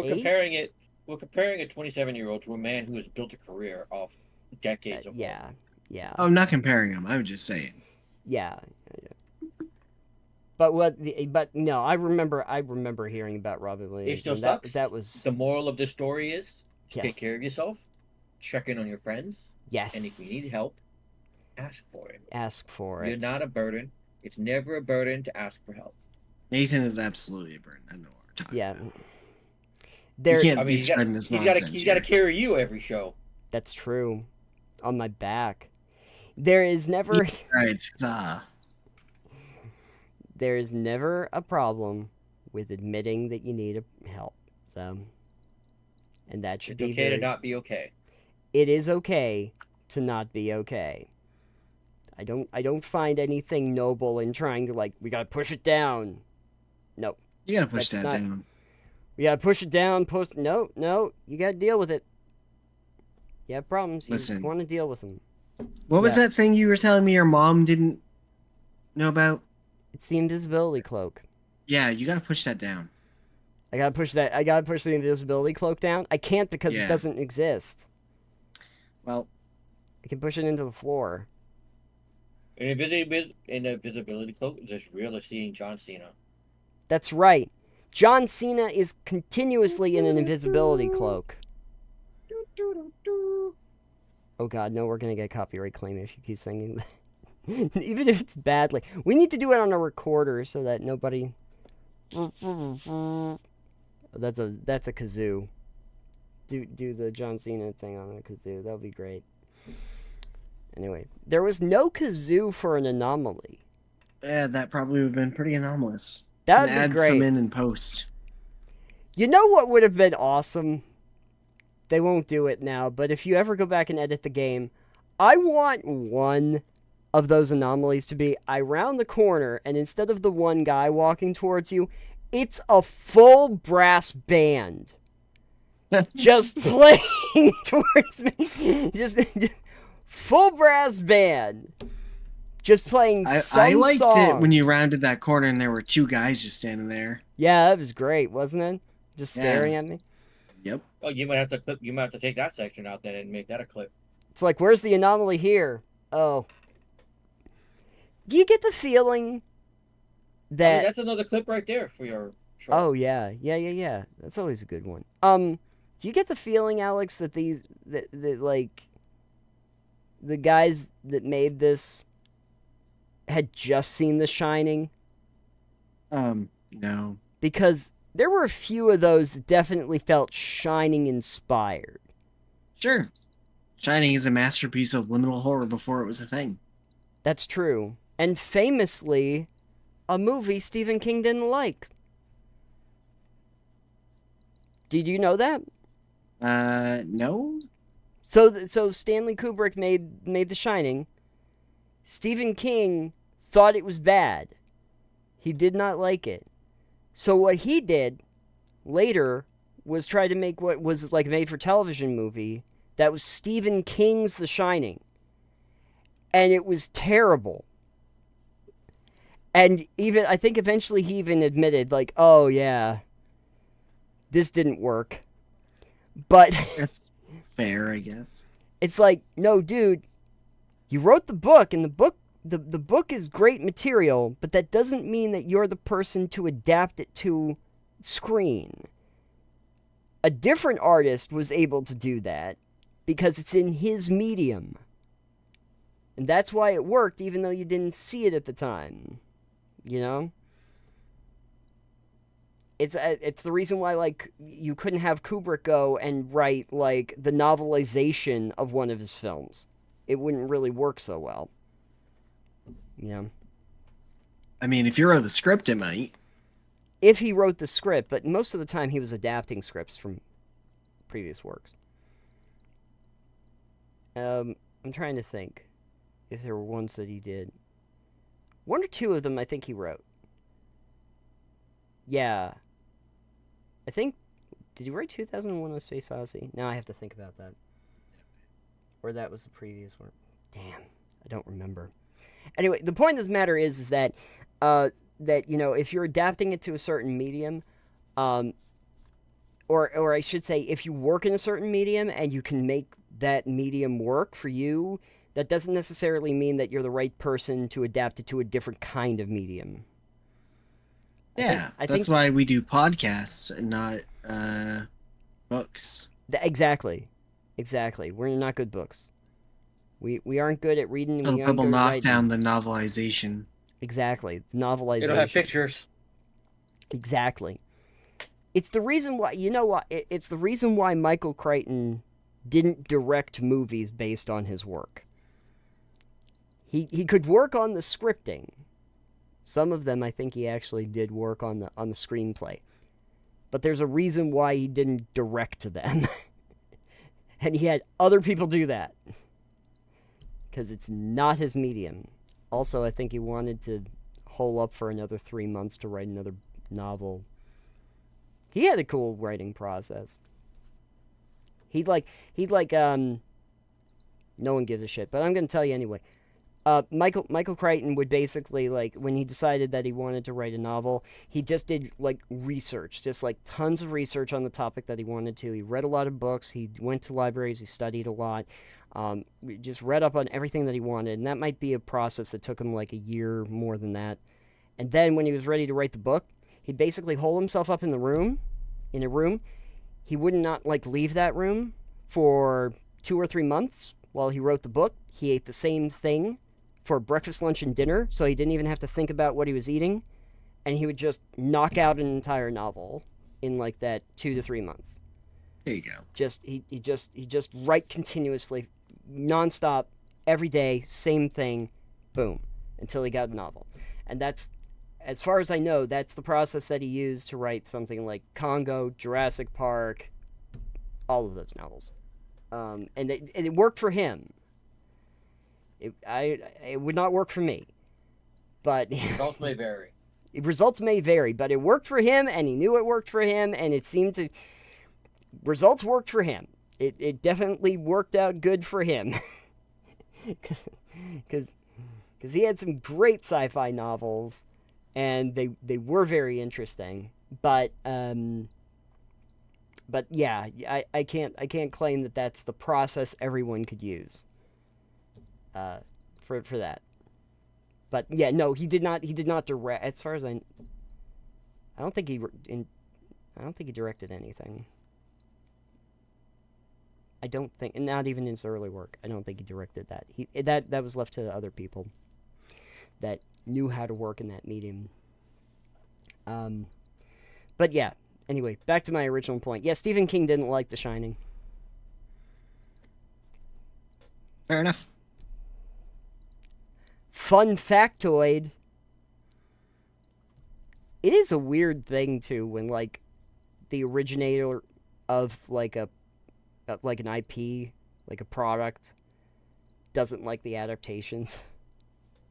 comparing it. We're comparing a 27-year-old to a man who has built a career off decades of work. Yeah. Oh, I'm not comparing them. I'm just saying. Yeah. But no, I remember hearing about Robin It Williams, still and sucks. that was The moral of the story is to yes, take care of yourself, check in on your friends, yes. and if you need help, ask for it. Ask for You're it. not a burden. It's never a burden to ask for help. Nathan is absolutely a burden. I know what we're talking Yeah. about. There, You can't I be mean, spreading this he's nonsense got to here. carry you every show. that's true. On my back. There is never Right. there is never a problem with admitting that you need help. So, and that should It's be okay very. to not be okay. It is okay to not be okay. I don't find anything noble in trying to like we gotta push it down. No, You gotta push That's that not- down. we gotta push it down. No, you gotta deal with it. You have problems. You Listen. want to deal with them. What was Yeah. that thing you were telling me your mom didn't know about? It's the invisibility cloak. Yeah, you gotta push that down. I gotta push that. I gotta push the invisibility cloak down. I can't because Yeah. it doesn't exist. Well, I can push it into the floor. An invisibility cloak is as real as seeing John Cena. That's right. John Cena is continuously in an invisibility cloak. Oh god, no, we're gonna get copyright claim if you keep singing that. Even if it's badly. We need to do it on a recorder so that nobody... That's a kazoo. Do the John Cena thing on a kazoo. That would be great. Anyway, there was no kazoo for an anomaly. yeah, that probably would have been pretty anomalous. That'd And be add some great. in post. You know what would have been awesome? They won't do it now, but if you ever go back and edit the game, I want one of those anomalies to be I round the corner, and instead of the one guy walking towards you, it's a full brass band just playing towards me. Just full brass band. Just playing some I liked song. it when you rounded that corner and there were two guys just standing there. Yeah, that was great, wasn't it? Just Yeah. staring at me. Yep. Oh, you might have to clip. You might have to take that section out then and make that a clip. It's like, where's the anomaly here? Oh. Do you get the feeling I mean, that... that's another clip right there for your show. Oh, yeah. Yeah. That's always a good one. Do you get the feeling, Alex, that that like, the guys that made this had just seen The Shining? No. Because there were a few of those that definitely felt Shining inspired. Sure. Shining is a masterpiece of liminal horror before it was a thing. That's true. And famously, a movie Stephen King didn't like. Did you know that? No? So Stanley Kubrick made The Shining. Stephen King thought it was bad. He did not like it. So what he did later was try to make what was like a made-for-television movie that was Stephen King's The Shining. And it was terrible. And even, I think eventually he even admitted, like, oh yeah, this didn't work. But That's fair, I guess. it's like, no, dude, you wrote the book, and the book is great material, but that doesn't mean that you're the person to adapt it to screen. A different artist was able to do that because it's in his medium. And that's why it worked, even though you didn't see it at the time. You know? It's the reason why, like, you couldn't have Kubrick go and write, like, the novelization of one of his films. It wouldn't really work so well. Yeah. I mean, if you wrote the script, it might. If he wrote the script, but most of the time he was adapting scripts from previous works. I'm trying to think if there were ones that he did. One or two of them I think he wrote. Yeah. I think... Did he write 2001: A Space Odyssey? Now I have to think about that. Or that was the previous one. Damn. I don't remember. Anyway, the point of the matter is that, you know, if you're adapting it to a certain medium, or I should say, if you work in a certain medium and you can make that medium work for you, that doesn't necessarily mean that you're the right person to adapt it to a different kind of medium. Yeah, I that's think why we do podcasts and not books. exactly, we're not good books. We aren't good at reading. It'll We aren't double good at knock writing. down the novelization. Exactly, the They don't have novelization. pictures. Exactly. It's the reason why, you know what? It's the reason why Michael Crichton didn't direct movies based on his work. He could work on the scripting. Some of them, I think, he actually did work on the screenplay. But there's a reason why he didn't direct them, and he had other people do that because it's not his medium. Also, I think he wanted to hole up for another 3 months to write another novel. He had a cool writing process. He'd like no one gives a shit, but I'm gonna tell you anyway. Michael Crichton would basically, like, when he decided that he wanted to write a novel, he just did like research, just like tons of research on the topic that he wanted to. He read a lot of books, he went to libraries, he studied a lot, just read up on everything that he wanted, and that might be a process that took him like a year, more than that. And then when he was ready to write the book, he'd basically hole himself up in a room. He would not like leave that room for 2 or 3 months while he wrote the book. He ate the same thing for breakfast, lunch, and dinner, so he didn't even have to think about what he was eating, and he would just knock out an entire novel in like that 2 to 3 months. There you go. He just write continuously, nonstop, every day, same thing, boom, until he got a novel. And that's, as far as I know, that's the process that he used to write something like Congo, Jurassic Park, all of those novels. And it worked for him. It would not work for me, but Results may vary. results may vary. But it worked for him, and he knew it worked for him, and it seemed to results worked for him. It definitely worked out good for him, because he had some great sci-fi novels, and they were very interesting. But yeah, I can't claim that that's the process everyone could use. For that. But yeah, no, he did not direct. As far as I don't think he directed anything. I don't think, not even in his early work. I don't think he directed that. That was left to other people that knew how to work in that medium. But yeah. Anyway, back to my original point. Yeah, Stephen King didn't like The Shining. Fair enough. Fun factoid. It is a weird thing too when like the originator of like an IP, like a product, doesn't like the adaptations.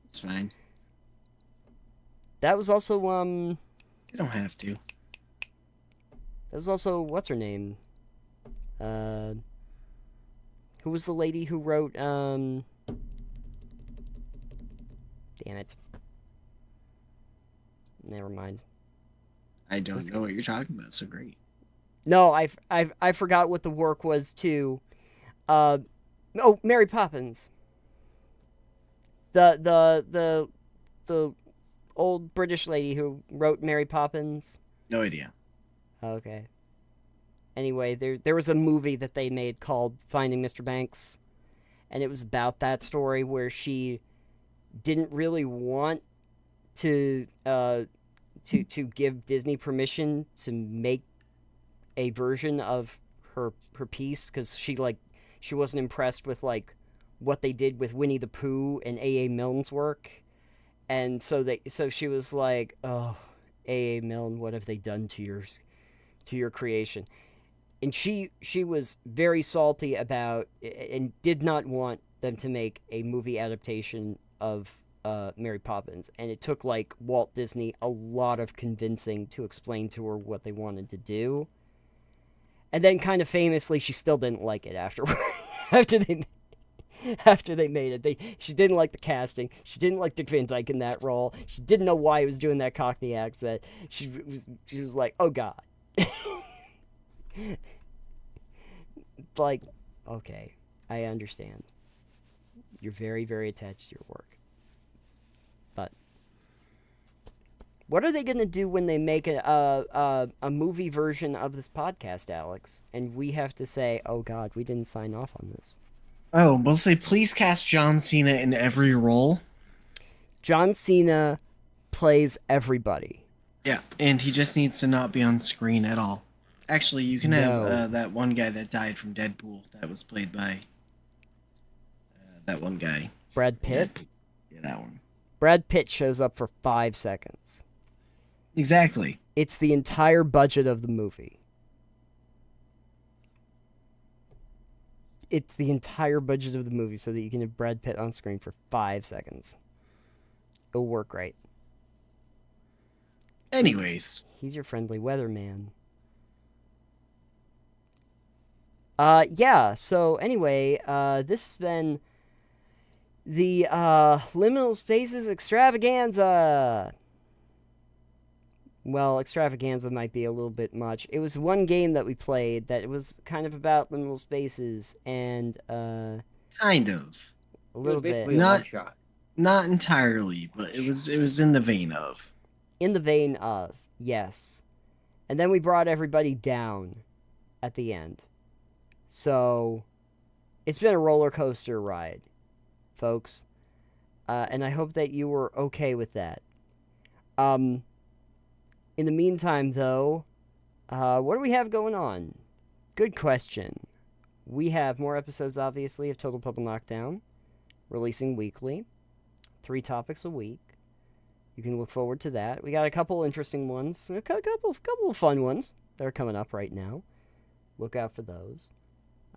It's fine. That was also You don't have to. that was also, what's her name? Who was the lady who wrote damn it. Never mind. I don't know what you're talking about, so great. No, I forgot what the work was too. Mary Poppins. The old British lady who wrote Mary Poppins. No idea. Okay. Anyway, there was a movie that they made called Finding Mr. Banks, and it was about that story where she didn't really want to give Disney permission to make a version of her piece, because she wasn't impressed with like what they did with Winnie the Pooh and A.A. Milne's work, and so she was like, oh, A.A. Milne, what have they done to your creation? And she was very salty about, and did not want them to make a movie adaptation of Mary Poppins, and it took like Walt Disney a lot of convincing to explain to her what they wanted to do. And then, kind of famously, she still didn't like it after they made it. She didn't like the casting. She didn't like Dick Van Dyke in that role. She didn't know why he was doing that Cockney accent. She was like, oh god. Like, okay, I understand. You're very, very attached to your work. But What are they gonna do when they make a movie version of this podcast, Alex? And we have to say, "Oh God, we didn't sign off on this." Oh, we'll say please cast John Cena in every role. John Cena plays everybody. Yeah, and he just needs to not be on screen at all. Actually, you can No. have that one guy that died from Deadpool that was played by that one guy. Brad Pitt. Yeah, that one. Brad Pitt shows up for 5 seconds. Exactly. It's the entire budget of the movie. It's the entire budget of the movie so that you can have Brad Pitt on screen for 5 seconds. It'll work great. Anyways. He's your friendly weatherman. Yeah, so anyway, this has been the Liminal Spaces Extravaganza. Well, extravaganza might be a little bit much. It was one game that we played that was kind of about liminal spaces and Kind of. a little bit basically Not- a one shot. Not entirely, but it was in the vein of. in the vein of, yes. And then we brought everybody down at the end. So it's been a roller coaster ride, folks. And I hope that you were okay with that. In the meantime, though, what do we have going on? Good question. We have more episodes, obviously, of Total Puzzle Knockdown, releasing weekly, 3 topics a week. You can look forward to that. We got a couple interesting ones, a couple of fun ones that are coming up right now. Look out for those.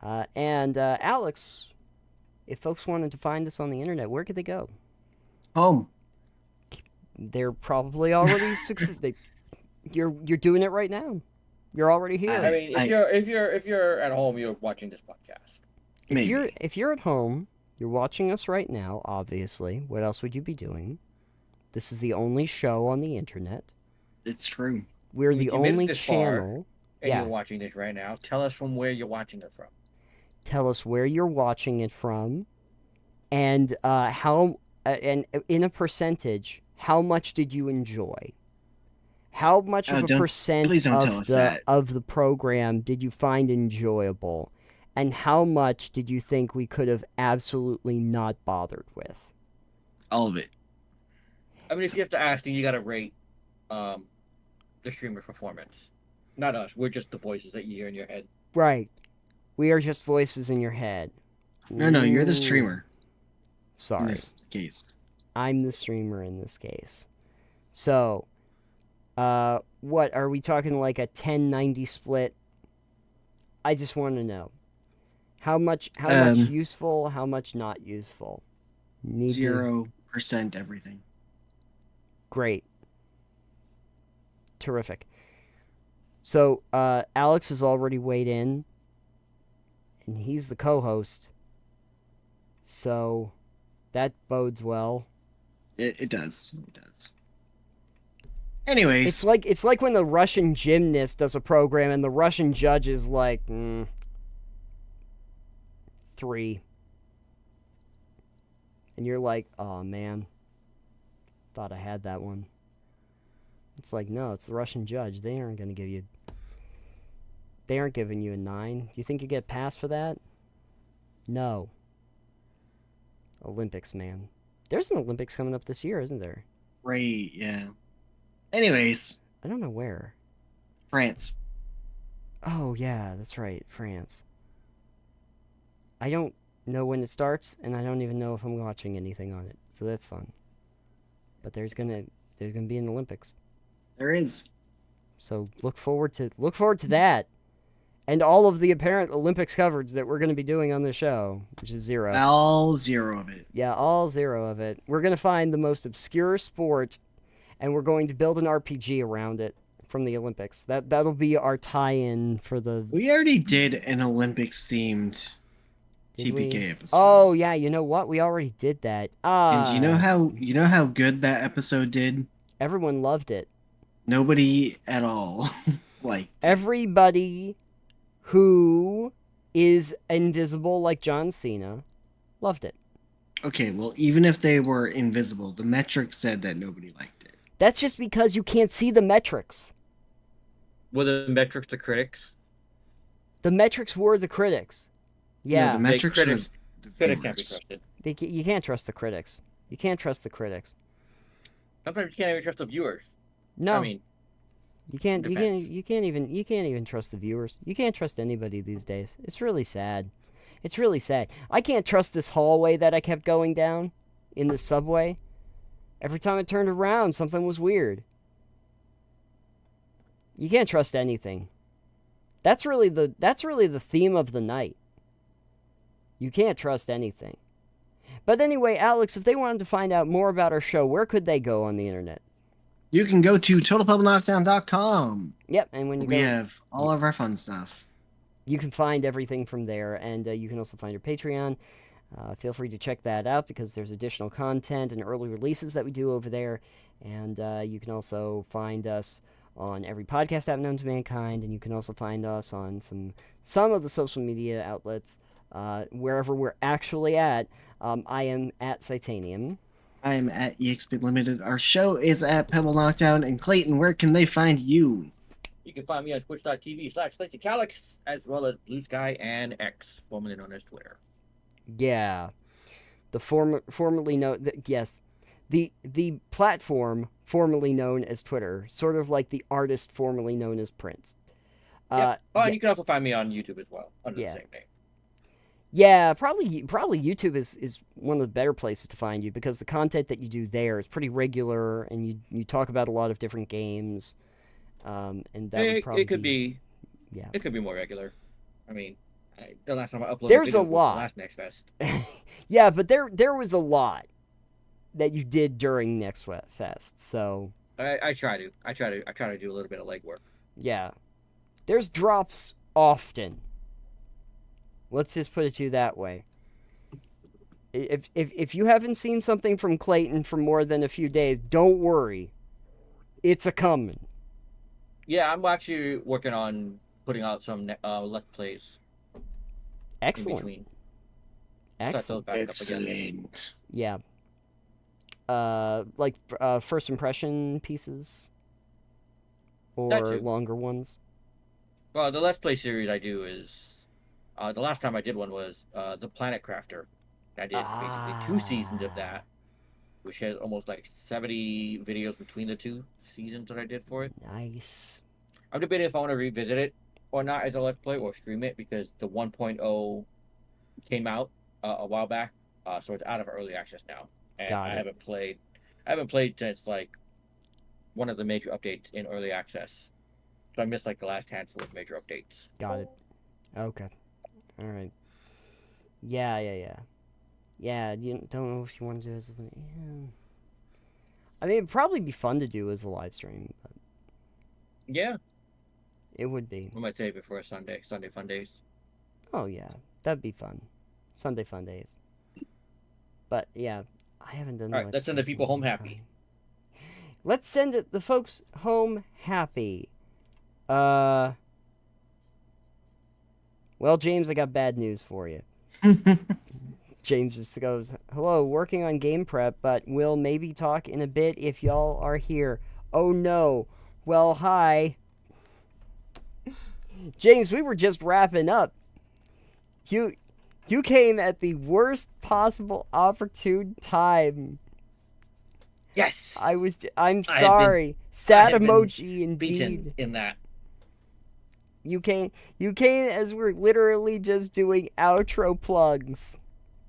And Alex, if folks wanted to find us on the internet, where could they go? Home. They're probably already You're doing it right now. You're already here. I mean, if you're at home, you're watching this podcast. Maybe. If you're at home, you're watching us right now, obviously. What else would you be doing? This is the only show on the internet. It's true. We're If the you made it only this far, channel. And Yeah. you're watching this right now. Tell us from where you're watching it from. Tell us where you're watching it from, and how, and in a percentage, how much did you enjoy? How much of a percent please don't tell us that. of the program did you find enjoyable? And how much did you think we could have absolutely not bothered with? All of it. I mean, if you have to ask, then you got to rate the streamer's performance. Not us. We're just the voices that you hear in your head. Right. We are just voices in your head. No, you're the Ooh. streamer in Sorry. this case. I'm the streamer in this case. So, what, are we talking like a 10-90 split? I just want to know. How much useful, how much not useful? Need to- 0% everything. Great. Terrific. So, Alex has already weighed in, and he's the co-host. So, that bodes well. It does. It does. Anyways. It's like when the Russian gymnast does a program and the Russian judge is like, 3. And you're like, oh man, thought I had that one. It's like, no, it's the Russian judge. They aren't giving you a 9. Do you think you get passed for that? No. Olympics, man. There's an Olympics coming up this year, isn't there? Right, yeah. Anyways, I don't know where. France. Oh, yeah, that's right, France. I don't know when it starts, and I don't even know if I'm watching anything on it, so that's fun. But there's gonna be an Olympics, There is. so look forward to that, and all of the apparent Olympics coverage that we're gonna be doing on the show, which is 0. All 0 of it. Yeah, all 0 of it. We're gonna find the most obscure sport, and we're going to build an RPG around it from the Olympics. That'll be our tie-in for the. We already did an Olympics themed Did we? TPK episode. Oh yeah, you know what? We already did that. And you know how good that episode did? Everyone loved it. Nobody at all liked it. Everybody who is invisible like John Cena loved it. Okay, well, even if they were invisible, the metrics said that nobody liked it. That's just because you can't see the metrics. Were the metrics the critics? The metrics were the critics. Yeah, the metrics are critics- the Critics can't be viewers. trusted. you can't trust the critics. You can't trust the critics. Sometimes you can't even trust the viewers. No, I mean, you can't. depends. You can't even trust the viewers. You can't trust anybody these days. It's really sad. It's really sad. I can't trust this hallway that I kept going down in the subway. Every time I turned around, something was weird. You can't trust anything. That's really the theme of the night. You can't trust anything. But anyway, Alex, if they wanted to find out more about our show, where could they go on the internet? You can go to totalpubbleKnockdown.com. Yep, and when you We go, have all of our fun stuff. you can find everything from there, and you can also find our Patreon. Feel free to check that out because there's additional content and early releases that we do over there. And you can also find us on every podcast app known to mankind, and you can also find us on some of the social media outlets wherever we're actually at. I am at Titanium. I'm at EXP Limited. Our show is at Pebble Knockdown. And Clayton, where can they find you? You can find me on twitch.tv/LacyCalix, as well as Blue Sky and X, formerly known as Twitter. Yeah, the formerly known yes, the platform formerly known as Twitter, sort of like the artist formerly known as Prince. And yeah. you can also find me on YouTube as well, under Yeah. the same name. Yeah, probably YouTube is one of the better places to find you because the content that you do there is pretty regular, and you talk about a lot of different games. And that would probably It could be, yeah. it could be more regular. I mean, the last time I uploaded There's video a was lot. the last Next Fest. Yeah, but there was a lot that you did during Next Fest, so I try to do a little bit of legwork. yeah, there's drops often. Let's just put it to you that way. If you haven't seen something from Clayton for more than a few days, don't worry, it's a coming. Yeah, I'm actually working on putting out some Let's Plays in Excellent, between. excellent. Start those back up again. Excellent. Yeah. Like first impression pieces, That or too. longer ones. Well, the Let's Play series I do is the last time I did one was the Planet Crafter. I did basically 2 seasons of that, which has almost like 70 videos between the 2 seasons that I did for it. Nice. I'm debating if I want to revisit it or not as a Let's Play or stream it because the 1.0 came out a while back, so it's out of early access now, and Got I it. haven't played since like one of the major updates in early access, so I missed like the last handful of major updates. Got it. Okay. All right. Yeah. You don't know if you want to do it as yeah. I mean, it'd probably be fun to do as a live stream, but Yeah, it would be. we might save it for a Sunday fun days. Oh yeah, that'd be fun. Sunday fun days. But yeah, I haven't done. All right, let's send the Plays in a people home long happy. time. Let's send the folks home happy. Well, James, I got bad news for you. James just goes, "Hello, working on game prep, but we'll maybe talk in a bit if y'all are here." Oh no. Well, hi. James, we were just wrapping up. You came at the worst possible opportune time. Yes, I'm sorry. Sad I have been emoji beaten indeed. in that. You came as we're literally just doing outro plugs.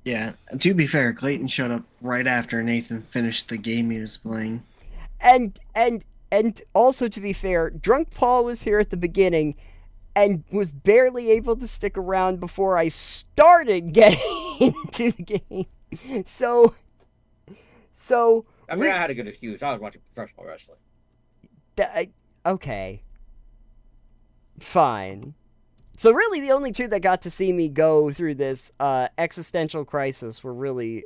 Yeah, to be fair, Clayton showed up right after Nathan finished the game he was playing. And also to be fair, Drunk Paul was here at the beginning and was barely able to stick around before I started getting into the game. So I mean, I had a good excuse. I was watching professional wrestling. okay. Fine. So really the only two that got to see me go through this existential crisis were really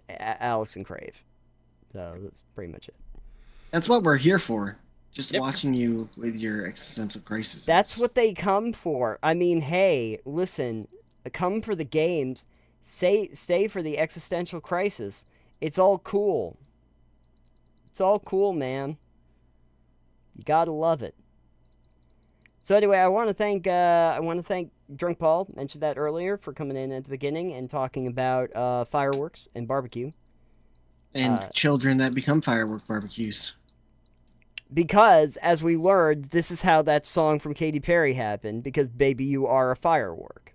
Alex and Crave. So that's pretty much it. That's what we're here for. Just Yep. watching you with your existential crisis. That's what they come for. I mean, hey, listen, come for the games, stay for the existential crisis. It's all cool. It's all cool, man. You gotta love it. So anyway, I want to thank Drunk Paul, mentioned that earlier, for coming in at the beginning and talking about fireworks and barbecue. And children that become firework barbecues. Because, as we learned, this is how that song from Katy Perry happened, because Baby You Are a Firework.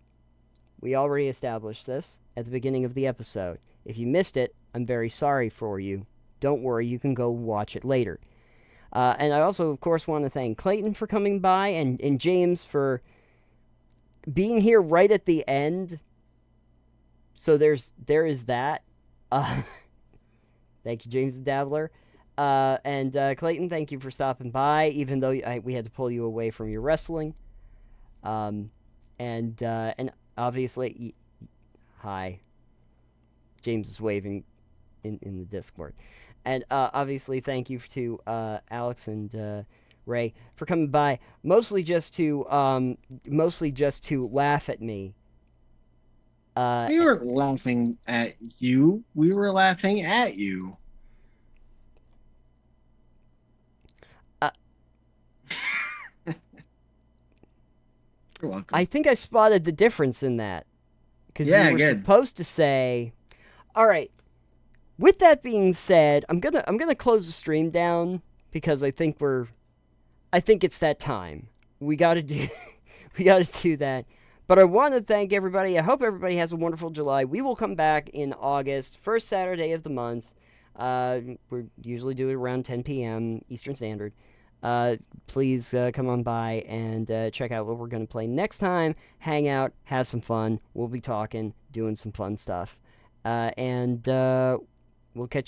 We already established this at the beginning of the episode. If you missed it, I'm very sorry for you. Don't worry, you can go watch it later. And I also, of course, want to thank Clayton for coming by and James for being here right at the end. So there is that. Thank you, James the Dabbler. And Clayton, thank you for stopping by, even though we had to pull you away from your wrestling. And obviously, hi. James is waving in the Discord. And obviously, thank you to Alex and Ray for coming by, mostly just to laugh at me. We weren't laughing at you. We were laughing at you. You're welcome. I think I spotted the difference in that. Because Yeah, you were good. supposed to say, all right, with that being said, I'm gonna close the stream down because I think it's that time. We gotta do that. But I want to thank everybody. I hope everybody has a wonderful July. We will come back in August, first Saturday of the month. We usually do it around 10 p.m. Eastern Standard. Please come on by and check out what we're going to play next time. Hang out, have some fun. We'll be talking, doing some fun stuff. And we'll catch